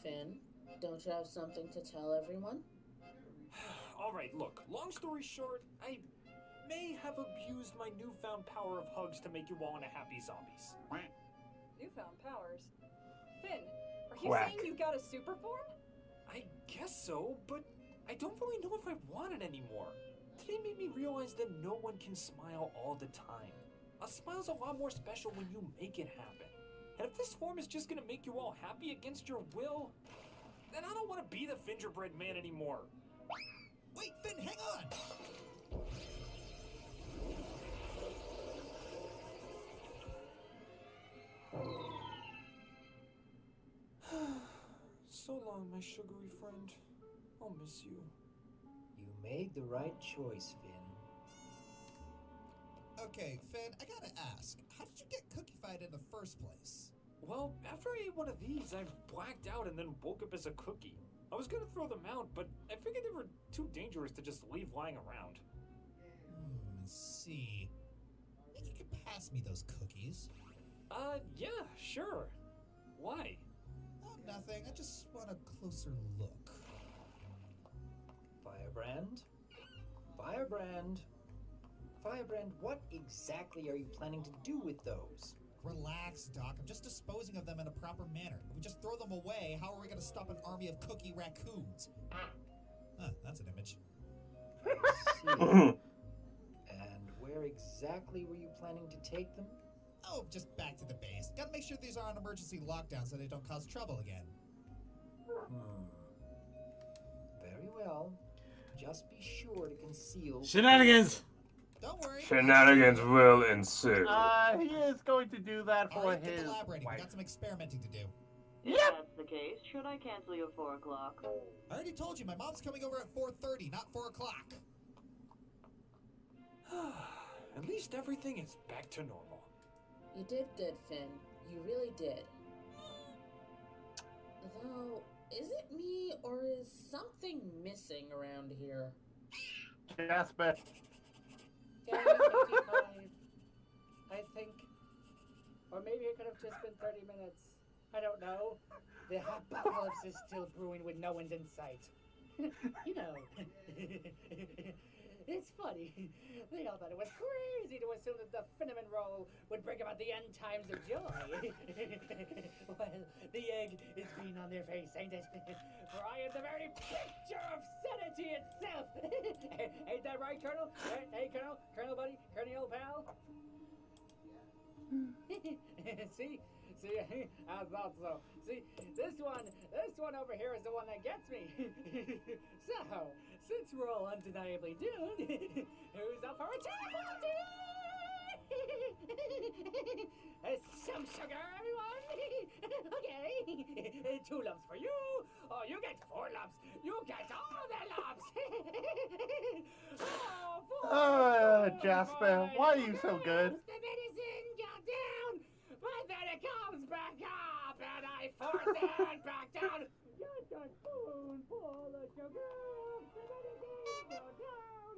Finn, don't you have something to tell everyone? Alright, look, long story short, I may have abused my newfound power of hugs to make you all into happy zombies. Newfound powers. Finn, are you Quack. saying you got a super form? I guess so, but I don't really know if I want it anymore. Today made me realize that no one can smile all the time. A smile's a lot more special when you make it happen. And if this form is just gonna make you all happy against your will, then I don't want to be the gingerbread man anymore. Wait, Finn, hang on! So long, my sugary friend. I'll miss you. You made the right choice, Finn. Okay, Finn, I gotta ask, how did you get cookie-fied in the first place? Well, after I ate one of these, I blacked out and then woke up as a cookie. I was gonna throw them out, but I figured they were too dangerous to just leave lying around. I see. Think you could pass me those cookies? Yeah, sure. Why? Oh, nothing. I just want a closer look. Firebrand? Firebrand? Firebrand, what exactly are you planning to do with those? Relax, Doc. I'm just disposing of them in a proper manner. If we just throw them away, how are we going to stop an army of cookie raccoons? Huh, that's an image. And where exactly were you planning to take them? Oh, just back to the base. Gotta make sure these are on emergency lockdown so they don't cause trouble again. Very well. Just be sure to conceal... Shenanigans! Don't worry. Shenanigans will ensue. He is going to do that for Alright, get his elaborating. We wife. got some experimenting to do. If that's the case, should I cancel your 4 o'clock? I already told you, my mom's coming over at 4:30, not 4 o'clock. At least everything is back to normal. You did good, Finn. You really did. Though, is it me or is something missing around here? Jasper. I think. Or maybe it could have just been 30 minutes. I don't know. The apocalypse is still brewing with no one's in sight. You know. It's funny. They all thought it was crazy to assume that the cinnamon roll would bring about the end times of joy. Well, the egg is green on their face, ain't it? For I am the very picture of sanity itself. Ain't that right, Colonel? Hey, Colonel? Colonel, buddy? Colonel, old pal? See, I thought so. See, this one over here is the one that gets me. So, since we're all undeniably doomed, who's up for a tea party? Some sugar, everyone. Okay, 2 lumps for you. Oh, you get 4 lumps. You get all the lumps. Jasper, why are you so good? The medicine got down, but then it comes back up, and I force it back down. Just a spoonful of sugar, the medicine goes down,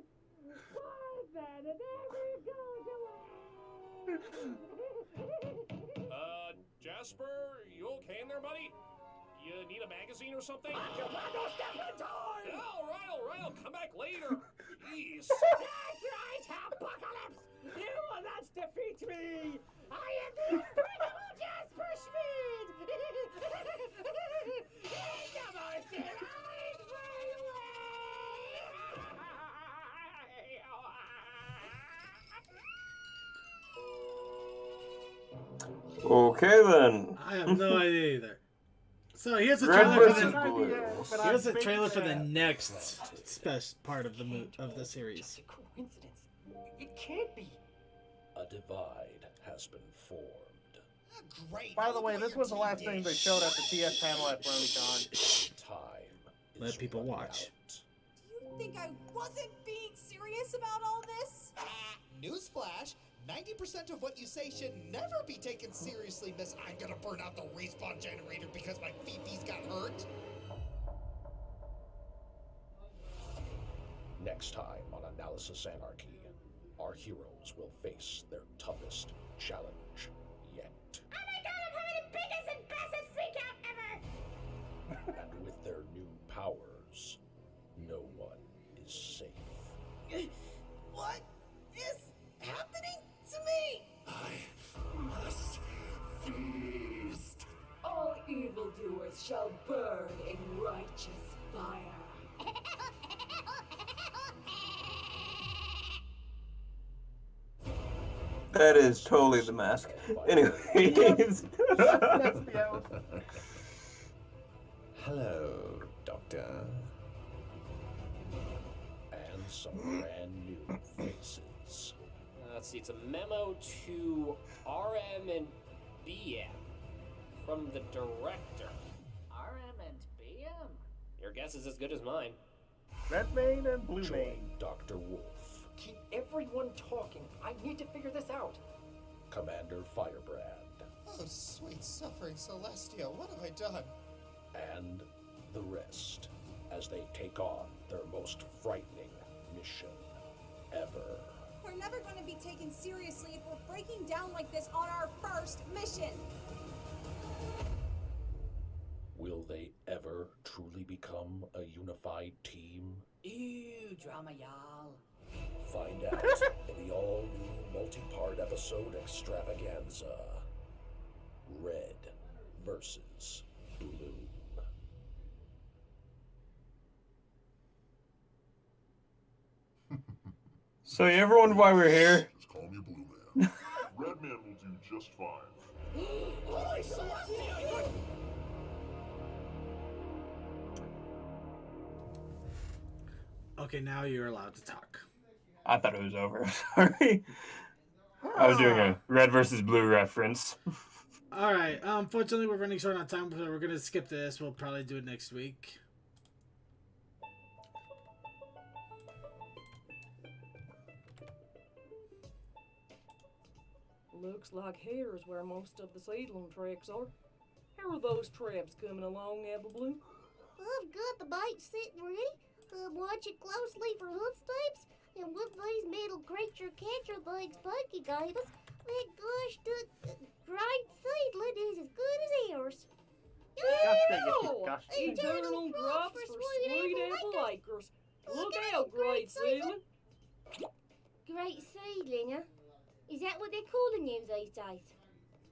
but then it never goes away. Jasper, you okay in there, buddy? You need a magazine or something? Step in time! All right, I'll come back later. Jeez. That's right, Apocalypse! You will not defeat me! I am the incredible Jasper Schmid! In the most delightful Okay then. I have no idea either. So here's a Red trailer versus for blue. the here's a trailer for the next special part of the series. coincidence. It can't be. A divide has been formed. Great. By the way, this was the last thing they showed at the TS panel at BronyCon. Time. Let people watch. Do you think I wasn't being serious about all this? Newsflash. 90% of what you say should never be taken seriously, Miss I'm gonna burn out the respawn generator because my Fifi's got hurt. Next time on Analysis Anarchy, our heroes will face their toughest challenge yet. Oh my god, I'm having the biggest and bestest freak out ever! And with their new powers, no one is safe. What is happening to me? I must feast. All evildoers shall burn in righteous fire. That is totally the mask. Anyways. Hello, Doctor. And some brand new faces. Let's see, it's a memo to RM and BM from the director. RM and BM? Your guess is as good as mine. Red Mane and Blue Mane. Dr. Wolf, Keep everyone talking. I need to figure this out. Commander Firebrand, Oh, sweet suffering Celestia, what have I done? and the rest as they take on their most frightening mission ever. We're never going to be taken seriously if we're breaking down like this on our first mission. Will they ever truly become a unified team? Ew, drama, y'all. Find out in the all-new multi-part episode extravaganza. Red versus Blue. So you ever wonder why we're here? Just call me Blue Man. Red Man will do just fine. Holy Celestia! Okay, now you're allowed to talk. I thought it was over. Sorry. I was doing a red versus blue reference. All right. Unfortunately, we're running short on time, so we're gonna skip this. We'll probably do it next week. Looks like here's where most of the seedling tracks are. How are those traps coming along, Apple Blue? I've got the bait sitting ready. Watch it closely for hook steps. And with these metal creature catcher things Punky gave us, that gosh, great seedling is as good as ours. Eternal drops for sweet apple acres. Look out, great seedling. great seedling, huh? Is that what they're calling you these days?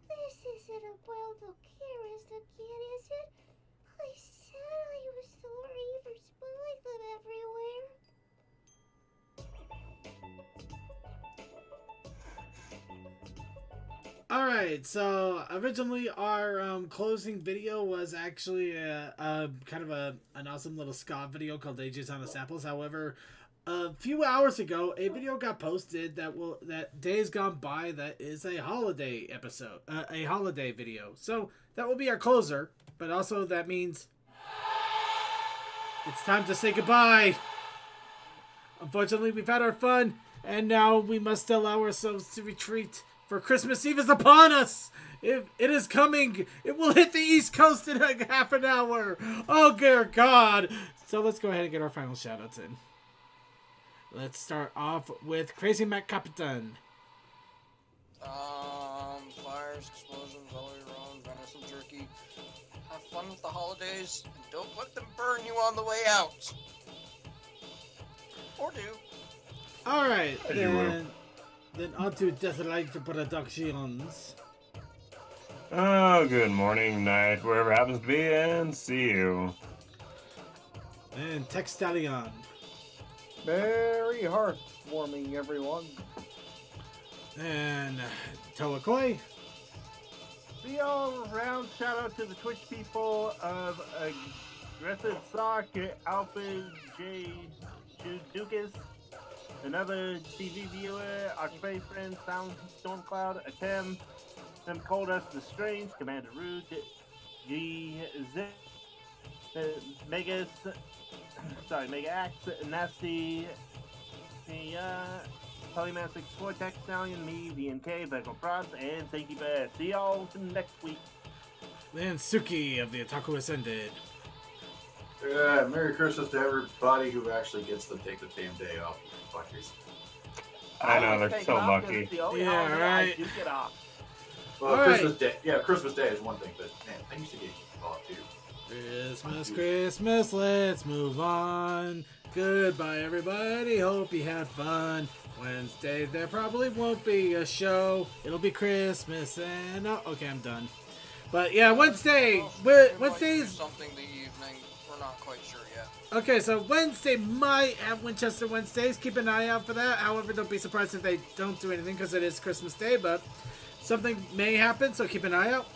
This isn't a wild Akira's again, is it? I said I was sorry for spilling them everywhere. Alright, so originally our closing video was actually a kind of an awesome little ska video called Ages on the Samples. However, a few hours ago, a video got posted that Days Gone By that is a holiday episode, a holiday video. So that will be our closer, but also that means it's time to say goodbye. Unfortunately, we've had our fun, and now we must allow ourselves to retreat. For Christmas Eve is upon us! It is coming! It will hit the East Coast in like half an hour! Oh, dear God! So let's go ahead and get our final shoutouts in. Let's start off with Crazy Mac Capitan. Fires, explosions, all the way around, venison jerky. Have fun with the holidays, and don't let them burn you on the way out! Or do. Alright, then on to Deathlight Productions. Oh, good morning, night, wherever happens to be, and see you. And Textalion. Very heartwarming, everyone. And Toakoi. The all-round shout-out to the Twitch people of Aggressive Sock, Alpha J. Dukas, another TV viewer, our space friend, Stormcloud, Atem, them Coldust the Strange, Commander Root, G. Z, Mega Axe, Nasty, Polymassic Vortex Stallion, me, VNK, Vegel Props, and Safety Bear. See y'all next week. And Suki of the Otaku Ascended. Yeah, Merry Christmas to everybody who actually gets to take the damn day off. Fuckers. I know, they're so lucky. Yeah, right. Well, All Christmas right. Day. Yeah, Christmas Day is one thing, but man, I used to get off too. Christmas, let's move on. Goodbye, everybody. Hope you had fun. Wednesday, there probably won't be a show. It'll be Christmas, and okay, I'm done. But yeah, Wednesday. Wednesday's something the evening. We're not quite sure yet. okay. So Wednesday might have Winchester Wednesdays. Keep an eye out for that. However, don't be surprised if they don't do anything because it is Christmas Day. But something may happen, so keep an eye out.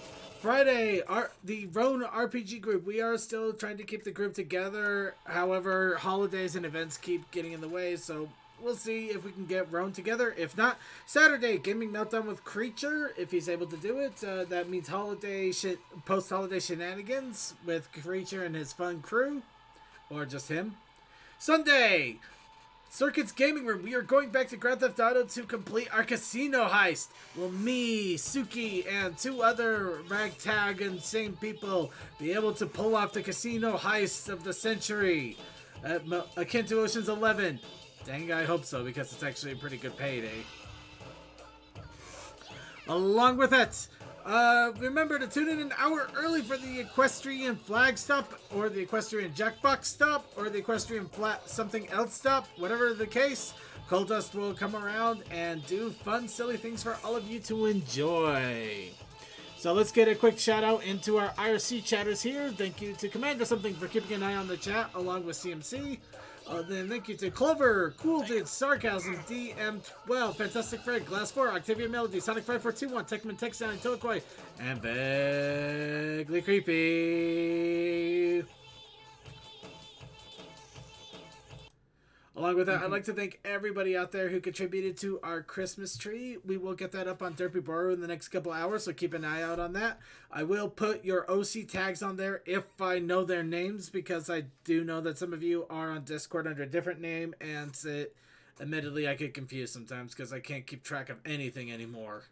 Friday, the Roan RPG group. We are still trying to keep the group together. However, holidays and events keep getting in the way, so we'll see if we can get Roan together. If not, Saturday, Gaming Meltdown with Creature, if he's able to do it. That means post-holiday shenanigans with Creature and his fun crew, or just him. Sunday, Circuits Gaming Room. We are going back to Grand Theft Auto to complete our casino heist. Will me, Suki, and two other ragtag and same people be able to pull off the casino heist of the century, akin to Ocean's 11? Dang, I hope so, because it's actually a pretty good payday. Along with that, remember to tune in an hour early for the Equestrian Flag Stop, or the Equestrian Jackbox Stop, or the Equestrian something else stop. Whatever the case, Coldust will come around and do fun, silly things for all of you to enjoy. So let's get a quick shout out into our IRC chatters here. Thank you to Commander Something for keeping an eye on the chat, along with CMC. Then thank you to Clover, Cool Did, Sarcasm, DM12, Fantastic Fred, Glass 4, Octavia Melody, Sonic 5421, Techman Texan, Tilakoi, and Vaguely Creepy. Along with that, I'd like to thank everybody out there who contributed to our Christmas tree. We will get that up on Derpy Boro in the next couple hours, so keep an eye out on that. I will put your OC tags on there if I know their names, because I do know that some of you are on Discord under a different name, and admittedly I get confused sometimes because I can't keep track of anything anymore.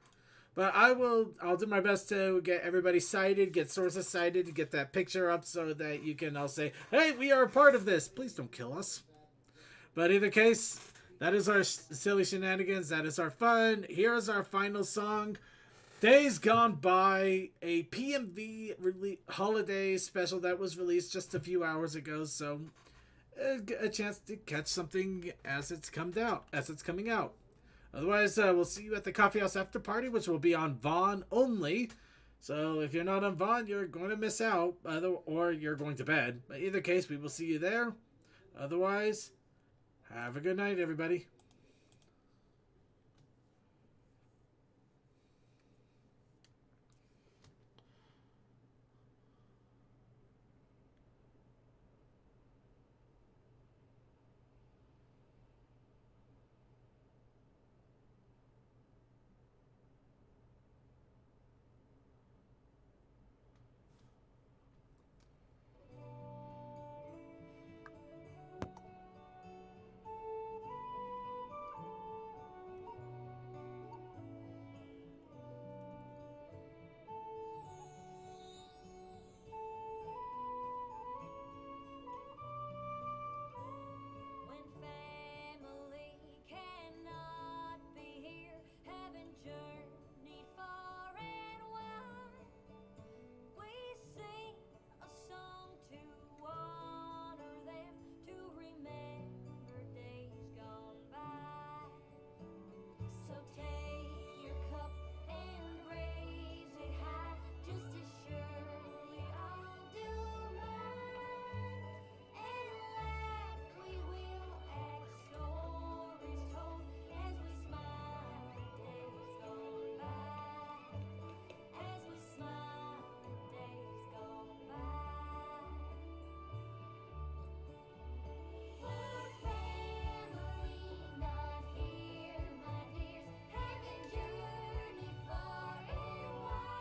But I'll do my best to get everybody cited, get sources cited, get that picture up so that you can all say, hey, we are a part of this. Please don't kill us. But either case, that is our silly shenanigans. That is our fun. Here's our final song. Days Gone By, a PMV holiday special that was released just a few hours ago. So a chance to catch something as it's coming out. Otherwise, we'll see you at the Coffee House after party, which will be on Vaughn only. So if you're not on Vaughn, you're going to miss out, or you're going to bed. But either case, we will see you there. Otherwise, have a good night, everybody. When family cannot be here, having journeyed far and wide, we sing a song to honor them, to remember days gone by. So take your cup and raise it high, just as surely I'll do mine. And laugh we will at stories told as we smile at days gone by. As we smile at days gone by. For family not here, my dears, having journeyed far and wide.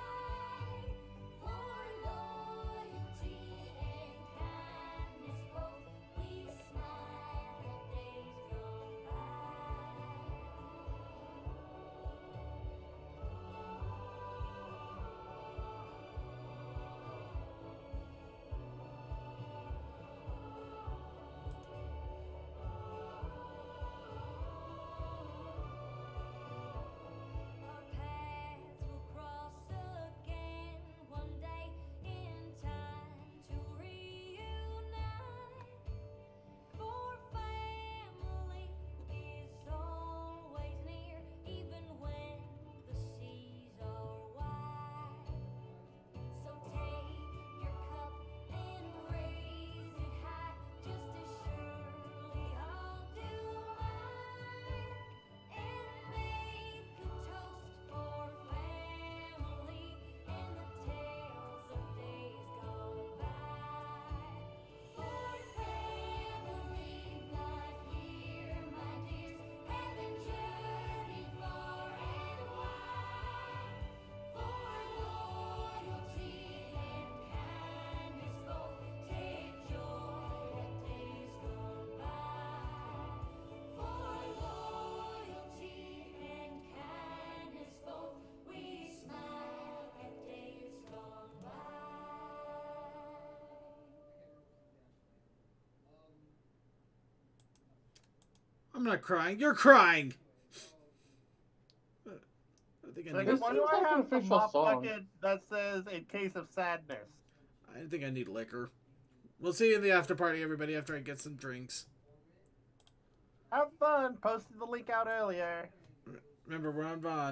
For loyalty and kindness both, we smile at days gone Our paths will cross again one day in time to reunite. For family is always near, even when the seas are wide. So take your cup and raise it high, just as surely I'll do mine. And make a toast for family and the tales of days gone by. For family not here, my dears, having journeyed far and wide. For loyalty and kindness both, take joy at days gone by. For loyalty and kindness both, we smile at days gone by. I'm not crying. You're crying. I think I So need. why do I have a mop bucket that says "in case of sadness"? I think I need liquor. We'll see you in the after party, everybody. After I get some drinks. Have fun. Posted the link out earlier. Remember, we're on Vaughn.